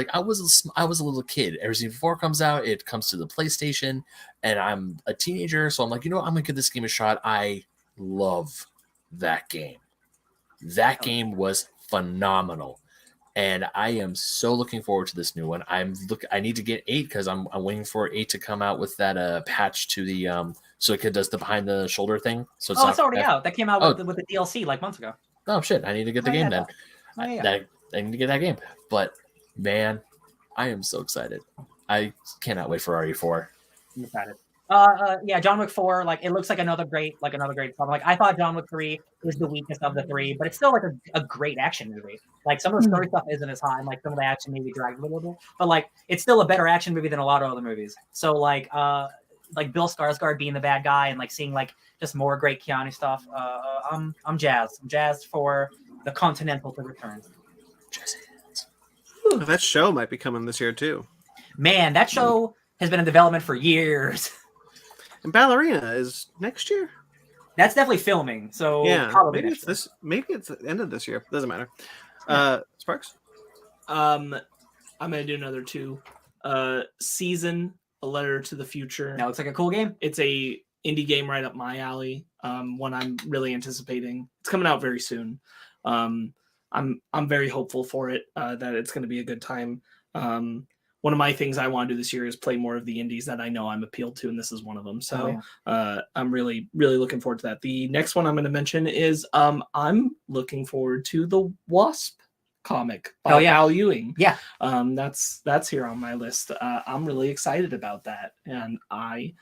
little kid. Resident Evil 4 comes out, it comes to the PlayStation, and I'm a teenager, so I'm like, I'm gonna give this game a shot. I love that game. That game was phenomenal. And I am so looking forward to this new one. I need to get 8 because I'm waiting for 8 to come out with that patch to the so it does the behind the shoulder thing. So it's already out. That came out with the DLC like months ago. Oh shit! I need to get the game then. I need to get that game. But man, I am so excited. I cannot wait for RE4. I'm excited. John Wick 4, like it looks like another great film. Like I thought John Wick 3 was the weakest of the 3, but it's still like a great action movie. Like some of the story stuff isn't as high, and like some of the action maybe dragged a little bit, but like it's still a better action movie than a lot of other movies. So like Bill Skarsgård being the bad guy and like seeing like just more great Keanu stuff. I'm jazzed. I'm jazzed for the Continental to return. That show might be coming this year too. Man, that show has been in development for years. And Ballerina is next year. That's definitely filming. So yeah, probably maybe it's the end of this year. Doesn't matter. Sparks. I'm gonna do another 2. Season, A Letter to the Future. That looks like a cool game. It's a indie game right up my alley. One I'm really anticipating. It's coming out very soon. I'm very hopeful for it. That it's going to be a good time. One of my things I want to do this year is play more of the indies that I know I'm appealed to, and this is one of them. So I'm really, really looking forward to that. The next one I'm going to mention is I'm looking forward to the Wasp comic by Al Ewing. Yeah. That's here on my list. I'm really excited about that, and I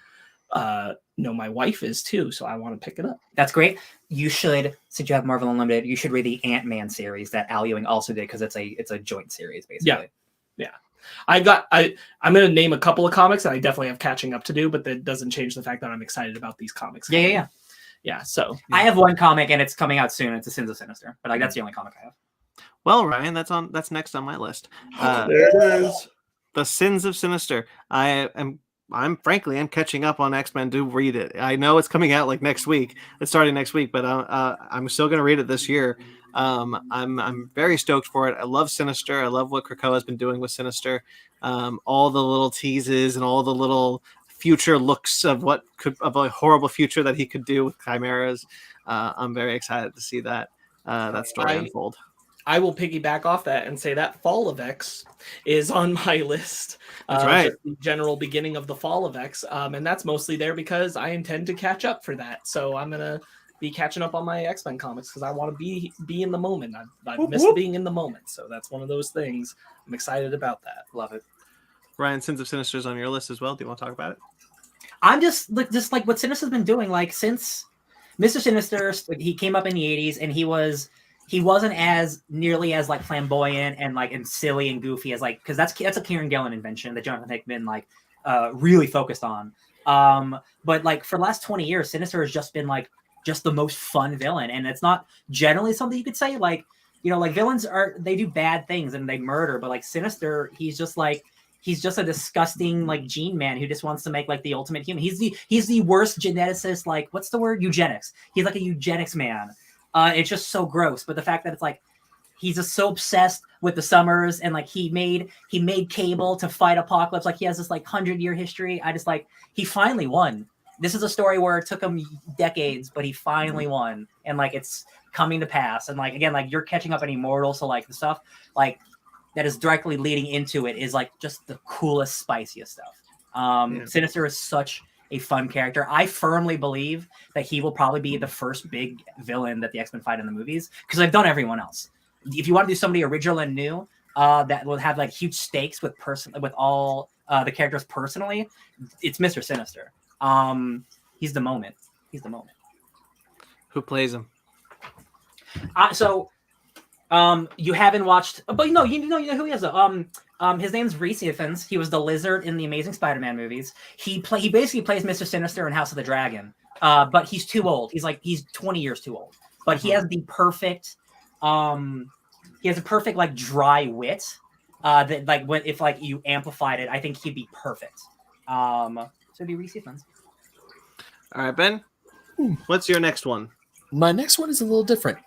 know my wife is too, so I want to pick it up. That's great. You should, since you have Marvel Unlimited, you should read the Ant-Man series that Al Ewing also did, because it's a joint series basically. Yeah. I'm going to name a couple of comics that I definitely have catching up to do, but that doesn't change the fact that I'm excited about these comics. Yeah. So I have one comic and it's coming out soon. It's The Sins of Sinister, but like that's the only comic I have. Well, Ryan, that's next on my list. There it is. The Sins of Sinister. I'm frankly catching up on X-Men. Do read it. I know it's coming out like next week. It's starting next week, but I'm still going to read it this year. I'm very stoked for it. I love Sinister. I love what Krakoa has been doing with Sinister. All the little teases and all the little future looks of a horrible future that he could do with chimeras. I'm very excited to see that story unfold. I will piggyback off that and say that Fall of X is on my list. That's right. Just the general beginning of the Fall of X. And that's mostly there because I intend to catch up for that. So I'm going to be catching up on my X-Men comics because I want to be in the moment. I've missed being in the moment. So that's one of those things. I'm excited about that. Love it. Ryan, Sins of Sinister is on your list as well. Do you want to talk about it? I'm just like what Sinister's been doing. Like since Mr. Sinister, he came up in the 80s and he wasn't as nearly as like flamboyant and silly and goofy as like, because that's a Kieran Gillen invention that Jonathan Hickman really focused on. But like for the last 20 years, Sinister has just been like just the most fun villain, and it's not generally something you could say like, you know, like villains they do bad things and they murder, but like Sinister, he's just a disgusting like gene man who just wants to make like the ultimate human. He's the worst geneticist, like what's the word? Eugenics. He's like a eugenics man. It's just so gross. But the fact that it's like he's just so obsessed with the Summers, and like he made Cable to fight Apocalypse. Like he has this like 100-year history. I just like he finally won. This is a story where it took him decades, but he finally won, and like it's coming to pass. And like again, like you're catching up on Immortal, so like the stuff like that is directly leading into it is like just the coolest, spiciest stuff. Sinister is such a fun character. I firmly believe that he will probably be the first big villain that the X-Men fight in the movies, because they've done everyone else. If you want to do somebody original and new, that will have like huge stakes with all the characters personally, it's Mr. Sinister. He's the moment. Who plays him? You haven't watched, but you know who he is. His name's Reese Ifans. He was the Lizard in the Amazing Spider-Man movies. He basically plays Mr. Sinister in House of the Dragon. But he's too old. He's 20 years too old. But he has the perfect, he has a perfect like dry wit. That like if like you amplified it, I think he'd be perfect. So it'd be Reese Ifans. All right, Ben. What's your next one? My next one is a little different.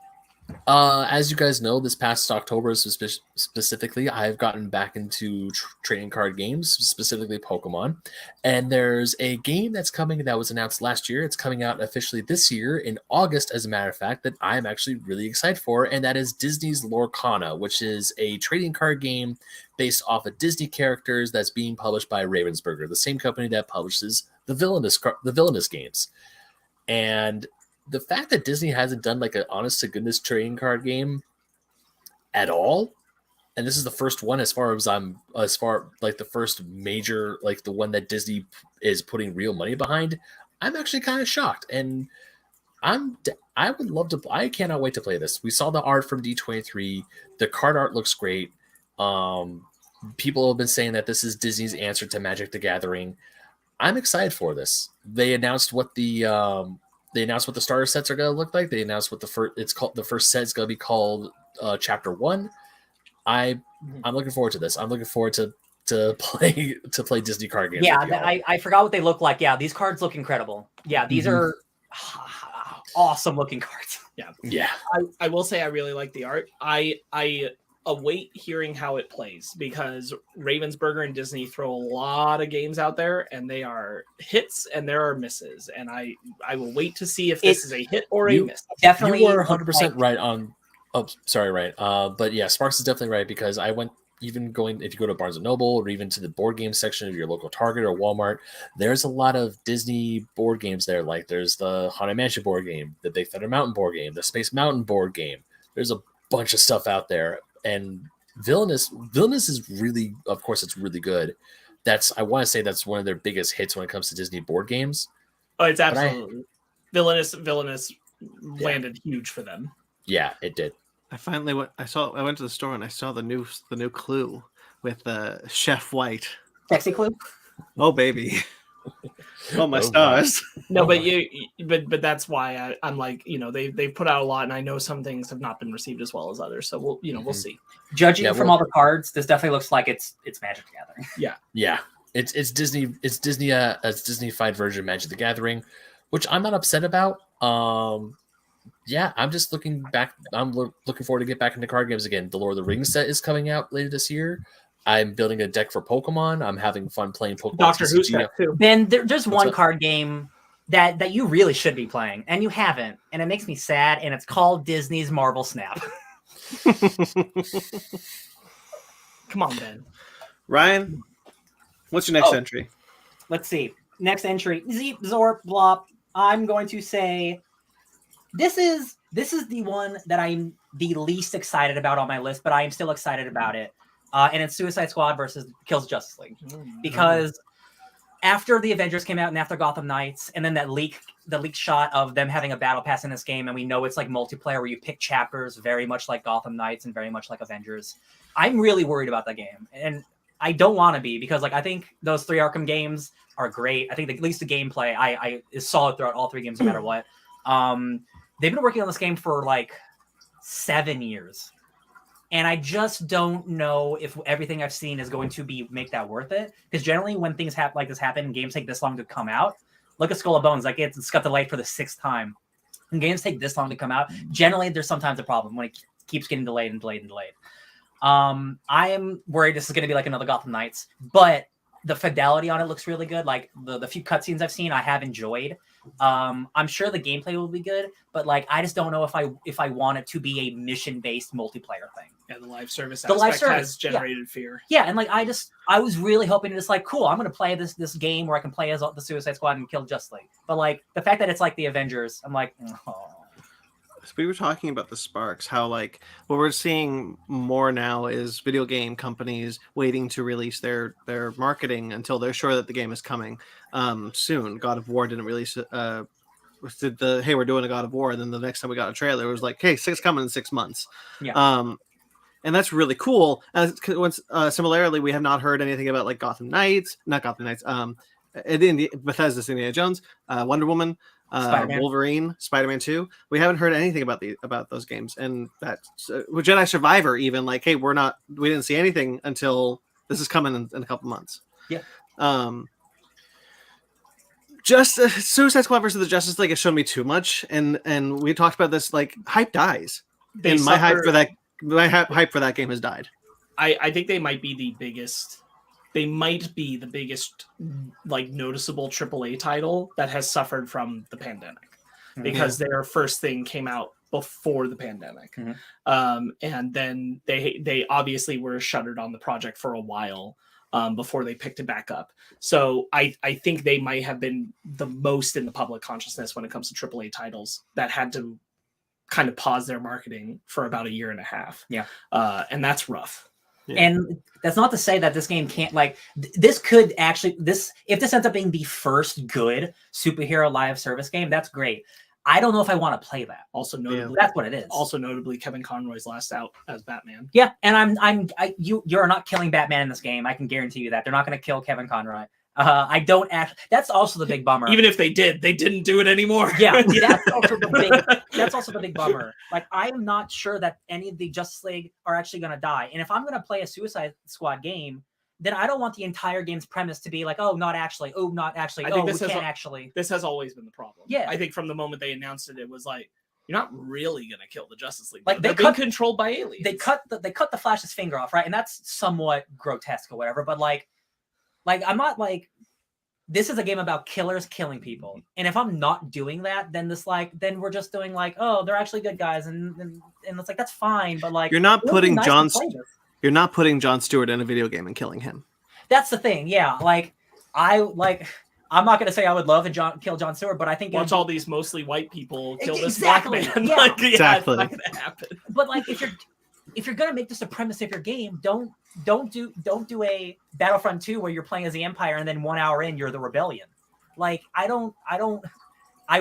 As you guys know, this past October specifically, I've gotten back into trading card games, specifically Pokemon. And there's a game that's coming that was announced last year. It's coming out officially this year in August, as a matter of fact, that I'm actually really excited for. And that is Disney's Lorcana, which is a trading card game based off of Disney characters that's being published by Ravensburger, the same company that publishes the Villainous games. And the fact that Disney hasn't done like an honest to goodness trading card game at all, and this is the first one as far like the first major, like the one that Disney is putting real money behind, I'm actually kind of shocked. And I would love to. I cannot wait to play this. We saw the art from D23. The card art looks great. People have been saying that this is Disney's answer to Magic the Gathering. I'm excited for this. They announced what the starter sets are going to look like. They announced what the first set is going to be called Chapter 1. I'm looking forward to this. I'm looking forward to play Disney card games. Yeah, I forgot what they look like. Yeah, these cards look incredible. Yeah, these are awesome looking cards. Yeah. I will say I really like the art. I await hearing how it plays, because Ravensburger and Disney throw a lot of games out there, and they are hits and there are misses, and I will wait to see if this is a hit or a miss. Definitely, you were 100% right on. Oh, sorry, right. But yeah, Sparks is definitely right, because I went if you go to Barnes & Noble or even to the board game section of your local Target or Walmart, there's a lot of Disney board games there. Like there's the Haunted Mansion board game, the Big Thunder Mountain board game, the Space Mountain board game. There's a bunch of stuff out there. And Villainous is really, of course, it's really good. I want to say that's one of their biggest hits when it comes to Disney board games. Oh, it's absolutely Villainous landed huge for them. Yeah, it did. I went to the store and I saw the new Clue with Chef White. Sexy Clue. Oh baby. Oh my stars. No, but that's why I'm like, they've put out a lot, and I know some things have not been received as well as others. So we'll see. Judging from all the cards, this definitely looks like it's Magic the Gathering. Yeah. It's Disney. It's Disney. It's Disney-fied version of Magic the Gathering, which I'm not upset about. I'm just looking back. I'm looking forward to get back into card games again. The Lord of the Rings set is coming out later this year. I'm building a deck for Pokemon. I'm having fun playing Pokemon. Doctor Who set too. Ben, there's one card game that you really should be playing, and you haven't, and it makes me sad. And it's called Disney's Marvel Snap. Come on, Ben. Ryan, what's your next entry? Let's see. Next entry. Zeep, Zorp, Blop. I'm going to say this is the one that I'm the least excited about on my list, but I am still excited about it. And it's Suicide Squad versus Kills Justice League. Because after the Avengers came out and after Gotham Knights, and then the leak shot of them having a battle pass in this game, and we know it's like multiplayer where you pick chapters very much like Gotham Knights and very much like Avengers. I'm really worried about the game. And I don't want to be, because like I think those 3 Arkham games are great. I think at least the gameplay I is solid throughout all 3 games no matter what. They've been working on this game for like 7 years. And I just don't know if everything I've seen is going to make that worth it. Because generally when things like this happen and games take this long to come out, look at Skull and Bones, like it's got delayed for the 6th time. When games take this long to come out, generally there's sometimes a problem when it keeps getting delayed and delayed and delayed. I am worried this is going to be like another Gotham Knights, but the fidelity on it looks really good. Like the few cutscenes I've seen, I have enjoyed. I'm sure the gameplay will be good, but like I just don't know if I want it to be a mission-based multiplayer thing. Yeah, the live service aspect has generated fear. Yeah, and like I was really hoping to just like, cool, I'm gonna play this game where I can play as the Suicide Squad and kill Justice League. But like the fact that it's like the Avengers, I'm like, oh. So we were talking about the sparks, how like what we're seeing more now is video game companies waiting to release their marketing until they're sure that the game is coming soon. God of War didn't release hey, we're doing a God of War, and then the next time we got a trailer, it was like, hey, 6 coming in 6 months. Yeah. And that's really cool. Similarly, we have not heard anything about like Bethesda's Indiana Jones, Wonder Woman, Spider-Man. Wolverine, Spider-Man 2. We haven't heard anything about those games, and that's Jedi Survivor. Even like, hey, we didn't see anything until this is coming in a couple months. Yeah. Just Suicide Squad versus the Justice League has shown me too much, and we talked about this. Like, hype dies, and my hype for that game has died. I think they might be the biggest. They might be the biggest, like, noticeable AAA title that has suffered from the pandemic, because their first thing came out before the pandemic, and then they obviously were shuttered on the project for a while before they picked it back up. So I think they might have been the most in the public consciousness when it comes to AAA titles that had to kind of pause their marketing for about a year and a half. Yeah, and that's rough. Yeah. And that's not to say that this game can't, like, this could actually, if this ends up being the first good superhero live service game, that's great. I don't know if I want to play that. Also notably, that's what it is. Also notably, Kevin Conroy's last out as Batman. Yeah, and you're not killing Batman in this game. I can guarantee you that they're not going to kill Kevin Conroy. I don't actually. That's also the big bummer. Even if they did, they didn't do it anymore. Yeah, that's also the big bummer. Like, I am not sure that any of the Justice League are actually going to die. And if I'm going to play a Suicide Squad game, then I don't want the entire game's premise to be like, oh, not actually. Oh, not actually. I think we can't actually. This has always been the problem. Yeah. I think from the moment they announced it, it was like, you're not really going to kill the Justice League. Like, they're being controlled by aliens. They cut the Flash's finger off, right? And that's somewhat grotesque or whatever. But like I'm not like, this is a game about killers killing people. And if I'm not doing that, then then we're just doing like, oh, they're actually good guys, and it's like, that's fine. But like, you're not putting John Stewart in a video game and killing him. That's the thing. Yeah, I'm not going to say I would love to kill John Stewart, but I think watch all these mostly white people kill this exactly. black man. Yeah. Like, exactly. It's not going to happen. But like, if you're going to make this a premise of your game, don't do a Battlefront 2 where you're playing as the Empire and then 1 hour in you're the Rebellion. Like, I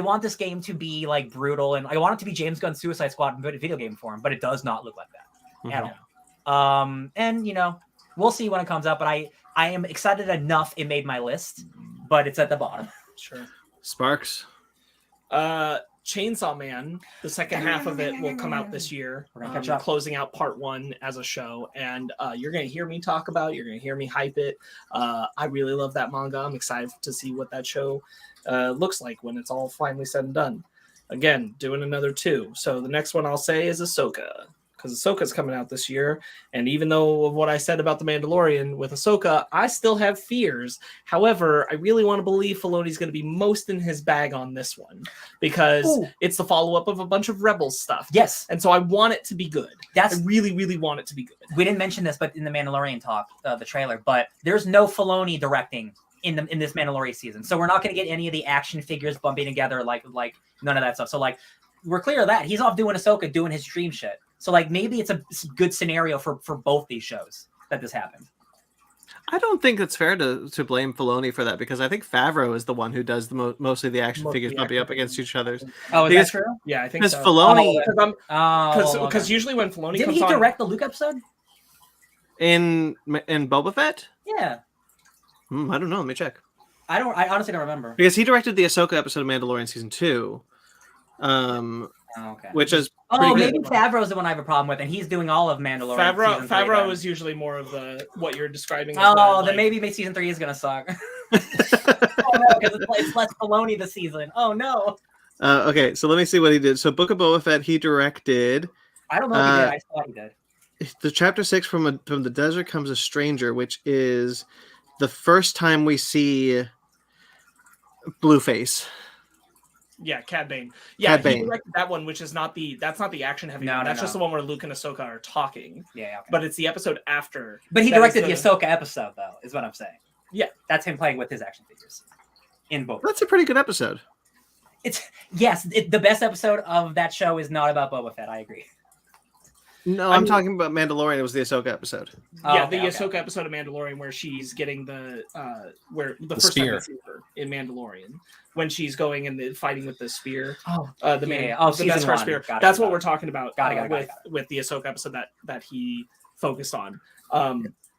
want this game to be like brutal, and I want it to be James Gunn's Suicide Squad in video game form, but it does not look like that at all. And we'll see when it comes out, but I am excited enough it made my list, but it's at the bottom. Sure. Sparks. Chainsaw Man, the second half of it will come out this year. We're gonna catch up. Closing out part 1 as a show, and you're gonna hear me talk about it. You're gonna hear me hype it. I really love that manga. I'm excited to see what that show looks like when it's all finally said and done. Again, doing another 2. So the next one I'll say is Ahsoka, because Ahsoka's coming out this year. And even though of what I said about The Mandalorian with Ahsoka, I still have fears. However, I really want to believe Filoni's going to be most in his bag on this one, because it's the follow-up of a bunch of Rebels stuff. Yes. And so I want it to be good. I really, really want it to be good. We didn't mention this, but in the Mandalorian talk, the trailer, but there's no Filoni directing in this Mandalorian season. So we're not going to get any of the action figures bumping together, like none of that stuff. So like, we're clear of that. He's off doing Ahsoka, doing his dream shit. So like, maybe it's a good scenario for both these shows that this happened. I don't think it's fair to blame Filoni for that, because I think Favreau is the one who does mostly the action figures bumping up against each other. Oh, is that true? Yeah, I think so. Filoni, because usually when Filoni didn't comes he on, direct the Luke episode? in Boba Fett? Yeah. I don't know. Let me check. I honestly don't remember. Because he directed the Ahsoka episode of Mandalorian season 2, Oh, okay. which is Oh, pretty maybe good. Favreau's the one I have a problem with, and he's doing all of Mandalorian. Favreau is usually more of the what you're describing. Oh, then maybe season 3 is gonna suck. Oh no, because it's less Filoni this season. Oh no. Okay, so let me see what he did. So Book of Boba Fett, he directed. I don't know if he did. I thought he did. The chapter 6 from the desert comes a stranger, which is the first time we see Blueface. Yeah, Cad Bane. Yeah, Cad Bane. he directed that one, which is not the action heavy one. That's just the one where Luke and Ahsoka are talking. Yeah, okay. But it's the episode after. But he directed the Ahsoka episode, though, is what I'm saying. Yeah, that's him playing with his action figures in Boba. That's a pretty good episode. The best episode of that show is not about Boba Fett. I agree. No, I'm talking about Mandalorian. It was the Ahsoka episode. Ahsoka episode of Mandalorian where she's getting the first spear. time we see her in Mandalorian when she's going and fighting with the spear. Season Beskar spear. That's what we're talking about with the Ahsoka episode that he focused on.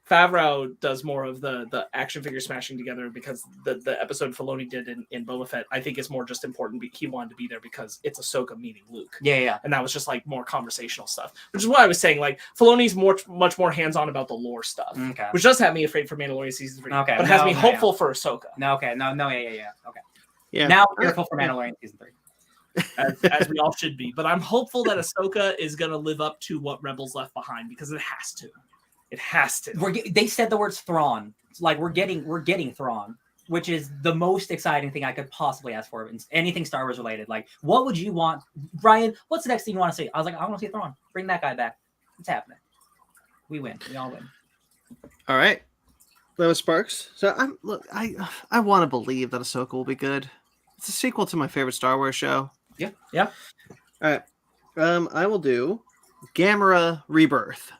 Favreau does more of the action figure smashing together because the episode Filoni did in Boba Fett, I think is more just important. He wanted to be there because it's Ahsoka meeting Luke. Yeah. And that was just like more conversational stuff, which is what I was saying. Like Filoni's much more hands-on about the lore stuff, which does have me afraid for Mandalorian season 3. Okay, but has me hopeful for Ahsoka. Okay. Yeah. Now I'm fearful for Mandalorian season 3. as we all should be. But I'm hopeful that Ahsoka is going to live up to what Rebels left behind because it has to. It has to. They said the words Thrawn. It's like we're getting Thrawn, which is the most exciting thing I could possibly ask for. Anything Star Wars related. Like, what would you want, Brian? What's the next thing you want to see? I was like, I want to see Thrawn. Bring that guy back. It's happening. We win. We all win. All right. That was Sparks. So I want to believe that Ahsoka will be good. It's a sequel to my favorite Star Wars show. Yeah. All right. I will do Gamera Rebirth.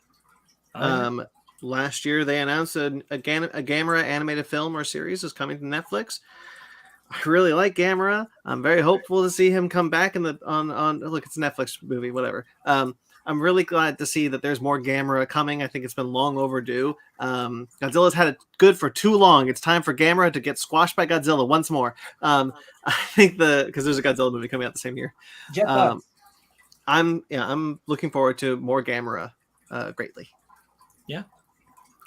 Last year they announced a Gamera animated film or series is coming to Netflix. I really like Gamera. I'm very hopeful to see him come back on look, it's a Netflix movie, whatever. I'm really glad to see that there's more Gamera coming. I think it's been long overdue. Godzilla's had it good for too long. It's time for Gamera to get squashed by Godzilla once more. I think because there's a Godzilla movie coming out the same year. I'm looking forward to more Gamera greatly. Yeah.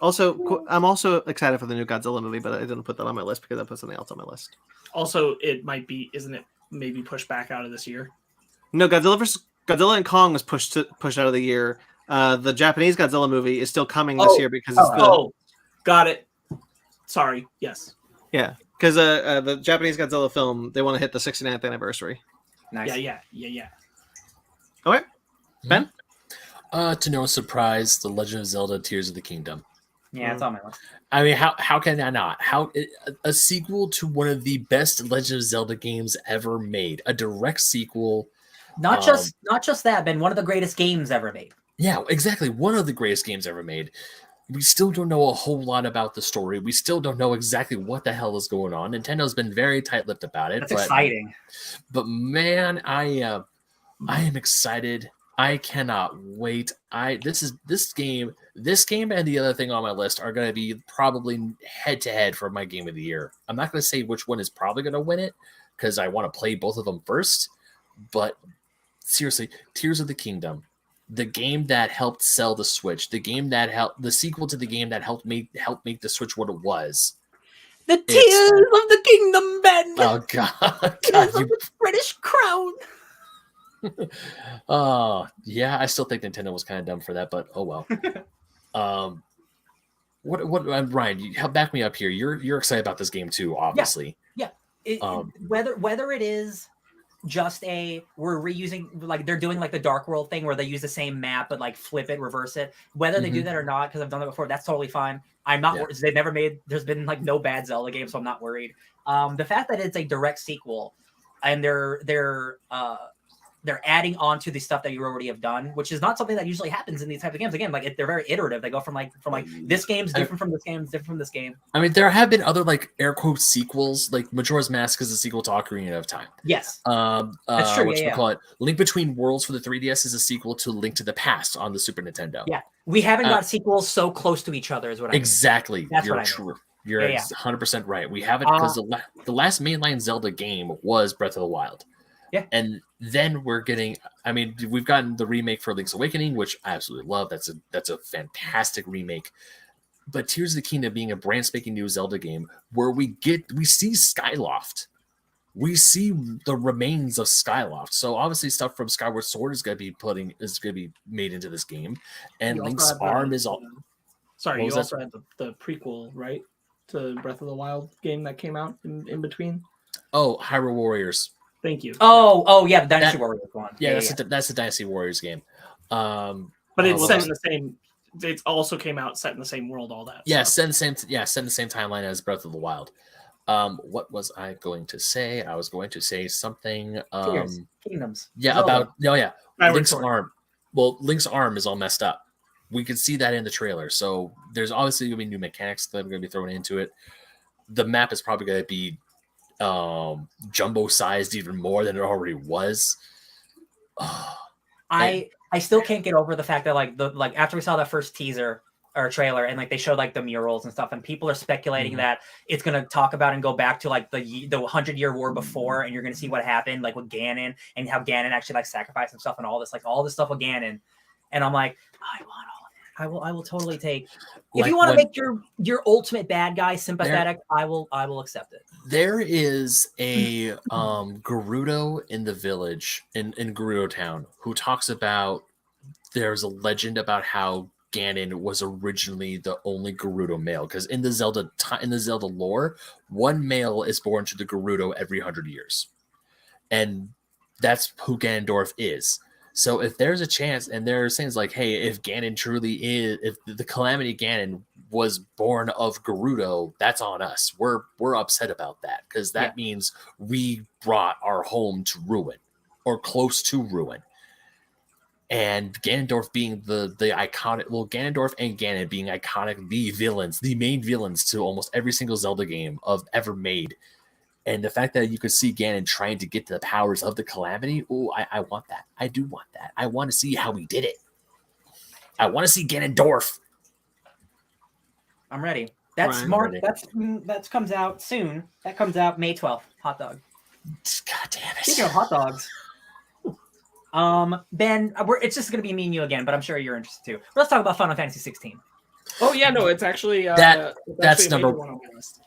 Also, I'm also excited for the new Godzilla movie, but I didn't put that on my list because I put something else on my list. Also, it might be, isn't it? Maybe pushed back out of this year. No, Godzilla and Kong was pushed out of the year. The Japanese Godzilla movie is still coming this year because got it. Sorry. Yes. Yeah, because the Japanese Godzilla film, they want to hit the 69th anniversary. Nice. Yeah. Okay, Ben. To no surprise, The Legend of Zelda: Tears of the Kingdom. Yeah, it's on my list. I mean, how can I not? A sequel to one of the best Legend of Zelda games ever made, a direct sequel. Not just that, Ben. One of the greatest games ever made. Yeah, exactly. One of the greatest games ever made. We still don't know a whole lot about the story. We still don't know exactly what the hell is going on. Nintendo's been very tight-lipped about it. That's exciting. But man, I am excited. I cannot wait. This game and the other thing on my list are going to be probably head to head for my game of the year. I'm not going to say which one is probably going to win it because I want to play both of them first. But seriously, Tears of the Kingdom, the game that helped sell the Switch, the sequel to the game that helped make the Switch what it was. The Tears of the Kingdom, Ben. Oh God, the British Crown. Oh yeah, I still think Nintendo was kind of dumb for that, but oh well. What Ryan, you help back me up here. You're excited about this game too, obviously. Yeah. Whether it is just we're reusing, like they're doing like the Dark World thing where they use the same map but like flip it, reverse it. Whether they do that or not, because I've done that before, that's totally fine. I'm not worried. There's been like no bad Zelda game, so I'm not worried. The fact that it's a direct sequel and they're they're adding on to the stuff that you already have done, which is not something that usually happens in these types of games. Again, like they're very iterative. They go from this game's different from this game, different from this game. I mean, there have been other like air quote sequels, like Majora's Mask is a sequel to Ocarina of Time. Yes, that's true. Call it Link Between Worlds for the 3DS is a sequel to Link to the Past on the Super Nintendo. Yeah, we haven't got sequels so close to each other, is what I mean. Exactly. That's You're what I true. mean. You're 100% right. We haven't because the last mainline Zelda game was Breath of the Wild. Yeah. And then we're getting, I mean, we've gotten the remake for Link's Awakening, which I absolutely love. That's a fantastic remake. But Tears of the Kingdom being a brand spanking new Zelda game where we see Skyloft. We see the remains of Skyloft. So obviously stuff from Skyward Sword is gonna be made into this game. And Link's arm is all sorry, you also had the prequel, right? To Breath of the Wild game that came out in between. Oh, Hyrule Warriors. Thank you. Oh, yeah, the Dynasty Warriors one. Yeah, that's the Dynasty Warriors game. But it's set in the same. It also came out set in the same world. All that. Yeah, set in the same timeline as Breath of the Wild. What was I going to say? I was going to say something. Kingdoms. Yeah, Zelda. Link's arm. Well, Link's arm is all messed up. We can see that in the trailer. So there's obviously going to be new mechanics that are going to be thrown into it. The map is probably going to be jumbo sized even more than it already was. I still can't get over the fact that like after we saw that first teaser or trailer and like they showed like the murals and stuff and people are speculating that it's going to talk about and go back to like the 100-year war before and you're going to see what happened like with Ganon and how Ganon actually like sacrificed himself and all this stuff with Ganon. And I'm like, I want all of it. I will totally take. If you want to make your ultimate bad guy sympathetic, I will accept it. There is a Gerudo in the village in Gerudo Town who talks about there's a legend about how Ganon was originally the only Gerudo male because in the Zelda lore, one male is born to the Gerudo every 100 years, and that's who Ganondorf is. So if there's a chance, and there are things like, hey, if Ganon truly is, if the Calamity Ganon was born of Gerudo, that's on us. We're upset about that because that means we brought our home to ruin or close to ruin. And Ganondorf being the iconic, Ganondorf and Ganon being iconic, the main villains to almost every single Zelda game ever made. And the fact that you could see Ganon trying to get to the powers of the Calamity, I want that. I do want that. I want to see how he did it. I want to see Ganondorf. I'm ready. That's Mark. That comes out soon. That comes out May 12th. Hot dog. God damn it. Speaking of hot dogs. Ben, it's just gonna be me and you again, but I'm sure you're interested too. Let's talk about Final Fantasy 16. Oh yeah, no, it's actually that's number one on my list.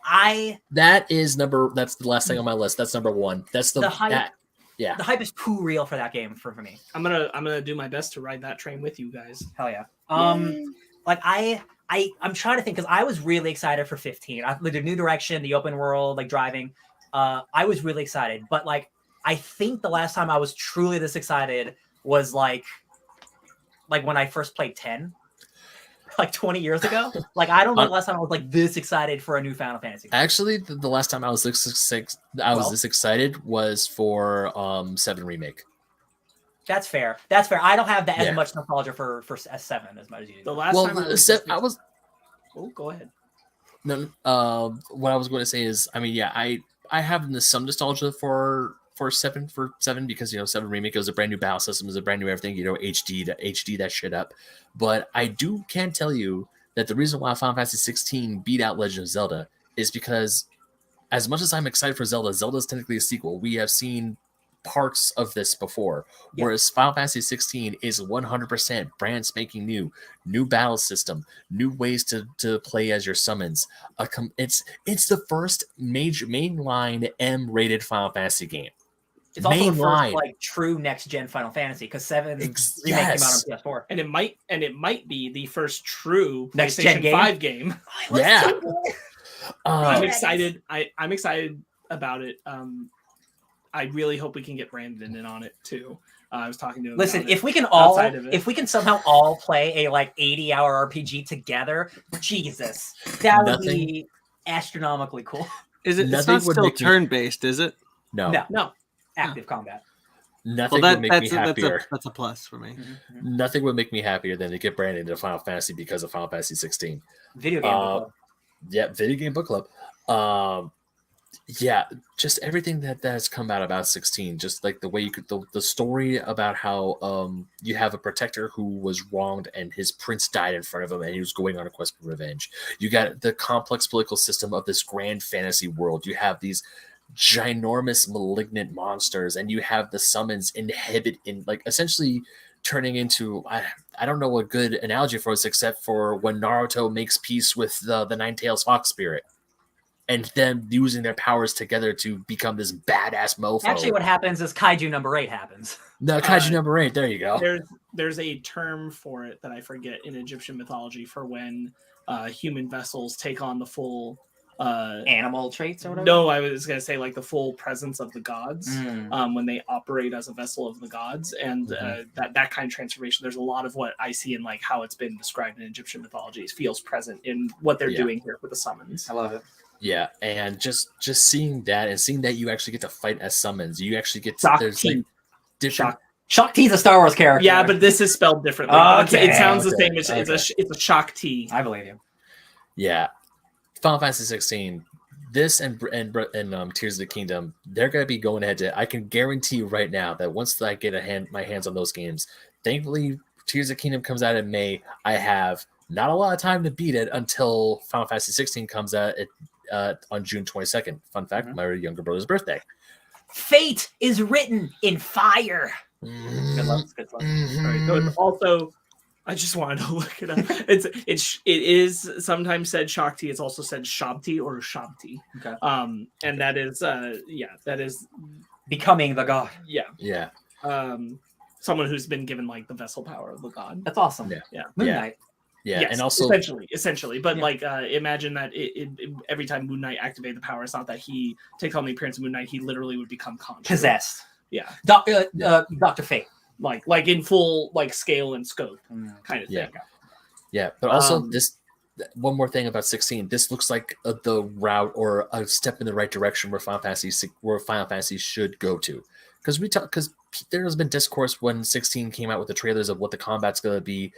That's the last thing on my list. That's number one. That's the hype. The hype is too real for that game for me. I'm gonna do my best to ride that train with you guys. Hell yeah. Like I'm trying to think because I was really excited for 15. The new direction, the open world, like driving. I was really excited, but like I think the last time I was truly this excited was like when I first played 10. Like 20 years ago. Like I don't know the last time I was like this excited for a new Final Fantasy game. Actually, the last time I was this excited was for 7 remake. That's fair. I don't have as much nostalgia for S7 as much as you do. The last time I was Oh, go ahead. No, what I was going to say is, I mean, I have some nostalgia for 7 because 7 remake was a brand new battle system, is a brand new everything, HD that shit up. But I can tell you that the reason why Final Fantasy 16 beat out Legend of Zelda is because as much as I'm excited for Zelda is technically a sequel. We have seen parts of this before, whereas Final Fantasy 16 is 100% brand spanking new battle system, new ways to play as your summons. It's the first major mainline M-rated Final Fantasy game. It's also the first like true next gen Final Fantasy because 7 remake came out on PS4, and it might be the first true next PlayStation gen 5 game. Yeah, I'm excited. I'm excited about it. I really hope we can get Brandon in on it too. I was talking to him. Listen, if we can somehow all play a like 80-hour RPG together, Jesus, that would be astronomically cool. Is it? It's not still turn based, is it? No. Active combat. Nothing Well, would make me happier. That's a plus for me. Nothing would make me happier than to get Brandon into Final Fantasy because of Final Fantasy 16. Video game book club. Yeah, video game book club. Yeah, just everything that has come out about 16. Just like the way you could the story about how you have a protector who was wronged and his prince died in front of him and he was going on a quest for revenge. You got the complex political system of this grand fantasy world. You have these ginormous malignant monsters, and you have the summons inhibit in like essentially turning into I don't know a good analogy for this except for when Naruto makes peace with the Nine-Tails Fox spirit and them using their powers together to become this badass mofo. Actually, what happens is Kaiju number 8 happens. No, Kaiju number 8. There you go. There's a term for it that I forget in Egyptian mythology for when human vessels take on the full Animal traits or whatever? No, I was going to say like the full presence of the gods when they operate as a vessel of the gods, and that kind of transformation. There's a lot of what I see in like how it's been described in Egyptian mythology feels present in what they're doing here with the summons. I love it. Yeah, and just seeing that and seeing that you actually get to fight as summons, you actually get there's like different. Shakti's a Star Wars character. Yeah, but this is spelled differently. Okay. It sounds the same. It's a Shakti. I believe you. Yeah, Final Fantasy 16. This and Tears of the Kingdom, they're gonna be going ahead to. I can guarantee you right now that once I get my hands on those games, thankfully Tears of the Kingdom comes out in May. I have not a lot of time to beat it until Final Fantasy 16 comes out on June 22nd. Fun fact: my younger brother's birthday. Fate is written in fire. Good luck. Right. So it's also, I just wanted to look it up. It is sometimes said Shakti. It's also said Shabti or Shabti. Okay. And that is that is Becoming the god. Yeah. Someone who's been given like the vessel power of the god. That's awesome. Yeah. Moon Yeah. Knight. Yeah, Yes, and also essentially, but like imagine that every time Moon Knight activated the power, it's not that he takes on the appearance of Moon Knight; he literally would become conscious, Possessed. Yeah, Dr. Fate. Like in full like scale and scope kind of thing. Yeah, but also this one more thing about 16. This looks like the route or a step in the right direction where Final Fantasy should go to, because there has been discourse when 16 came out with the trailers of what the combat's going to be.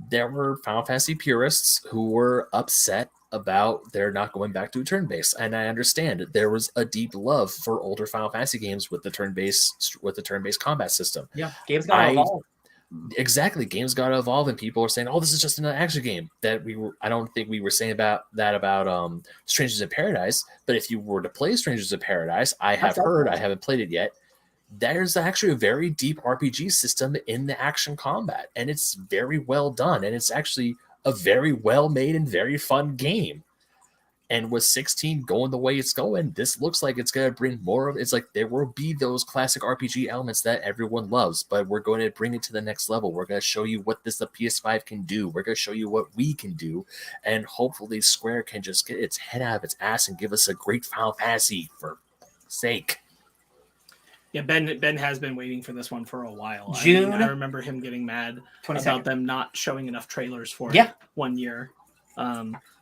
There were Final Fantasy purists who were upset about their not going back to a turn-based, and I understand there was a deep love for older Final Fantasy games with the turn-based combat system. Yeah, games got evolved. Exactly, games got to evolve, and people were saying, "Oh, this is just an action game." I don't think we were saying about Strangers in Paradise. But if you were to play Strangers in Paradise, I haven't played it yet. There's actually a very deep RPG system in the action combat, and it's very well done, and it's actually a very well made and very fun game. And with 16 going the way it's going, this looks like it's going to bring more of it's like there will be those classic RPG elements that everyone loves, but we're going to bring it to the next level. We're going to show you what the PS5 can do. We're going to show you what we can do, and hopefully Square can just get its head out of its ass and give us a great Final Fantasy for sake. Yeah, Ben has been waiting for this one for a while. June. I remember him getting mad 22nd. about them not showing enough trailers for it 1 year.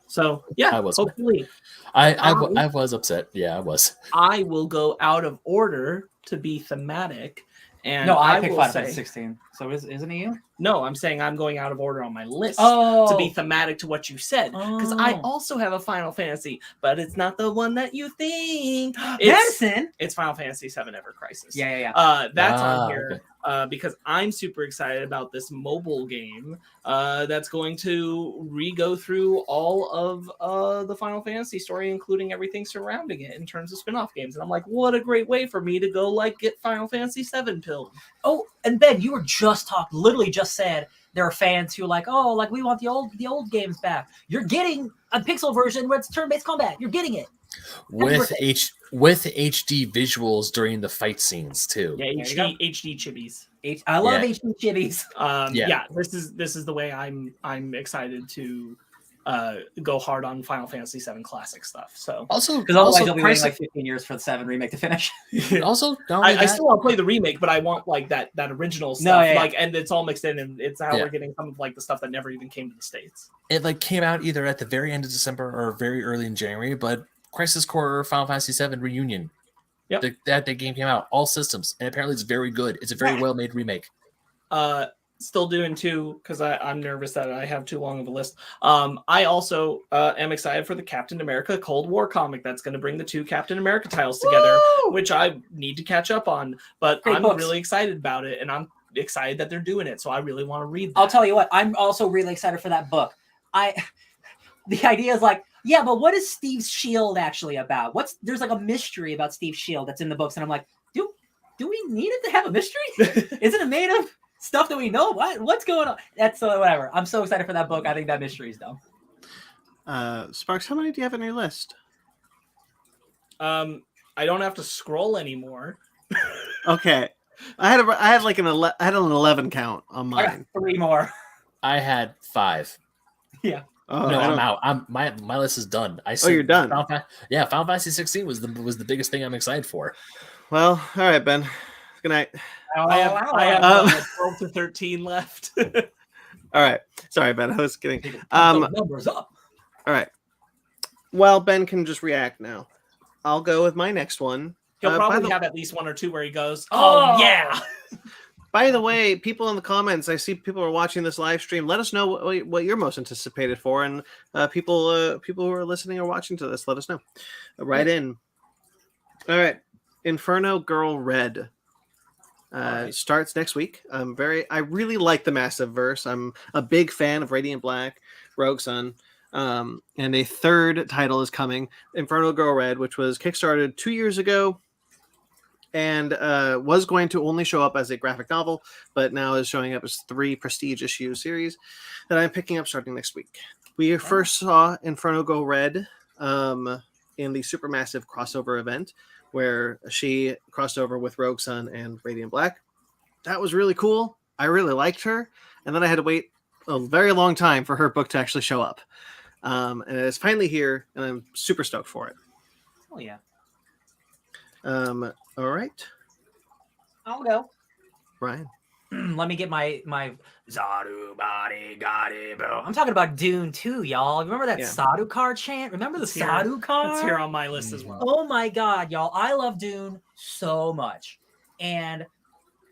So yeah, I was hopefully. I was upset. Yeah, I was. I will go out of order to be thematic. And No, I picked will Final say- Fantasy 16. So isn't it you? No, I'm saying I'm going out of order on my list to be thematic to what you said. Because I also have a Final Fantasy, but it's not the one that you think. Madison. It's Final Fantasy VII Ever Crisis. Yeah. That's on here because I'm super excited about this mobile game that's going to re-go through all of the Final Fantasy story, including everything surrounding it in terms of spin-off games. And I'm like, what a great way for me to go like get Final Fantasy VII pilled. Oh, and Ben, you were literally just said there are fans who are like, oh, like we want the old games back. You're getting a pixel version where it's turn-based combat. You're getting it with HD visuals during the fight scenes too. Yeah, HD chibis. I love HD chibis. This is the way I'm excited to go hard on Final Fantasy VII Classic stuff. So because otherwise you'll be waiting like 15 years for the 7 remake to finish. Also, I still want to play the remake, but I want like that original stuff. And it's all mixed in, and it's how we're getting some of like the stuff that never even came to the States. It like came out either at the very end of December or very early in January, but Crisis Core Final Fantasy VII Reunion Yep. That game came out, all systems, and apparently it's very good. It's a very well made remake. Still doing 2 because I'm nervous that I have too long of a list. I also am excited for the Captain America Cold War comic that's going to bring the 2 Captain America titles together, which I need to catch up on. But Great I'm books. really excited about it, and I'm excited that they're doing it. So I really want to read that. I'll tell you what, I'm also really excited for that book. The idea is like, yeah, but what is Steve's shield actually about? There's like a mystery about Steve's shield that's in the books, and I'm like, do we need it to have a mystery? Isn't it made of stuff that we know? What's going on? That's whatever. I'm so excited for that book. I think that mystery is dumb. Sparks, how many do you have on your list? I don't have to scroll anymore. Okay, I had an 11 count on I mine. got 3 more. I had 5. Yeah. Oh, No, I'm out. My list is done. You're done. Final Fantasy 16 was the biggest thing I'm excited for. Well, all right, Ben. Good night. I have 12 to 13 left. All right. Sorry, Ben. I was kidding. Numbers up. All right. Well, Ben can just react now. I'll go with my next one. He'll probably have at least 1 or 2 where he goes, "Oh yeah." By the way, people in the comments, I see people are watching this live stream. Let us know what you're most anticipated for, and people who are listening or watching to this, let us know. Write in. All right, Inferno Girl Red starts next week. I really like the Massive Verse. I'm a big fan of Radiant Black, Rogue Sun, and a 3rd title is coming, Inferno Girl Red, which was kickstarted 2 years ago. And was going to only show up as a graphic novel, but now is showing up as 3 prestige issue series that I'm picking up starting next week. We first saw Inferno Go Red in the Supermassive crossover event, where she crossed over with Rogue Sun and Radiant Black. That was really cool. I really liked her. And then I had to wait a very long time for her book to actually show up. And it's finally here, and I'm super stoked for it. Oh, yeah. All right. I'll go. Ryan. Let me get my Zaru body gari bro. I'm talking about Dune 2, y'all. Remember that Sadu card chant? Remember the Sadu card? It's here on my list as well. Oh my god, y'all. I love Dune so much. And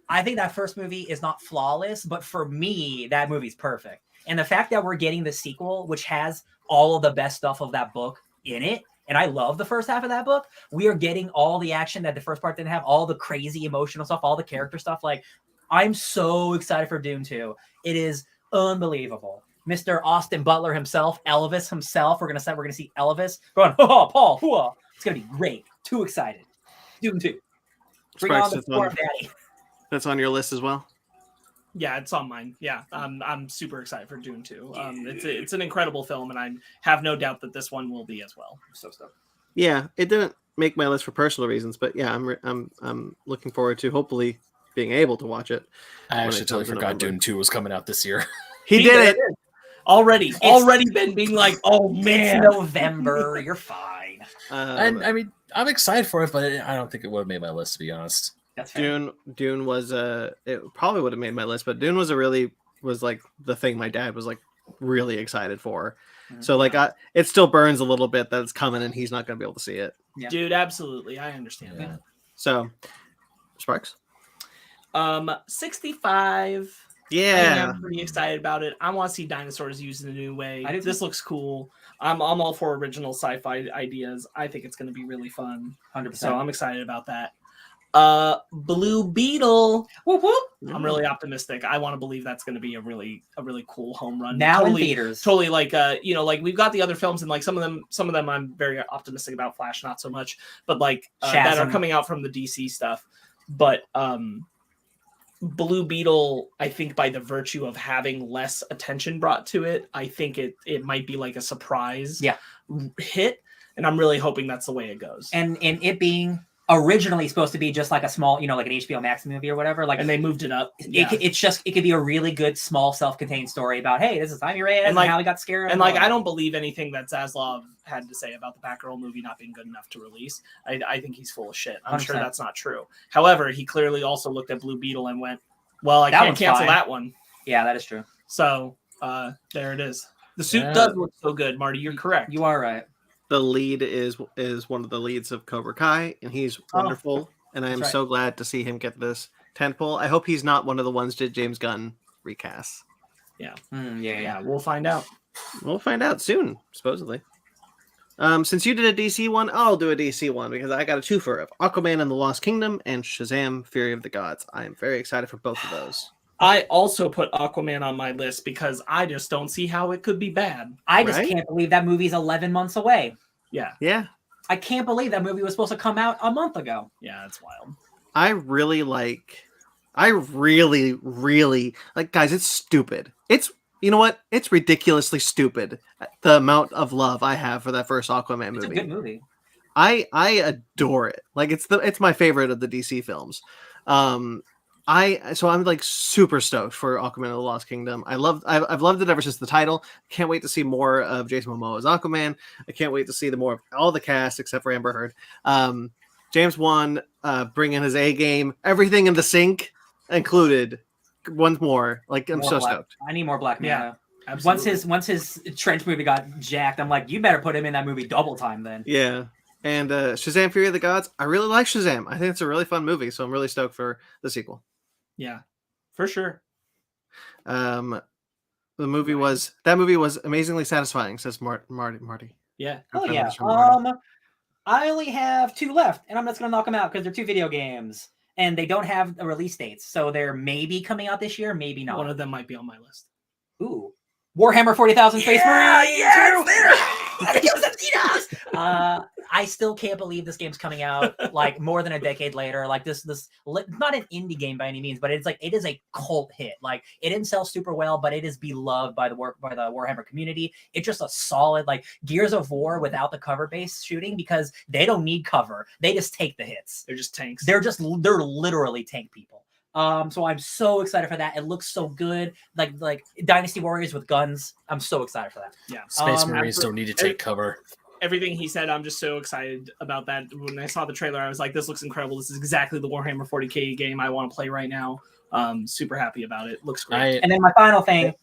I think that first movie is not flawless, but for me, that movie's perfect. And the fact that we're getting the sequel, which has all of the best stuff of that book in it, and I love the first half of that book, we are getting all the action that the first part didn't have, all the crazy emotional stuff, all the character stuff. Like, I'm so excited for Dune 2. It is unbelievable. Mr. Austin Butler himself, Elvis himself. We're gonna see Elvis going, oh, Paul, whoa. It's gonna be great. Too excited. Dune 2. Bring Sparks, on the form, daddy. That's on your list as well. Yeah, it's on mine. Yeah, I'm super excited for Dune 2. It's an incredible film, and I have no doubt that this one will be as well. So stoked. Yeah, it didn't make my list for personal reasons, but yeah, I'm looking forward to hopefully being able to watch it. I actually totally forgot Dune 2 was coming out this year. He did it already been being like, oh man, it's November. You're fine. And I mean, I'm excited for it, but I don't think it would have made my list, to be honest. That's fair. Dune was it probably would have made my list, but Dune was like the thing my dad was like really excited for. So like it still burns a little bit that it's coming and he's not going to be able to see it. Yeah. Dude, absolutely. I understand that. So Sparks. 65. Yeah. I'm pretty excited about it. I want to see dinosaurs used in a new way. This looks cool. I'm all for original sci-fi ideas. I think it's going to be really fun. 100%. So I'm excited about that. Blue Beetle. Whoop, whoop. I'm really optimistic. I want to believe that's going to be a really cool home run. Now in theaters. Totally like like we've got the other films and like some of them I'm very optimistic about. Flash not so much, but like that are coming out from the DC stuff. But Blue Beetle, I think by the virtue of having less attention brought to it, I think it might be like a surprise hit, and I'm really hoping that's the way it goes. And it being originally supposed to be just like a small, like an HBO Max movie or whatever, like, and they moved it up. It could be a really good small self-contained story about, hey, this is Jaime Reyes and how he got scared. And like, I don't believe anything that Zaslav had to say about the Batgirl movie not being good enough to release. I think he's full of shit. I'm 100%. sure that's not true. However, he clearly also looked at Blue Beetle and went, well, I can't cancel that one. Yeah, that is true. So there it is. The suit does look so good, Marty. You're correct. You are right. the lead is one of the leads of Cobra Kai, and he's wonderful. And I am so glad to see him get this tentpole. I hope he's not one of the ones that James Gunn recasts. Yeah. Yeah. We'll find out. We'll find out soon, supposedly. Since you did a DC one, I'll do a DC one because I got a twofer of Aquaman and the Lost Kingdom and Shazam! Fury of the Gods. I am very excited for both of those. I also put Aquaman on my list because I just don't see how it could be bad. I just can't believe that movie's 11 months away. Yeah. I can't believe that movie was supposed to come out a month ago. Yeah, that's wild. I really like, guys, it's stupid. You know what? It's ridiculously stupid. The amount of love I have for that first Aquaman movie. It's a good movie. I adore it. Like it's my favorite of the DC films. I'm like super stoked for Aquaman and the Lost Kingdom. I've loved it ever since the title. Can't wait to see more of Jason Momoa as Aquaman. I can't wait to see more of all the cast except for Amber Heard. James Wan bringing his A game, everything in the sink included. Once more, like I'm so stoked. I need more Black Manta. Yeah, absolutely. Once his Trench movie got jacked, I'm like, you better put him in that movie double time then. Yeah, and Shazam! Fury of the Gods. I really like Shazam. I think it's a really fun movie, so I'm really stoked for the sequel. Yeah, for sure. The movie was amazingly satisfying, says Marty. Yeah. Oh yeah. I only have 2 left, and I'm just gonna knock them out because they're 2 video games. And they don't have a release dates, so they're maybe coming out this year, maybe not. One of them might be on my list. Ooh, Warhammer 40,000 Space Marine. I still can't believe this game's coming out like more than a decade later. Like this not an indie game by any means, but it is a cult hit. Like it didn't sell super well, but it is beloved by the Warhammer community. It's just a solid like Gears of War without the cover based shooting because they don't need cover. They just take the hits. They're just tanks. They're literally tank people. So I'm so excited for that. It looks so good. Like Dynasty Warriors with guns. I'm so excited for that. Yeah. Space Marines don't need to take cover. Everything he said, I'm just so excited about that. When I saw the trailer, I was like, this looks incredible. This is exactly the Warhammer 40K game I want to play right now. Super happy about it. Looks great. And then my final thing.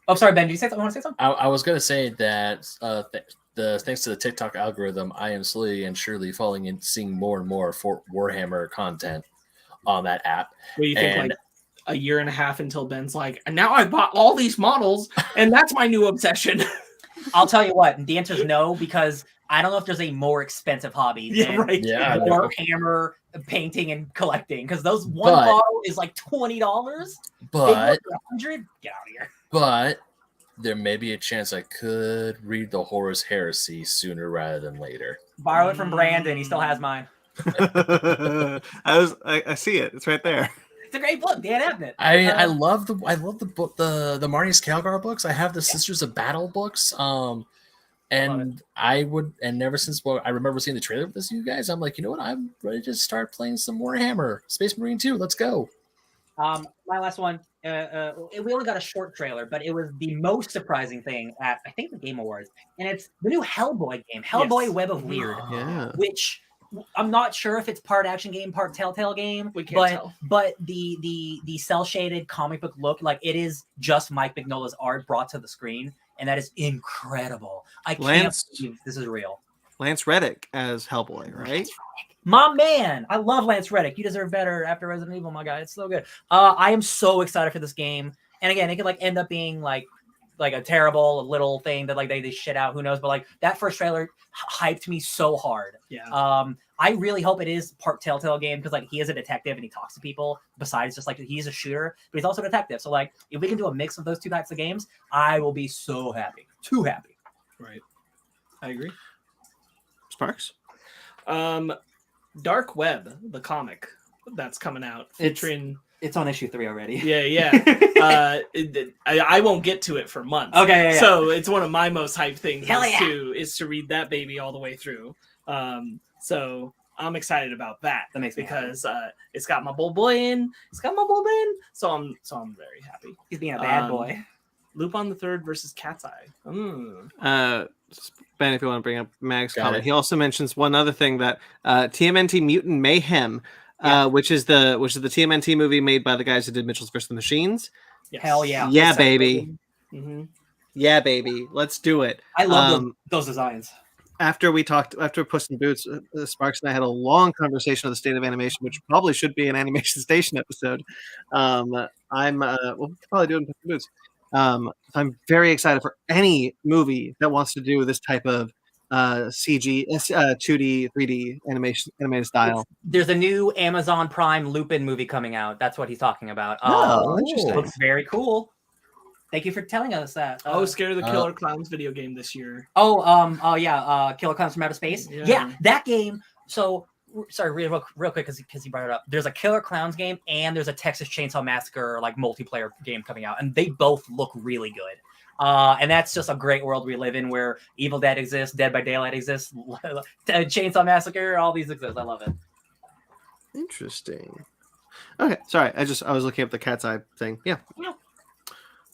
Oh, sorry, Ben. Did you want to say something? I was going to say that thanks to the TikTok algorithm, I am slowly and surely falling and seeing more and more for Warhammer content on that app. What do you think, like a year and a half until Ben's like, and now I've bought all these models, and that's my new obsession. I'll tell you what, the answer is no, because I don't know if there's a more expensive hobby than Warhammer painting and collecting, because those one bottle is like $20. But $100? Get out of here. But there may be a chance I could read the Horus Heresy sooner rather than later. Borrow it from Brandon. He still has mine. I see it. It's right there. It's a great book. Dan Abnett. I love the book, the Marnius Calgar books. I have the Sisters of Battle books. And ever since I remember seeing the trailer for this, you guys, I'm like, you know what? I'm ready to start playing some Warhammer Space Marine 2. Let's go. My last one. We only got a short trailer, but it was the most surprising thing at I think the Game Awards, and it's the new Hellboy game, Hellboy Web of Weird, which I'm not sure if it's part action game, part Telltale game. We can't tell. But the cell shaded comic book look, like it is just Mike Mignola's art brought to the screen, and that is incredible. I can't believe this is real. Lance Reddick as Hellboy, right? My man, I love Lance Reddick. You deserve better after Resident Evil, my guy. It's so good. I am so excited for this game. And again, it could like end up being like a terrible little thing that like they shit out. Who knows? But like that first trailer hyped me so hard. Yeah. I really hope it is part Telltale game because like he is a detective and he talks to people. Besides just like he's a shooter, but he's also a detective. So like if we can do a mix of those two types of games, I will be so happy. Too happy. Right. I agree. Sparks. Dark Web, the comic that's coming out, featuring. It's on issue 3 already. Yeah. I won't get to it for months. Okay. Yeah. So it's one of my most hyped things is to read that baby all the way through. So I'm excited about that. That makes me because it's got my boy in. So I'm very happy. He's being a bad boy. Lupin the Third versus Cat's Eye. Ben, if you want to bring up Mag's comment, he also mentions one other thing that TMNT Mutant Mayhem, which is the TMNT movie made by the guys who did Mitchell's vs. the Machines. Yes. Hell yeah! Yeah, baby. Mm-hmm. Yeah, baby, let's do it. I love those designs. After Puss in Boots, Sparks and I had a long conversation on the state of animation, which probably should be an animation station episode. We'll probably do it in Puss in Boots. I'm very excited for any movie that wants to do this type of CG, 2D, 3D animated style. There's a new Amazon Prime Lupin movie coming out. That's what he's talking about. Interesting. Looks very cool. Thank you for telling us that. Scared of the Killer Clowns video game this year. Killer Clowns from Outer Space. Yeah, that game. So, sorry, real quick, because you brought it up. There's a Killer Clowns game and there's a Texas Chainsaw Massacre like multiplayer game coming out, and they both look really good. And that's just a great world we live in, where Evil Dead exists, Dead by Daylight exists, Chainsaw Massacre, all these exist. I love it. Interesting. Okay, sorry, I was looking up the cat's eye thing.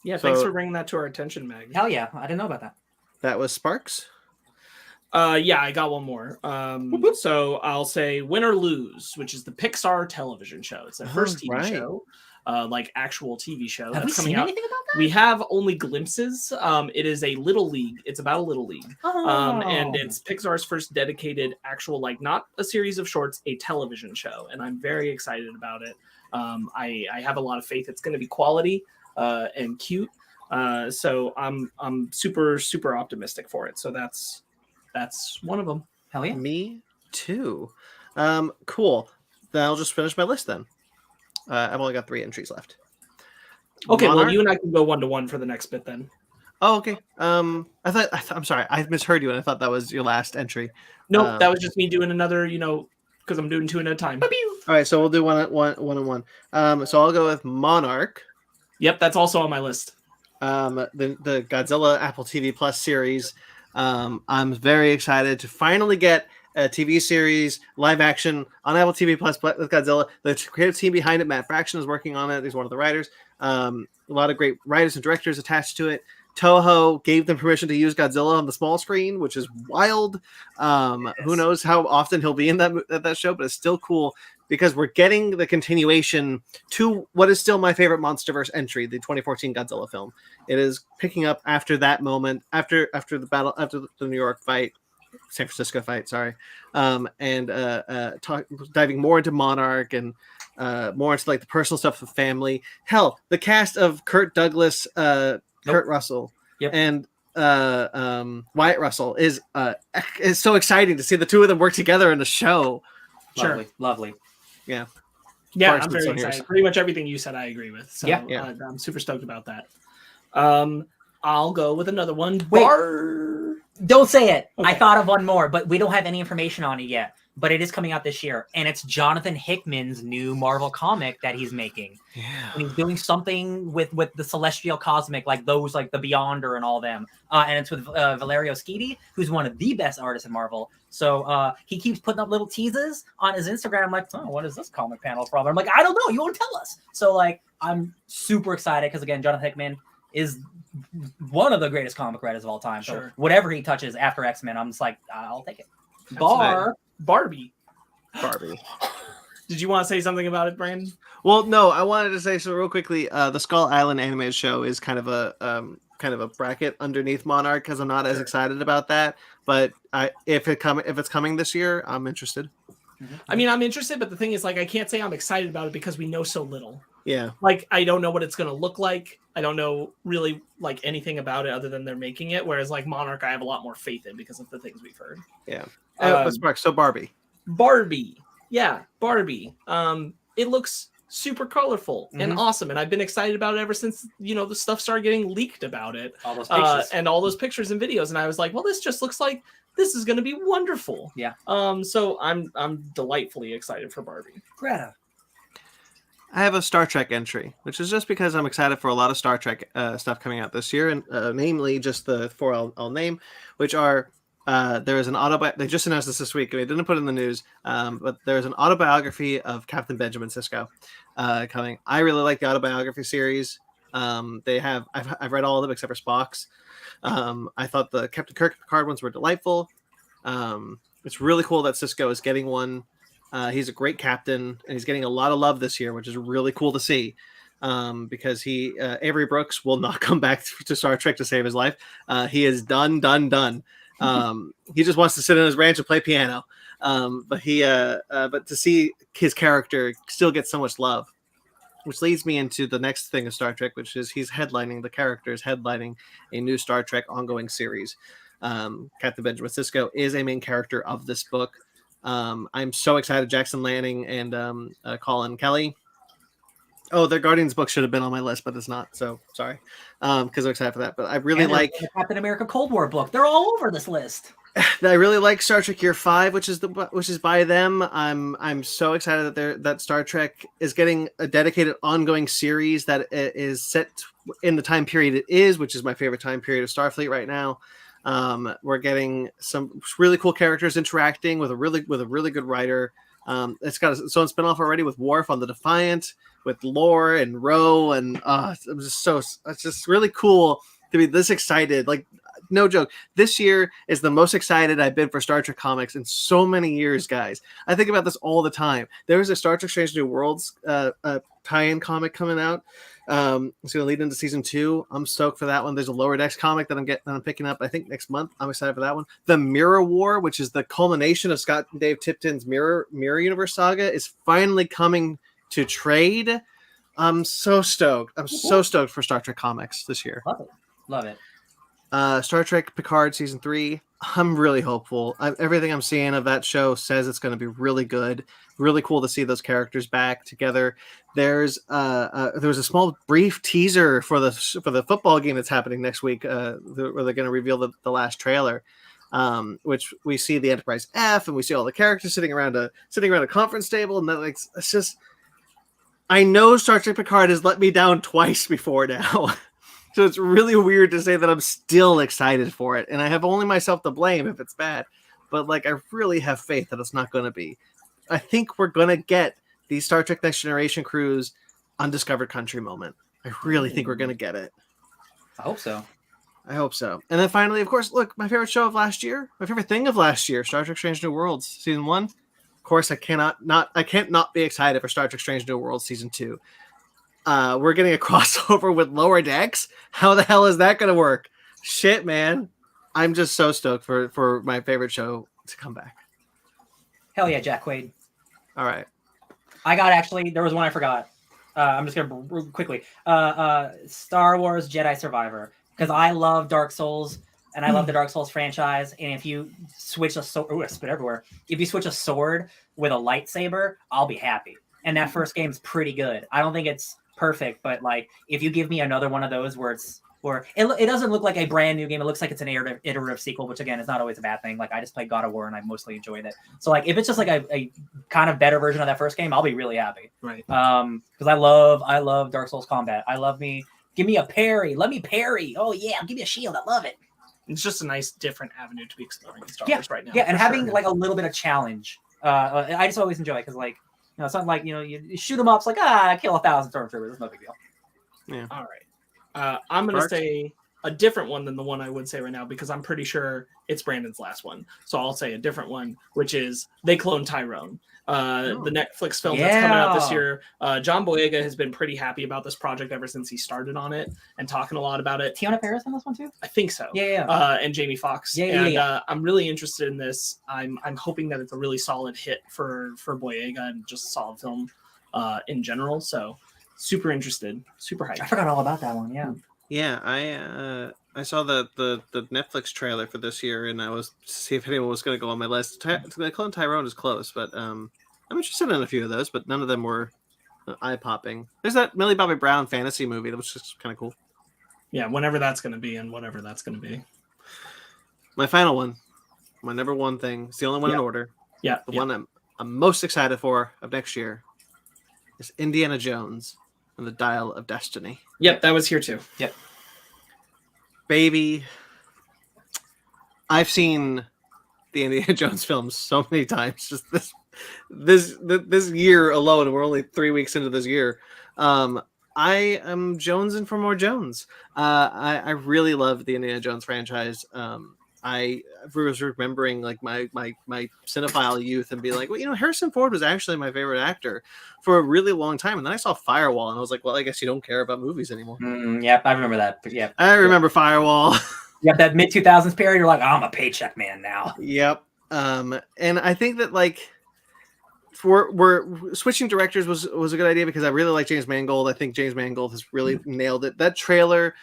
Yeah, thanks for bringing that to our attention, Meg. Hell yeah, I didn't know about that. That was Sparks. Yeah, I got one more. So I'll say Win or Lose, which is the Pixar television show. It's their first TV show, like actual TV show. Have we seen anything about that? We have only glimpses. It is a Little League. It's about a Little League. And it's Pixar's first dedicated actual, like, not a series of shorts, a television show. And I'm very excited about it. I have a lot of faith it's going to be quality and cute. So I'm super, super optimistic for it. So that's one of them. Hell yeah. Me too. Cool. Then I'll just finish my list then. I've only got 3 entries left. Okay, Monarch? Well, you and I can go 1-to-1 for the next bit then. Oh, okay. I'm sorry. I misheard you, and I thought that was your last entry. No, that was just me doing another, because I'm doing 2 at a time. All right, so we'll do one and one. So I'll go with Monarch. Yep, that's also on my list. The Godzilla Apple TV Plus series. I'm very excited to finally get a TV series live action on Apple TV Plus with Godzilla. The creative team behind it, Matt Fraction, is working on it. He's one of the writers. A lot of great writers and directors attached to it. Toho gave them permission to use Godzilla on the small screen, which is wild. Who knows how often he'll be in that show, but it's still cool because we're getting the continuation to what is still my favorite MonsterVerse entry, the 2014 Godzilla film. It is picking up after that moment, after the battle, after the New York fight, San Francisco fight, sorry, and diving more into Monarch and more into like the personal stuff of the family. Hell, the cast of Kurt Douglas, Kurt Russell, and Wyatt Russell is so exciting to see the two of them work together in the show. Lovely. Yeah, I'm very excited. Pretty much everything you said, I agree with. So I'm super stoked about that. I'll go with another one. Don't say it. Okay. I thought of one more, but we don't have any information on it yet. But it is coming out this year, and it's Jonathan Hickman's new Marvel comic that he's making. Yeah, and he's doing something with the Celestial Cosmic, like those, like the Beyonder and all them. And it's with Valerio Schiti, who's one of the best artists in Marvel. So he keeps putting up little teases on his Instagram, like, oh, what is this comic panel from? I'm like, I don't know. You won't tell us. So like, I'm super excited because again, Jonathan Hickman is one of the greatest comic writers of all time. So whatever he touches after X-Men, I'm just like, I'll take it. Barbie. Did you want to say something about it, Brandon? Well, no, I wanted to say so real quickly. The Skull Island animated show is kind of a bracket underneath Monarch because I'm not as excited about that. But if it's coming this year, I'm interested. I mean, I'm interested, but the thing is, like, I can't say I'm excited about it because we know so little. Yeah. Like, I don't know what it's going to look like. I don't know really like anything about it other than they're making it. Whereas like Monarch, I have a lot more faith in because of the things we've heard. Yeah. So Barbie. Yeah. Barbie. It looks super colorful and awesome. And I've been excited about it ever since, the stuff started getting leaked about it. All those pictures. And all those pictures and videos. And I was like, well, this just looks like this is going to be wonderful. Yeah. So I'm delightfully excited for Barbie. Greta. I have a Star Trek entry, which is just because I'm excited for a lot of Star Trek stuff coming out this year, and namely just the 4 I'll name, which are there is an they just announced this week. They didn't put it in the news, but there's an autobiography of Captain Benjamin Sisko coming. I really like the autobiography series. I've read all of them except for Spock's. I thought the Captain Kirk Picard ones were delightful. It's really cool that Sisko is getting one. He's a great captain, and he's getting a lot of love this year, which is really cool to see. because Avery Brooks will not come back to Star Trek to save his life. He is done. He just wants to sit on his ranch and play piano. But to see his character still get so much love, which leads me into the next thing of Star Trek, which is he's headlining a new Star Trek ongoing series. Captain Benjamin Sisko is a main character of this book. I'm so excited. Jackson Lanning and Colin Kelly. Oh, their Guardians book should have been on my list, but it's not. So sorry, because I'm excited for that. But I really like the Captain America Cold War book. They're all over this list. I really like Star Trek Year 5, which is by them. I'm so excited that Star Trek is getting a dedicated ongoing series that is set in the time period it is, which is my favorite time period of Starfleet right now. We're getting some really cool characters interacting with a really good writer. It's got its own spinoff already with Worf on the Defiant, with Lore and Ro, and it's just really cool to be this excited. Like, no joke, this year is the most excited I've been for Star Trek comics in so many years, guys. I think about this all the time. There was a Star Trek Strange New Worlds tie-in comic coming out. It's going to lead into season 2. I'm stoked for that one. There's a Lower Decks comic that I'm picking up, I think, next month. I'm excited for that one. The Mirror War, which is the culmination of Scott and Dave Tipton's Mirror Universe saga, is finally coming to trade. I'm so stoked. I'm so stoked for Star Trek comics this year. Love it. Star Trek Picard season 3. I'm really hopeful. Everything I'm seeing of that show says it's going to be really good. Really cool to see those characters back together. There was a small brief teaser for the football game that's happening next week, where they're going to reveal the last trailer, which we see the Enterprise F, and we see all the characters sitting around a conference table, and that, like, it's just. I know Star Trek Picard has let me down twice before now. So it's really weird to say that I'm still excited for it. And I have only myself to blame if it's bad. But, like, I really have faith that it's not going to be. I think we're going to get the Star Trek Next Generation crew's Undiscovered Country moment. I really think we're going to get it. I hope so. And then finally, of course, look, my favorite show of last year, my favorite thing of last year, Star Trek Strange New Worlds, Season 1. Of course, I can't not be excited for Star Trek Strange New Worlds Season 2. We're getting a crossover with Lower Decks. How the hell is that going to work? Shit, man. I'm just so stoked for my favorite show to come back. Hell yeah, Jack Quaid. All right. There was one I forgot. I'm just going to quickly. Star Wars Jedi Survivor. Because I love Dark Souls, and I love the Dark Souls franchise. And if you switch a sword, I spit everywhere. If you switch a sword with a lightsaber, I'll be happy. And that first game's pretty good. I don't think it's perfect, but, like, if you give me another one of those where it doesn't look like a brand new game, it looks like it's an iterative sequel, which again is not always a bad thing. Like, I just played God of War and I mostly enjoyed it. So, like, if it's just like a kind of better version of that first game, I'll be really happy. Right. Because I love Dark Souls combat. Give me a parry. Let me parry. Oh yeah, give me a shield. I love it. It's just a nice different avenue to be exploring in Star Wars right now. Yeah, and having like a little bit of challenge. I just always enjoy it because, like, it's not like, you shoot them up. It's like, I kill 1,000 stormtroopers. It's no big deal. Yeah. All right. I'm going to say a different one than the one I would say right now, because I'm pretty sure it's Brandon's last one. So I'll say a different one, which is They Clone Tyrone. The Netflix film that's coming out this year. John Boyega has been pretty happy about this project ever since he started on it and talking a lot about it. Tiana Paris on this one too? I think so. Yeah. And Jamie Foxx. I'm really interested in this. I'm hoping that it's a really solid hit for Boyega and just a solid film in general. So super interested, super hyped. I forgot all about that one. Yeah. Yeah, I saw the Netflix trailer for this year, and I was to see if anyone was going to go on my list. Clone Tyrone is close, but I'm interested in a few of those, but none of them were eye popping. There's that Millie Bobby Brown fantasy movie that was just kind of cool. Yeah, whenever that's going to be, and whatever that's going to be. My final one, my number one thing, it's the only one in order. Yeah, the one I'm most excited for of next year is Indiana Jones and the Dial of Destiny. Yep, that was here too. Yep. Baby, I've seen the Indiana Jones films so many times. Just this year alone, we're only 3 weeks into this year. I am jonesing for more Jones. I really love the Indiana Jones franchise. I was remembering like my cinephile youth and be like, well, Harrison Ford was actually my favorite actor for a really long time. And then I saw Firewall and I was like, well, I guess you don't care about movies anymore. Yep, I remember that. Yep. I remember Firewall. Yep, that mid 2000s period. You're like, oh, I'm a paycheck man now. Yep. And I think that like we're switching directors was a good idea because I really like James Mangold. I think James Mangold has really nailed it. That trailer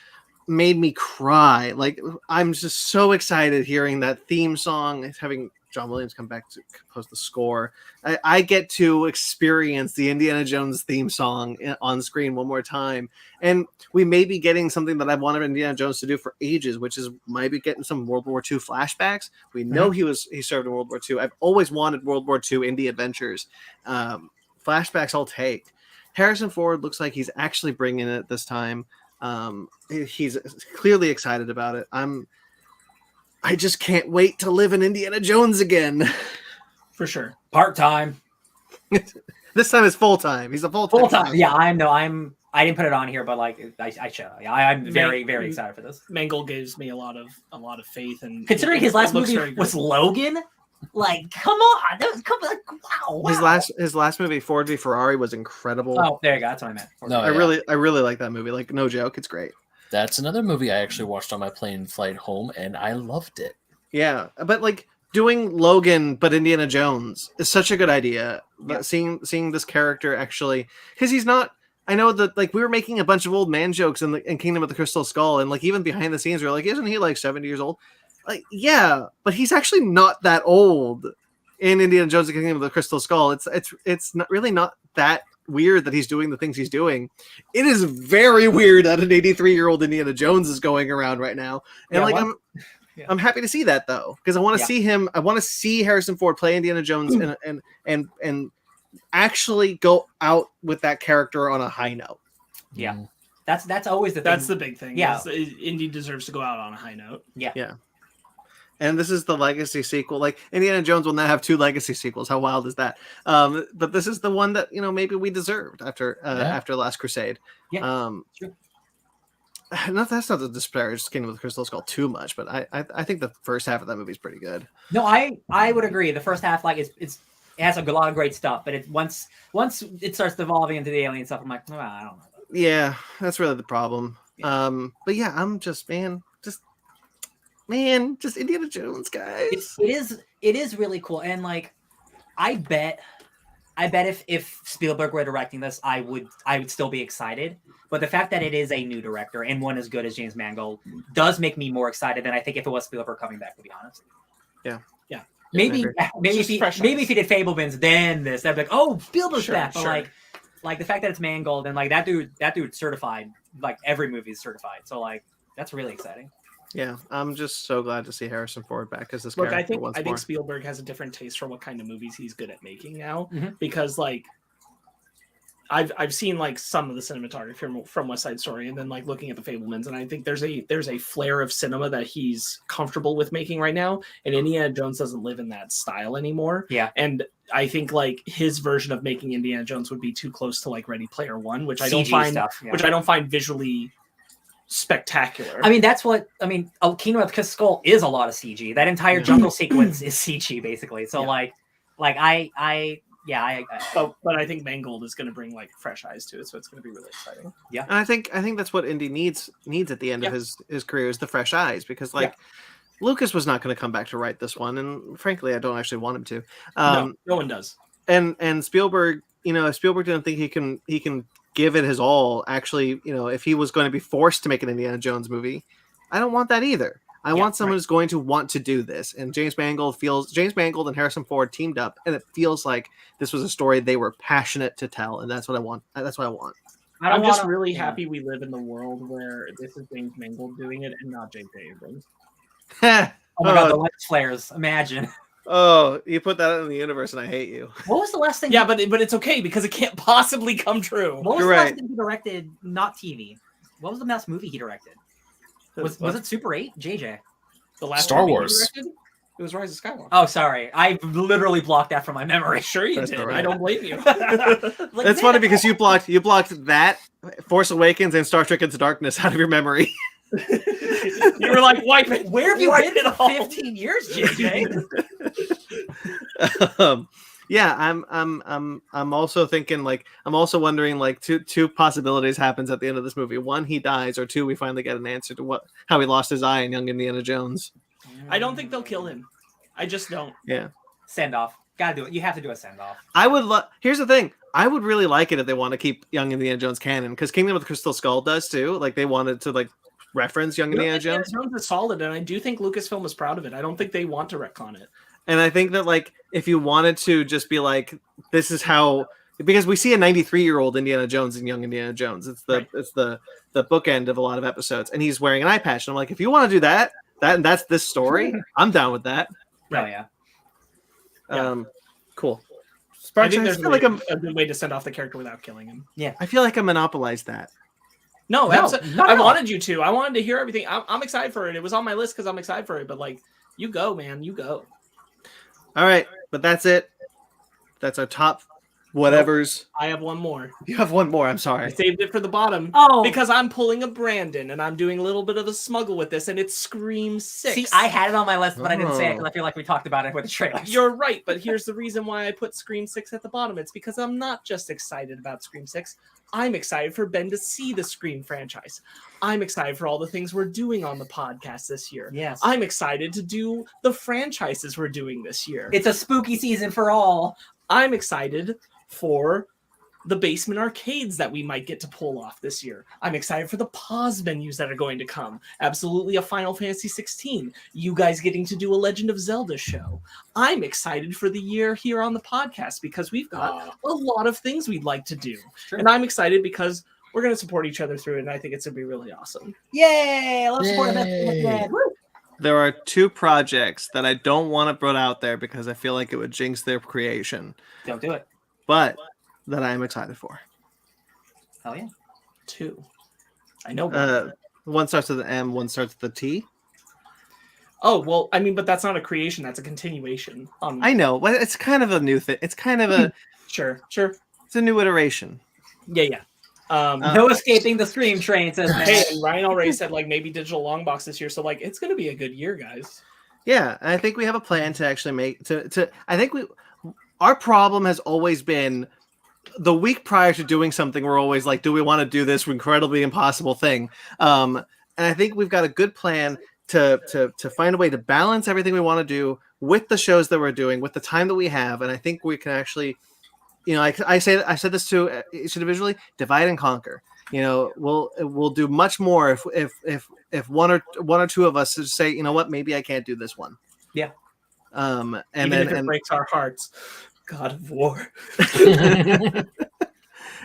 made me cry. Like, I'm just so excited hearing that theme song, having John Williams come back to compose the score. I get to experience the Indiana Jones theme song on screen one more time. And we may be getting something that I've wanted Indiana Jones to do for ages, which is maybe getting some World War II flashbacks. We know he served in World War II. I've always wanted World War II indie adventures. Flashbacks I'll take. Harrison Ford looks like he's actually bringing it this time. He's clearly excited about it. I just can't wait to live in Indiana Jones again. For sure. Part-time. This time it's full-time. He's a full-time. Yeah, I didn't put it on here, but like I should. Yeah, I'm very, very excited for this. Mangold gives me a lot of faith, and considering his last movie was Logan, like, come on, that was wow. His last movie, Ford v Ferrari, was incredible. Oh, there you go. That's what I meant. No, I really like that movie. Like, no joke, it's great. That's another movie I actually watched on my plane flight home, and I loved it. Yeah, but like doing Logan but Indiana Jones is such a good idea. But seeing this character actually, because he's not. I know that like we were making a bunch of old man jokes in Kingdom of the Crystal Skull, and like even behind the scenes, we were like, isn't he like 70 years old? Like, yeah, but he's actually not that old in Indiana Jones and Kingdom of the Crystal Skull. It's not really not that weird that he's doing the things he's doing. It is very weird that an 83-year-old Indiana Jones is going around right now. And I'm happy to see that though, because I want to see him. I want to see Harrison Ford play Indiana Jones and actually go out with that character on a high note. Yeah. That's always the thing. That's the big thing. Yeah. Indy deserves to go out on a high note. Yeah. Yeah. And this is the legacy sequel. Like, Indiana Jones will now have 2 legacy sequels. How wild is that? But this is the one that, maybe we deserved after Last Crusade. Yeah. Sure. That's not to disparage Kingdom of the Crystal Skull too much, but I think the first half of that movie is pretty good. No, I would agree. The first half, like, it has a lot of great stuff, but once it starts devolving into the alien stuff, I'm like, I don't know. Yeah, that's really the problem. Yeah. But yeah, I'm just Indiana Jones, guys. It is really cool, and like, I bet if Spielberg were directing this, I would still be excited. But the fact that it is a new director and one as good as James Mangold does make me more excited than I think if it was Spielberg coming back, to be honest. Yeah. Yeah. Maybe if he did Fablemans, then this, I'd be like, oh, Spielberg's back. But like the fact that it's Mangold and like that dude certified, like every movie is certified. So like that's really exciting. Yeah, I'm just so glad to see Harrison Ford back as this Look, character. I think Spielberg has a different taste for what kind of movies he's good at making now, Mhm. because like I've seen like some of the cinematography from West Side Story, and then like looking at the Fablemans, and I think there's a flair of cinema that he's comfortable with making right now, and Indiana Jones doesn't live in that style anymore. Yeah, and I think like his version of making Indiana Jones would be too close to like Ready Player One, which I don't CG find stuff, yeah. which I don't find visually spectacular. I mean, Kingdom of the Crystal Skull is a lot of CG. That entire jungle sequence is CG basically. So but I think Mangold is going to bring like fresh eyes to it, so it's going to be really exciting. Yeah, and I think that's what Indy needs at the end of his career is the fresh eyes, because Lucas was not going to come back to write this one, and frankly, I don't actually want him to. No one does. And Spielberg, if Spielberg didn't think he can give it his all, actually, if he was going to be forced to make an Indiana Jones movie, I don't want that either. I want someone who's going to want to do this. And James Mangold and Harrison Ford teamed up, and it feels like this was a story they were passionate to tell, and that's what I want. I'm just really happy we live in the world where this is James Mangold doing it and not J.J. Abrams. Oh my god, the lens flares! Imagine. Oh, you put that in the universe, and I hate you. What was the last thing? Yeah, but it's okay because it can't possibly come true. What was the last thing he directed? Not TV. What was the last movie he directed? Was it Super 8? JJ. The last Star movie he Wars. directed? It was Rise of Skywalker. Oh, sorry. I literally blocked that from my memory. Sure you That's did. all right. I don't blame you. It's funny because you blocked that, Force Awakens, and Star Trek Into Darkness out of your memory. You were like, wipe it. Where have you Wipe been it for all. 15 years, JJ? Yeah, I'm also thinking like I'm also wondering like two possibilities happens at the end of this movie. One, he dies, or two, we finally get an answer to how he lost his eye in Young Indiana Jones. I don't think they'll kill him. I just don't. Yeah, Send off. Gotta do it. You have to do a send off. I would here's the thing. I would really like it if they want to keep Young Indiana Jones canon, because Kingdom of the Crystal Skull does too. Like they wanted to like reference Young Indiana Jones. Jones is solid, and I do think Lucasfilm is proud of it. I don't think they want to retcon it. And I think that like if you wanted to just be like, this is how, because we see a 93-year-old Indiana Jones in Young Indiana Jones. It's the bookend of a lot of episodes, and he's wearing an eye patch. And I'm like, if you want to do that's this story, I'm down with that. Oh yeah. Cool. I Sparks, think I there's feel like a good way to send off the character without killing him. I feel like I monopolized that. No, absolutely. I wanted you to. I wanted to hear everything. I'm excited for it. It was on my list because I'm excited for it. But like, you go, man. You go. All right, but that's it. That's our top whatevers. I have one more. You have one more. I'm I sorry. saved it for the bottom. Oh, Because I'm pulling a Brandon and I'm doing a little bit of a smuggle with this, and it's Scream 6. see, I had it on my list, but I didn't say it because I feel like we talked about it with the trailers. You're right, but here's the reason why I put Scream 6 at the bottom. It's because I'm not just excited about Scream 6. I'm excited for Ben to see the Scream franchise. I'm excited for all the things we're doing on the podcast this year. Yes. I'm excited to do the franchises we're doing this year. It's a spooky season for all. I'm excited for the basement arcades that we might get to pull off this year. I'm excited for the pause menus that are going to come. Absolutely a Final Fantasy 16. You guys getting to do a Legend of Zelda show. I'm excited for the year here on the podcast because we've got a lot of things we'd like to do. True. And I'm excited because we're going to support each other through it, and I think it's going to be really awesome. Yay! I love supporting Yay. that. There are two projects that I don't want to put out there because I feel like it would jinx their creation, Don't do it. but that I am excited for. Hell yeah. 2. I know. One starts with an M, one starts with a T. Oh, well, I mean, but that's not a creation. That's a continuation. I know, but it's kind of a new thing. It's kind of a Sure. it's a new iteration. Yeah. No escaping the Scream train, says Matt. Hey, and Ryan already said like maybe digital long box this year, so like it's gonna be a good year, guys. Yeah, and I think we have a plan to actually make to. I think our problem has always been the week prior to doing something. We're always like, do we want to do this incredibly impossible thing? And I think we've got a good plan to find a way to balance everything we want to do with the shows that we're doing, with the time that we have, and I think we can actually. You know, I said this to each individually, divide and conquer. You know, we'll do much more if one or two of us say, you know what, maybe I can't do this one. Yeah. And Even then if it breaks our hearts. God of War.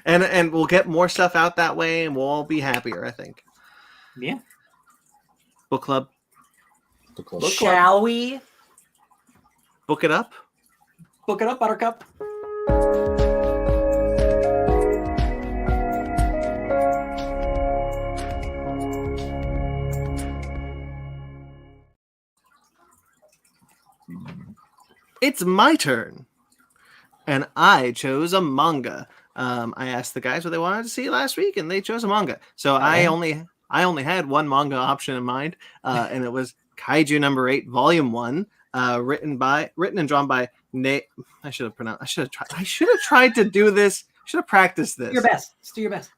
and we'll get more stuff out that way, and we'll all be happier. I think. Yeah. Book club. Shall we Book it up. book it up, Buttercup? It's my turn, and I chose a manga. I asked the guys what they wanted to see last week, and they chose a manga. So I only had one manga option in mind, and it was Kaiju number 8, volume 1, written and drawn by Nate. I should have tried to do this. Should have practiced this. Your best. Just do your best.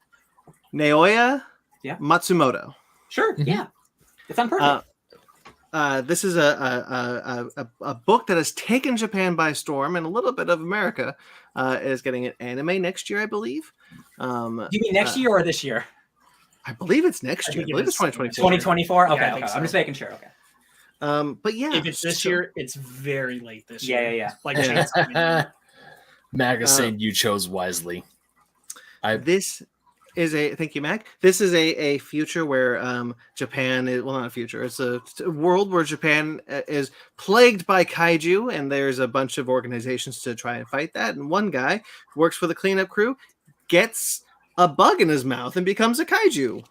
Naoya Yeah. Matsumoto. Sure. Mhm. Yeah. It's on purpose. This is a book that has taken Japan by storm, and a little bit of America. Is getting an anime next year, I believe. Do you mean next year or this year? I believe it's next year. I think it believe it's is 2024. 2024? Yeah, Okay, I okay. think I'm just so. making sure. Okay. But yeah, If it's this year, it's very late this year. Yeah. Like Yeah. Chainsaw Man. Mag is saying you chose wisely. this is thank you, Mac. This is a future where Japan is, well, not a future. It's a world where Japan is plagued by kaiju, and there's a bunch of organizations to try and fight that. And one guy who works for the cleanup crew gets a bug in his mouth and becomes a kaiju.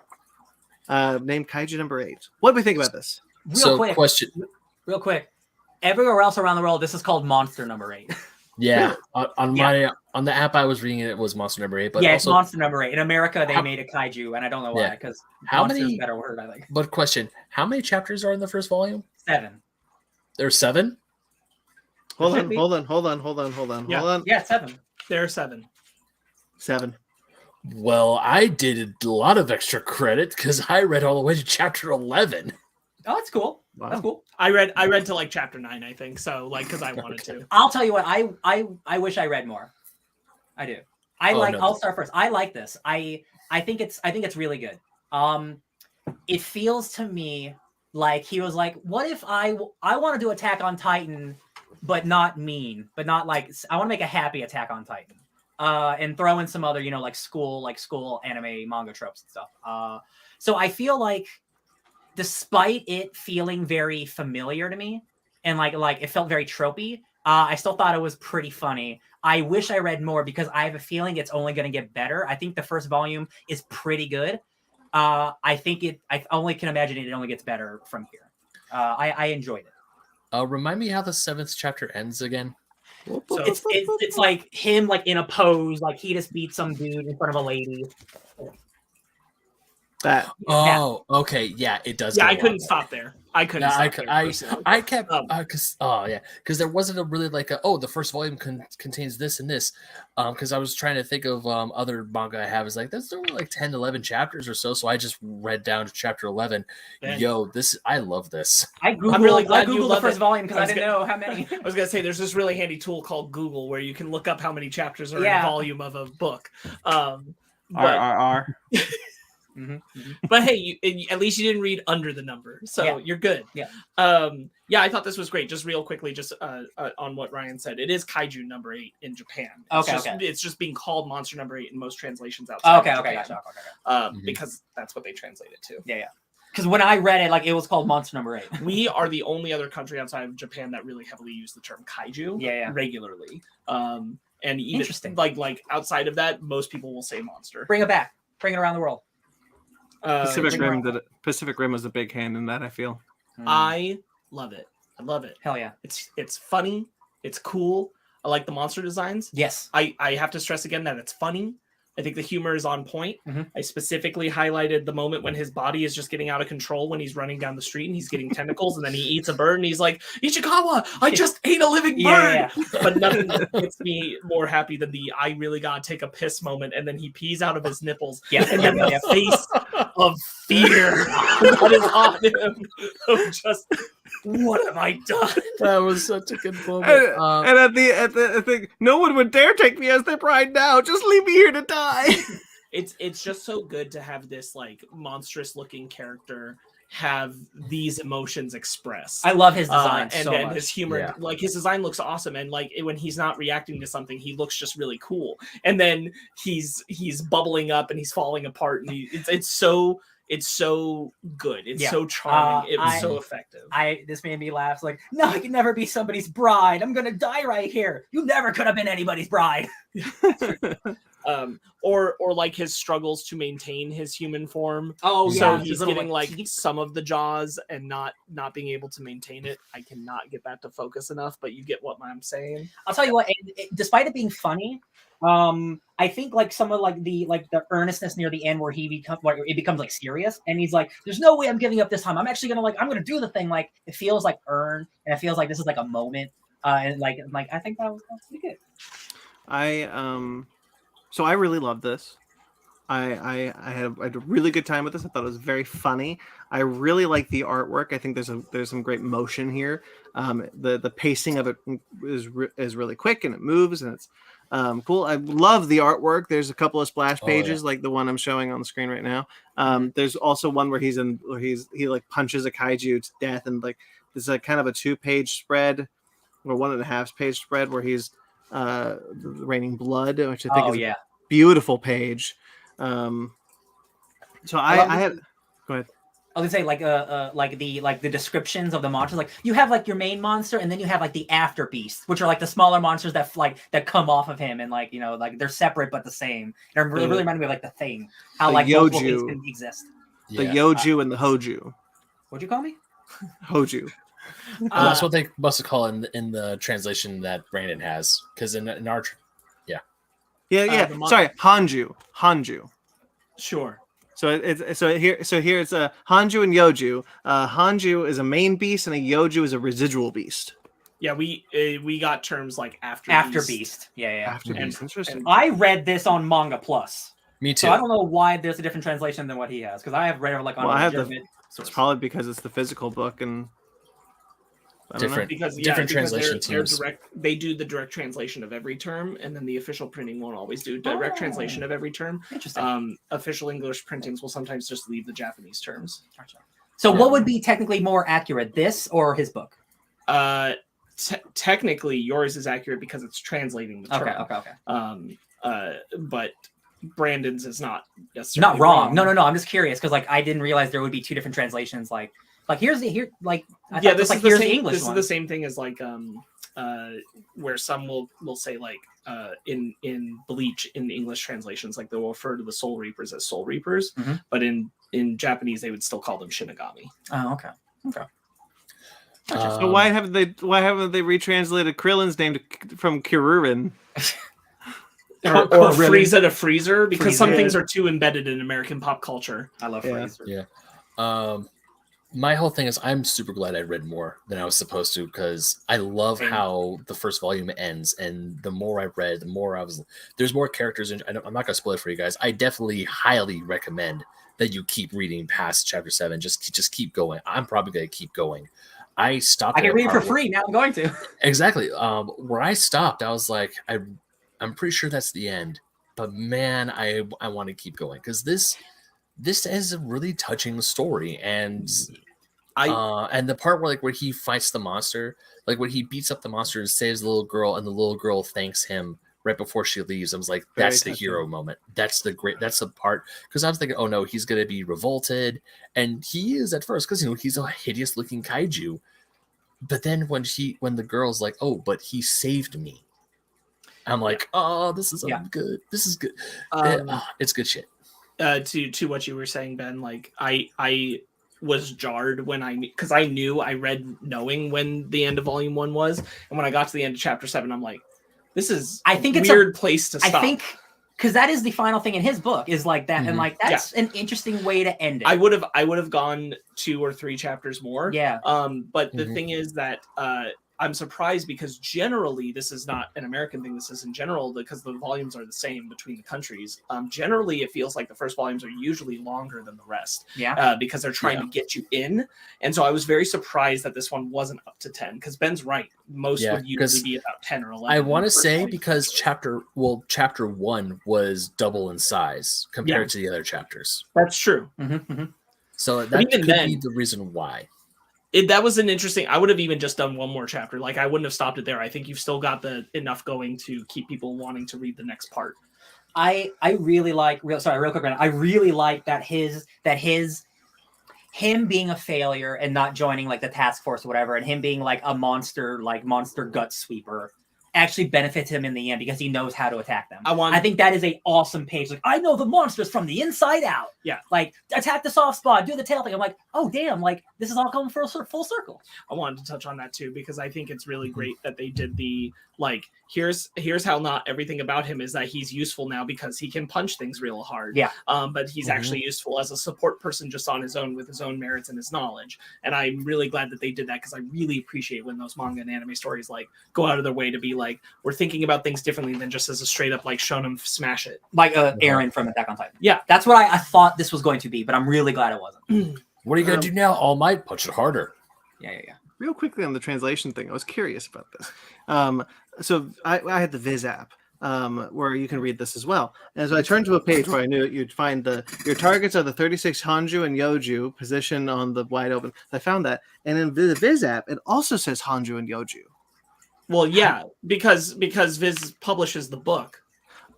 Named Kaiju number 8. What do we think about this? Real quick. Question. Real quick. Everywhere else around the world, this is called Monster number 8. Yeah, Really? on the app I was reading it was monster number 8, but yeah, also it's monster number 8. In America, they How- made it kaiju, and I don't know Yeah. why, because How monster's many- a better word, I think. but question, how many chapters are in the first volume? 7. There's 7? Hold should on, be. hold on. Yeah. 7. There are 7. 7. Well, I did a lot of extra credit because I read all the way to chapter 11. Oh, that's cool. Wow. That's cool. I read to like chapter 9, I think. So like because I wanted to. I'll tell you what, I wish I read more. I do. I'll start first. I like this. I think it's really good. It feels to me like he was like, what if I want to do Attack on Titan, but not mean, but not like, I want to make a happy Attack on Titan. And throw in some other, like school anime manga tropes and stuff. So I feel like, despite it feeling very familiar to me, and like it felt very tropey, I still thought it was pretty funny. I wish I read more because I have a feeling it's only going to get better. I think the first volume is pretty good. I only can imagine it only gets better from here. I enjoyed it. Remind me how the 7th chapter ends again. So It's like him like in a pose, like he just beat some dude in front of a lady. That. Oh, okay, yeah, it does. yeah, go I couldn't on. stop there. I couldn't. Yeah, Stop there I personally. kept because there wasn't a really like the first volume contains this and this, because I was trying to think of other manga I have is like there's only like 10, 11 chapters or so I just read down to chapter 11. Man. Yo, I love this. I'm really glad you Googled the love first it. volume because I I was didn't know how many. I was gonna say there's this really handy tool called Google where you can look up how many chapters are in a volume of a book. But R. but hey, at least you didn't read under the number, so you're good. Yeah. I thought this was great. Just real quickly, just on what Ryan said, it is Kaiju number 8 in Japan. It's just being called Monster number 8 in most translations outside. Gotcha. Because that's what they translate it to. Yeah. Because when I read it, like it was called Monster number 8. We are the only other country outside of Japan that really heavily use the term Kaiju. Regularly. And even Interesting. like outside of that, most people will say monster. Bring it back. Bring it around the world. Pacific Rim was a big hand in that, I feel. I love it. I love it. Hell yeah. It's funny. It's cool. I like the monster designs. Yes. I have to stress again that it's funny. I think the humor is on point. Mm-hmm. I specifically highlighted the moment when his body is just getting out of control when he's running down the street and he's getting tentacles and then he eats a bird and he's like, Ichikawa, I just ate a living bird. But nothing makes me more happy than the I really gotta take a piss moment and then he pees out of his nipples. And then the face of fear that is on him of just, what have I done? That was such a good moment. And at the thing, no one would dare take me as their bride now. Just leave me here to die. It's just so good to have this like monstrous looking character have these emotions expressed. I love his design and so much. his humor. Like his design looks awesome, and like when he's not reacting to something, he looks just really cool. And then he's bubbling up and he's falling apart, and it's so good. It's so charming. It was so effective. This made me laugh. Like, no, I can never be somebody's bride. I'm gonna die right here. You never could have been anybody's bride. Or like his struggles to maintain his human form. Oh, so he's getting like some of the jaws and not being able to maintain it. I cannot get that to focus enough, but you get what I'm saying. I'll tell you what. Despite it being funny, I think like some of like the earnestness near the end where it becomes like serious, and he's like, "There's no way I'm giving up this time. I'm actually I'm gonna do the thing." Like it feels like earned, and it feels like this is like a moment. And like I think that was pretty good. So I really loved this. I had a really good time with this. I thought it was very funny. I really like the artwork. I think there's some great motion here. The pacing of it is really quick and it moves and it's cool. I love the artwork. There's a couple of splash pages like the one I'm showing on the screen right now. There's also one where he like punches a kaiju to death, and like there's like kind of a 2-page spread or 1.5-page spread where he's raining blood, which I think is a beautiful page. So I had go ahead. I was gonna say like the descriptions of the monsters. Like you have like your main monster, and then you have like the after beasts, which are like the smaller monsters that come off of him, and like like they're separate but the same. It really reminded me of like the Thing, how like multiple things can exist. The Yoju and the Hoju. What'd you call me? Hoju. That's what they must have called in the translation that Brandon has, because in our Sorry, Hanju. Sure. So here it's Hanju and Yoju. Hanju is a main beast, and a Yoju is a residual beast. Yeah, we got terms like after Beast. Yeah. After Beast, interesting. I read this on Manga Plus. Me too. So I don't know why there's a different translation than what he has, because I have read it like on a legitimate source. It's probably because it's the physical book and different translation teams. They do the direct translation of every term, and then the official printing won't always do direct translation of every term. Interesting. Official English printings will sometimes just leave the Japanese terms. So what would be technically more accurate, this or his book? Technically, yours is accurate because it's translating the term. Okay. But Brandon's is not necessarily wrong. No. I'm just curious because I didn't realize there would be two different translations. Here's the this is the same thing as where some will say in Bleach in English translations, like they'll refer to the Soul Reapers as Soul Reapers, but in Japanese they would still call them Shinigami. Oh, okay. So why haven't they retranslated Krillin's name from Kirurin? or Frieza to Freezer, because some things are too embedded in American pop culture. I love Freezer. Yeah. My whole thing is I'm super glad I read more than I was supposed to, because I love how the first volume ends, and the more I read, the more there's more characters, and I'm not going to spoil it for you guys. I definitely highly recommend that you keep reading past chapter 7. Just keep going. I'm probably going to keep going. I stopped. I can read it for free now. I'm going to. Exactly. Where I stopped, I was like, I'm pretty sure that's the end, but man, I want to keep going, because this is a really touching story, and the part where he fights the monster, when he beats up the monster and saves the little girl, and the little girl thanks him right before she leaves. I was like, that's the hero moment. That's the part, because I was thinking, oh no, he's gonna be revolted, and he is at first, because he's a hideous looking kaiju, but then when the girl's like, oh, but he saved me, I'm like, oh, this is good. This is good. It's good shit. To what you were saying, Ben, I was jarred because I knew I read knowing when the end of volume 1 was, and when I got to the end of chapter 7, I'm like, this is it's a weird place to stop. I think because that is the final thing in his book is like that, and that's an interesting way to end it. I would have gone 2 or 3 chapters more. Yeah. But the thing is that I'm surprised, because generally this is not an American thing. This is in general, because the volumes are the same between the countries. Generally, it feels like the first volumes are usually longer than the rest. Yeah. Because they're trying to get you in. And so I was very surprised that this one wasn't up to 10, because Ben's right. Most would usually be about 10 or 11. I want to say because chapter 1 was double in size compared to the other chapters. That's true. So that could be the reason why. That was an interesting. I would have even just done one more chapter. I wouldn't have stopped it there. I think you've still got enough going to keep people wanting to read the next part. I really like. Real quick, Brandon. I really like that him being a failure and not joining the task force or whatever, and him being a monster gut sweeper actually benefits him in the end, because he knows how to attack them. I think that is an awesome page. I know the monsters from the inside out. Yeah. Attack the soft spot, do the tail thing. I'm like, oh damn, this is all coming for a full circle. I wanted to touch on that too, because I think it's really great that they did the here's how not everything about him is that he's useful now because he can punch things real hard. Yeah. But he's actually useful as a support person just on his own with his own merits and his knowledge. And I'm really glad that they did that, because I really appreciate when those manga and anime stories go out of their way to be we're thinking about things differently than just as a straight up shonen smash it. Aaron from Attack on Titan. Yeah. That's what I thought this was going to be, but I'm really glad it wasn't. What are you gonna do now? All Might, punch it harder. Yeah. Real quickly on the translation thing, I was curious about this. So I had the Viz app where you can read this as well. And so I turned to a page where I knew you'd find your targets are the 36 Hanju and Yoju position on the wide open. I found that. And in the Viz app, it also says Hanju and Yoju. Well, yeah, because Viz publishes the book.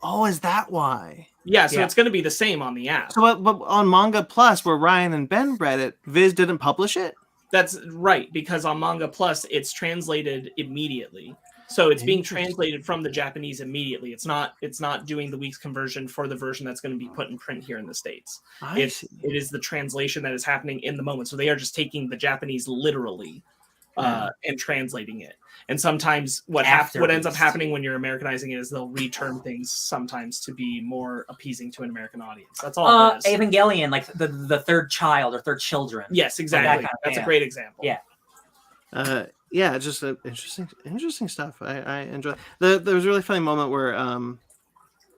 Oh, is that why? Yeah, so it's going to be the same on the app. So but on Manga Plus, where Ryan and Ben read it, Viz didn't publish it? That's right, because on Manga Plus, it's translated immediately. So it's being translated from the Japanese immediately. It's not doing the week's conversion for the version that's going to be put in print here in the States. It is the translation that is happening in the moment. So they are just taking the Japanese literally. and translating it. And sometimes what ends up happening when you're Americanizing it is they'll reterm things sometimes to be more appeasing to an American audience. That's all it is. Evangelion, like the third child or third children. Yes, exactly. That's a great example. Yeah. Yeah, just interesting stuff. I enjoy. There was a really funny moment where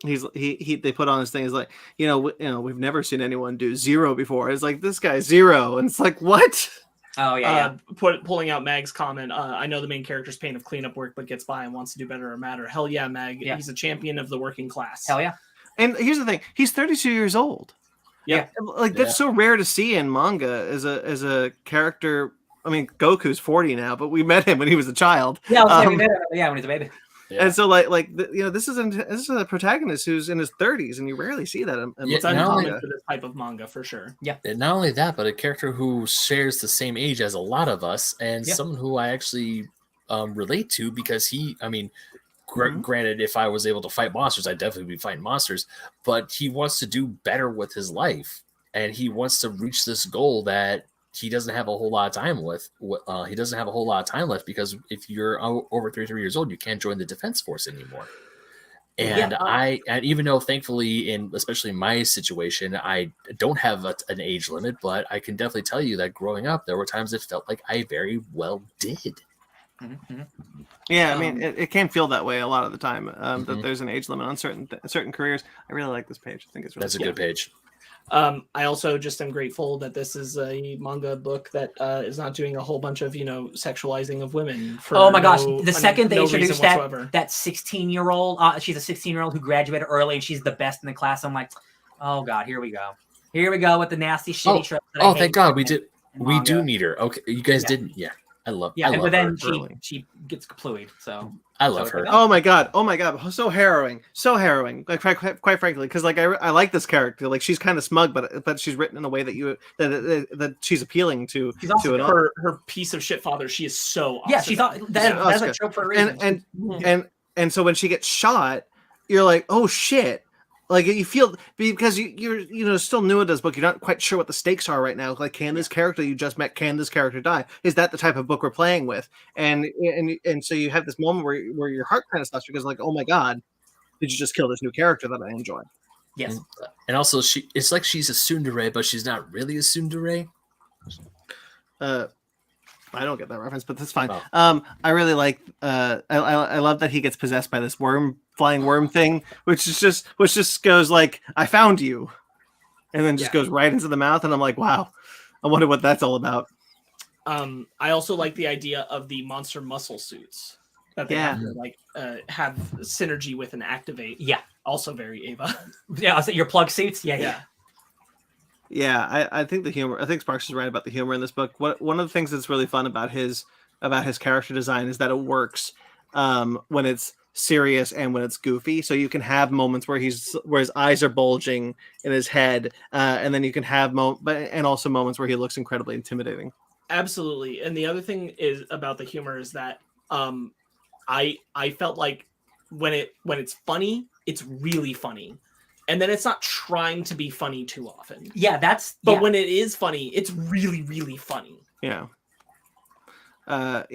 they put on his thing is like, we've never seen anyone do zero before. It's like, this guy's zero, and it's like, what? Oh yeah. Pulling out Mag's comment. I know the main character's pain of cleanup work, but gets by and wants to do better or matter. Hell yeah, Mag. Yeah. He's a champion of the working class. Hell yeah. And here's the thing: he's 32 years old. Yeah, like that's so rare to see in manga as a character. I mean, Goku's 40 now, but we met him when he was a child. Yeah, we met him. Yeah, when he's a baby. Yeah. And so, this is a protagonist who's in his 30s, and you rarely see that. It's uncommon for this type of manga, for sure. Yeah. And not only that, but a character who shares the same age as a lot of us, and someone who I actually relate to, because granted, if I was able to fight monsters, I'd definitely be fighting monsters. But he wants to do better with his life, and he wants to reach this goal that he doesn't have a whole lot of time with. He doesn't have a whole lot of time left, because if you're over 33 years old, you can't join the defense force anymore. And and even though thankfully, especially in my situation, I don't have an age limit, but I can definitely tell you that growing up, there were times it felt like I very well did. Mm-hmm. Yeah, I mean, it can feel that way a lot of the time, that there's an age limit on certain careers. I really like this page. I think it's really a good page. I also just am grateful that this is a manga book that is not doing a whole bunch of sexualizing of women. Oh my gosh! The second they introduced that 16-year-old, she's a 16-year-old who graduated early and she's the best in the class. I'm like, oh god, here we go with the nasty shitty trope. Oh, thank God, we did. We do need her. Okay, you guys didn't. Yeah. I love but then her she gets kaplued. So I love her. Oh my god, so harrowing. Like quite frankly, because I like this character. Like, she's kind of smug, but she's written in a way that she's appealing to. She's also her piece of shit father. She is so awesome. Yeah, she's that's a trope for a reason. And so when she gets shot, you're like, oh shit. Like, you feel, because you're still new in this book, you're not quite sure what the stakes are right now. Like, can this character you just met, can this character die? Is that the type of book we're playing with? And so you have this moment where your heart kind of stops, because like, oh my god, did you just kill this new character that I enjoy? Yes. And also, it's like she's a tsundere, but she's not really a tsundere. I don't get that reference, but that's fine. Oh. I really like. I love that he gets possessed by this flying worm thing, which just goes like, "I found you," and then just goes right into the mouth, and I'm like, "Wow, I wonder what that's all about." I also like the idea of the monster muscle suits that they have to have synergy with and activate. Yeah, also very Ava. Yeah, so your plug suits. Yeah, I think the humor. I think Sparks is right about the humor in this book. One of the things that's really fun about his character design is that it works when it's serious and when it's goofy. So you can have moments where his eyes are bulging in his head, and then you can have and also moments where he looks incredibly intimidating. Absolutely. And the other thing is about the humor is that I felt like when it's funny, it's really funny. And then it's not trying to be funny too often. Yeah, but when it is funny, it's really, really funny. Yeah. I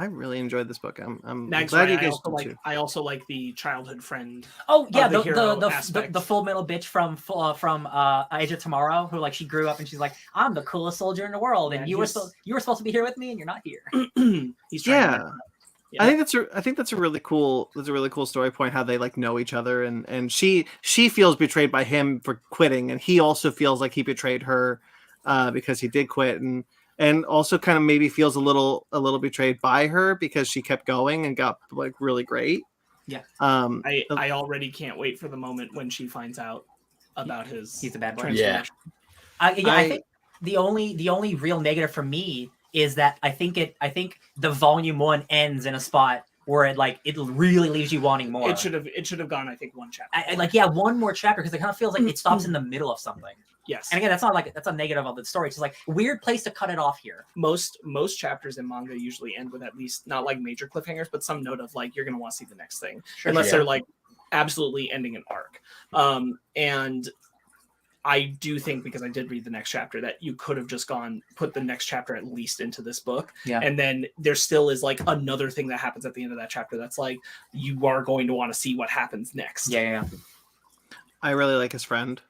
really enjoyed this book. I'm Max, glad you I guys also like. I also like the childhood friend. Oh yeah, the Full Metal bitch from Age of Tomorrow, who she grew up and she's like, I'm the coolest soldier in the world, and you were supposed to be here with me, and you're not here. He's trying to Yeah. I think that's a really cool story point, how they know each other, and she feels betrayed by him for quitting, and he also feels like he betrayed her because he did quit, and also kind of maybe feels a little betrayed by her because she kept going and got really great. Yeah. I already can't wait for the moment when she finds out about he's a bad boy. Yeah. I think the only real negative for me is that I think the volume 1 ends in a spot where it really leaves you wanting more. It should have gone, I think, one chapter. One more chapter, because it kind of feels like it stops in the middle of something. Yes. And again, that's a negative of the story. It's just weird place to cut it off here. Most chapters in manga usually end with at least not major cliffhangers, but some note of you're gonna want to see the next thing. Unless they're absolutely ending an arc. And I do think, because I did read the next chapter, that you could have just put the next chapter at least into this book. Yeah. And then there still is like another thing that happens at the end of that chapter that's like, you are going to want to see what happens next. Yeah. I really like his friend.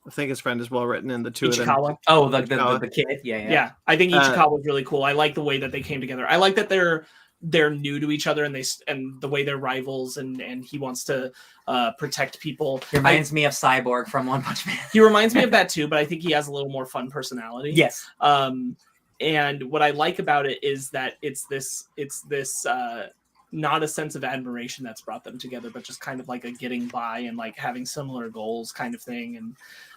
I think his friend is well written, and the two of them. Ichikawa. Oh, the kid. Yeah. I think Ichikawa was really cool. I like the way that they came together. I like that they're new to each other, and the way they're rivals, and he wants to protect people. He reminds me of Cyborg from One Punch Man. He reminds me of that too, but I think he has a little more fun personality. Yes. And what I like about it is that it's this not a sense of admiration that's brought them together, but just kind of like a getting by and like having similar goals kind of thing.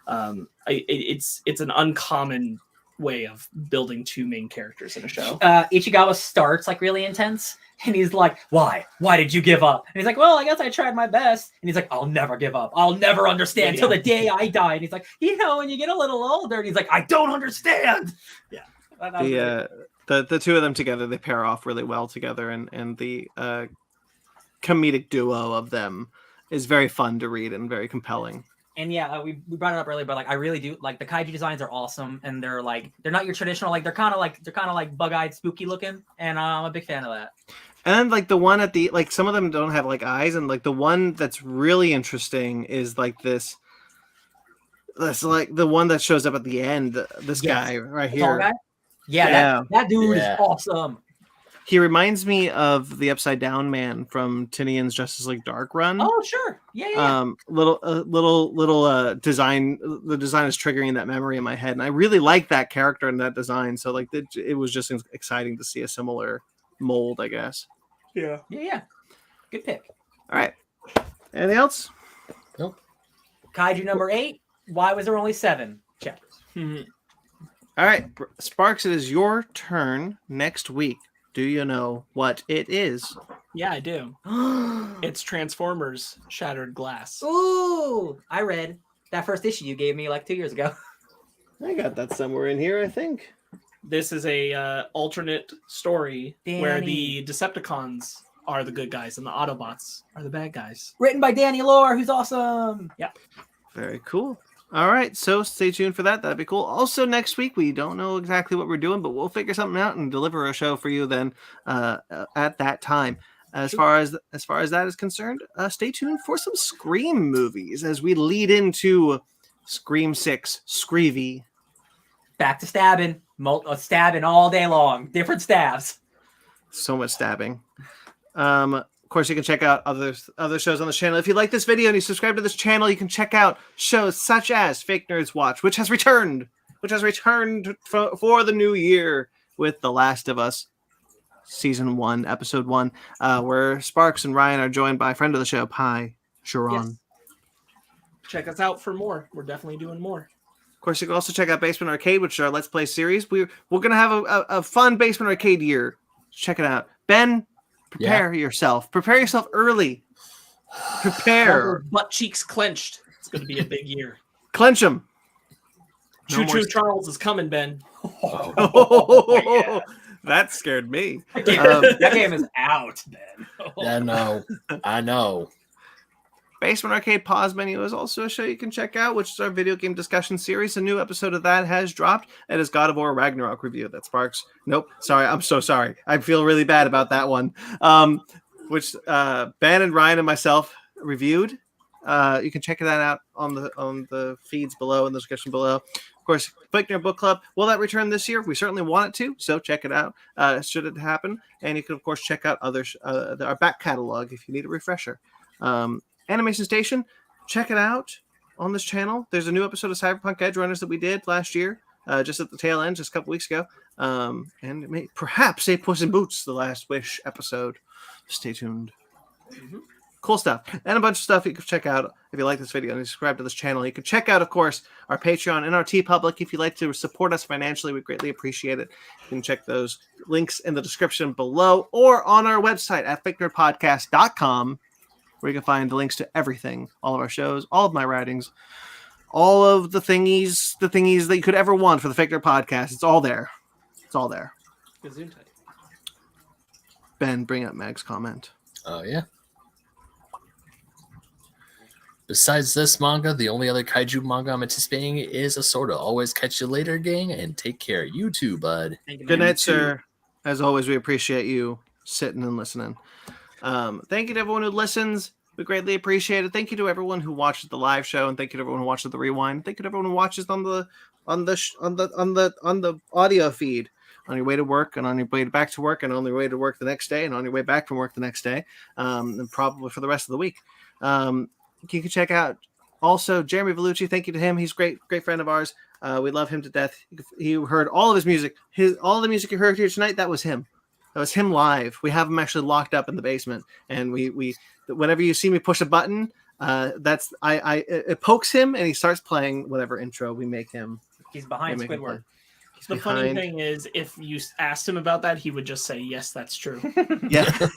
And it's an uncommon way of building two main characters in a show. Ichigawa starts like really intense, and he's like, "Why? Why did you give up?" And he's like, "Well, I guess I tried my best." And he's like, "I'll never give up. I'll never understand till the day I die." And he's like, when you get a little older, and he's like, "I don't understand." Yeah. The two of them together, they pair off really well together, and the comedic duo of them is very fun to read and very compelling. And yeah, we brought it up earlier, but like I really do like the kaiju designs are awesome, and they're not your traditional, like they're kind of like bug-eyed, spooky looking, and I'm a big fan of that. And like the one at the some of them don't have like eyes, and like the one that's really interesting is like this. That's like the one that shows up at the end. This guy right here. Guy? Yeah. That dude is awesome. He reminds me of the Upside Down Man from Tinian's Justice League Dark Run. Oh, sure. Yeah. Little design. The design is triggering that memory in my head, and I really like that character and that design. So like it was just exciting to see a similar mold, I guess. Yeah. Good pick. All right. Anything else? Nope. Kaiju number 8. Why was there only 7 chapters? All right, Sparks, it is your turn next week. Do you know what it is? Yeah, I do. It's Transformers Shattered Glass. Ooh, I read that first issue you gave me like 2 years ago. I got that somewhere in here, I think. This is a alternate story Danny. where the Decepticons are the good guys and the Autobots are the bad guys. Written by Danny Lore, who's awesome. Yeah. Very cool. All right, so stay tuned for that. That'd be cool. Also, next week, we don't know exactly what we're doing, but we'll figure something out and deliver a show for you then at that time. As far as that is concerned, stay tuned for some Scream movies as we lead into Scream 6, Screevy. Back to stabbing. Stabbing all day long. Different stabs. So much stabbing. Of course, you can check out other shows on this channel. If you like this video and you subscribe to this channel, you can check out shows such as Fake Nerds Watch, which has returned for the new year with The Last of Us, Season 1, Episode 1, where Sparks and Ryan are joined by friend of the show, Pi Sharon. Yes. Check us out for more. We're definitely doing more. Of course, you can also check out Basement Arcade, which is our Let's Play series. We're going to have a fun Basement Arcade year. Check it out. Ben, prepare yourself. Prepare yourself early. Prepare. Butt cheeks clenched. It's going to be a big year. Clench them. Choo Choo Charles is coming, Ben. Oh, that scared me. That game is out, Ben. I know. Basement Arcade pause menu is also a show you can check out, which is our video game discussion series. A new episode of that has dropped. It is God of War Ragnarok review. That Sparks. Nope. Sorry. I'm so sorry. I feel really bad about that one. Which Ben and Ryan and myself reviewed. You can check that out on the feeds below in the description below. Of course, FNP Book Club. Will that return this year? We certainly want it to. So check it out. Should it happen? And you can of course check out our back catalog if you need a refresher. Animation Station, check it out on this channel. There's a new episode of Cyberpunk Edge Runners that we did last year, just at the tail end, just a couple weeks ago. And perhaps a Puss in Boots, The Last Wish episode. Stay tuned. Mm-hmm. Cool stuff. And a bunch of stuff you can check out if you like this video and you subscribe to this channel. You can check out, of course, our Patreon and our TeePublic. If you'd like to support us financially, we greatly appreciate it. You can check those links in the description below or on our website at FakeNerdPodcast.com. where you can find the links to everything, all of our shows, all of my writings, all of the thingies that you could ever want for the Fake Nerd Podcast. It's all there. It's all there. Gesundheit. Ben, bring up Meg's comment. Oh, yeah. Besides this manga, the only other kaiju manga I'm anticipating is a sort of. Always catch you later, gang, and take care. You too, bud. Thank you, Good man. night, sir. As always, we appreciate you sitting and listening. Thank you to everyone who listens. We greatly appreciate it. Thank you to everyone who watches the live show, and thank you to everyone who watches the rewind. Thank you to everyone who watches on the audio feed on your way to work, and on your way back to work, and on your way to work the next day, and on your way back from work the next day, and probably for the rest of the week. You can check out also Jeremy Vellucci. Thank you to him. He's a great friend of ours. We love him to death. You heard all of his music. All the music you heard here tonight, that was him. That was him live. We have him actually locked up in the basement, and we whenever you see me push a button, it pokes him, and he starts playing whatever intro we make him. He's behind Squidward. The funny thing is, if you asked him about that, he would just say, "Yes, that's true." Yeah.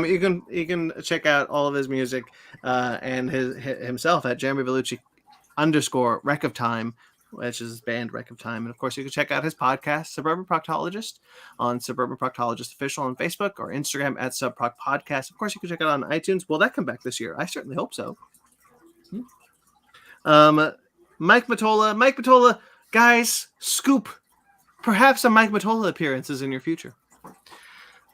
You can check out all of his music and himself at Jeremy Vellucci _Wreck of Time, which is his band Wreck of Time. And of course, you can check out his podcast, Suburban Proctologist, on Suburban Proctologist Official on Facebook or Instagram at SubProc Podcast. Of course, you can check it out on iTunes. Will that come back this year? I certainly hope so. Mike Matola, guys, scoop. Perhaps a Mike Matola appearances in your future.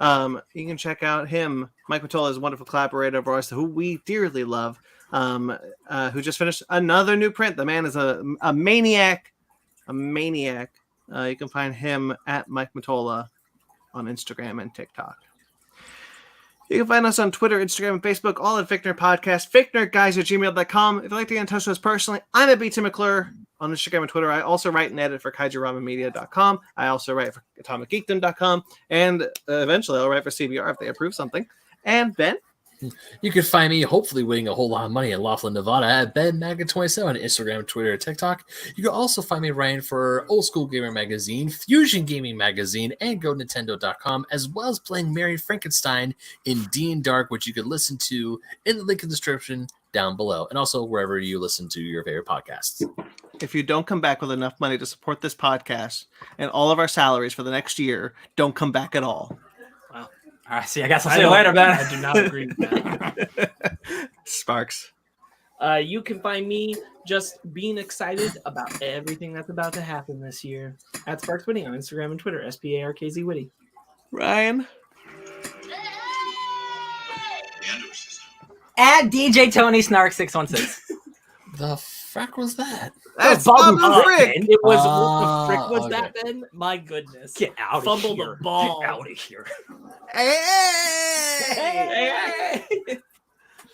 You can check out him. Mike Matola is a wonderful collaborator of ours who we dearly love, who just finished another new print. The man is a maniac. You can find him at Mike Matola on Instagram and TikTok. You can find us on Twitter, Instagram, and Facebook, all at Fichtner Podcast, FichtnerGuys@gmail.com. If you'd like to get in touch with us personally, I'm at BT McClure on Instagram and Twitter. I also write and edit for KaijuRamenmedia.com. I also write for AtomicGeekdom.com. And eventually I'll write for CBR if they approve something. And Ben? You can find me hopefully winning a whole lot of money in Laughlin, Nevada at BenMaga27 on Instagram, Twitter, and TikTok. You can also find me writing for Old School Gamer Magazine, Fusion Gaming Magazine, and GoNintendo.com, as well as playing Mary Frankenstein in Dean Dark, which you can listen to in the link in the description down below, and also wherever you listen to your favorite podcasts. If you don't come back with enough money to support this podcast and all of our salaries for the next year, don't come back at all. All right, see, I guess I'll see you later, Ben. I do not agree with that. Sparks. You can find me just being excited about everything that's about to happen this year at Sparks Witty on Instagram and Twitter, SPARKZ Witty. Ryan. At DJ Tony Snark 616. The frack was that? That's Bob Bob Frick. It was what the frick was that, Ben? My goodness. Get out Fumble of here. the ball. Get out of here. Hey! Hey.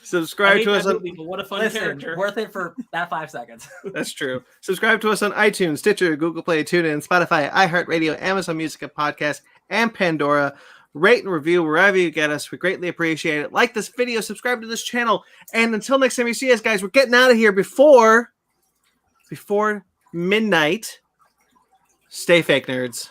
Subscribe to us on. Movie, but what a fun Listen, character. worth it for that 5 seconds. That's true. Subscribe to us on iTunes, Stitcher, Google Play, TuneIn, Spotify, iHeartRadio, Amazon Music and Podcast, and Pandora. Rate and review wherever you get us. We greatly appreciate it. Like this video, subscribe to this channel, and until next time you see us, guys, we're getting out of here before midnight. Stay fake, nerds.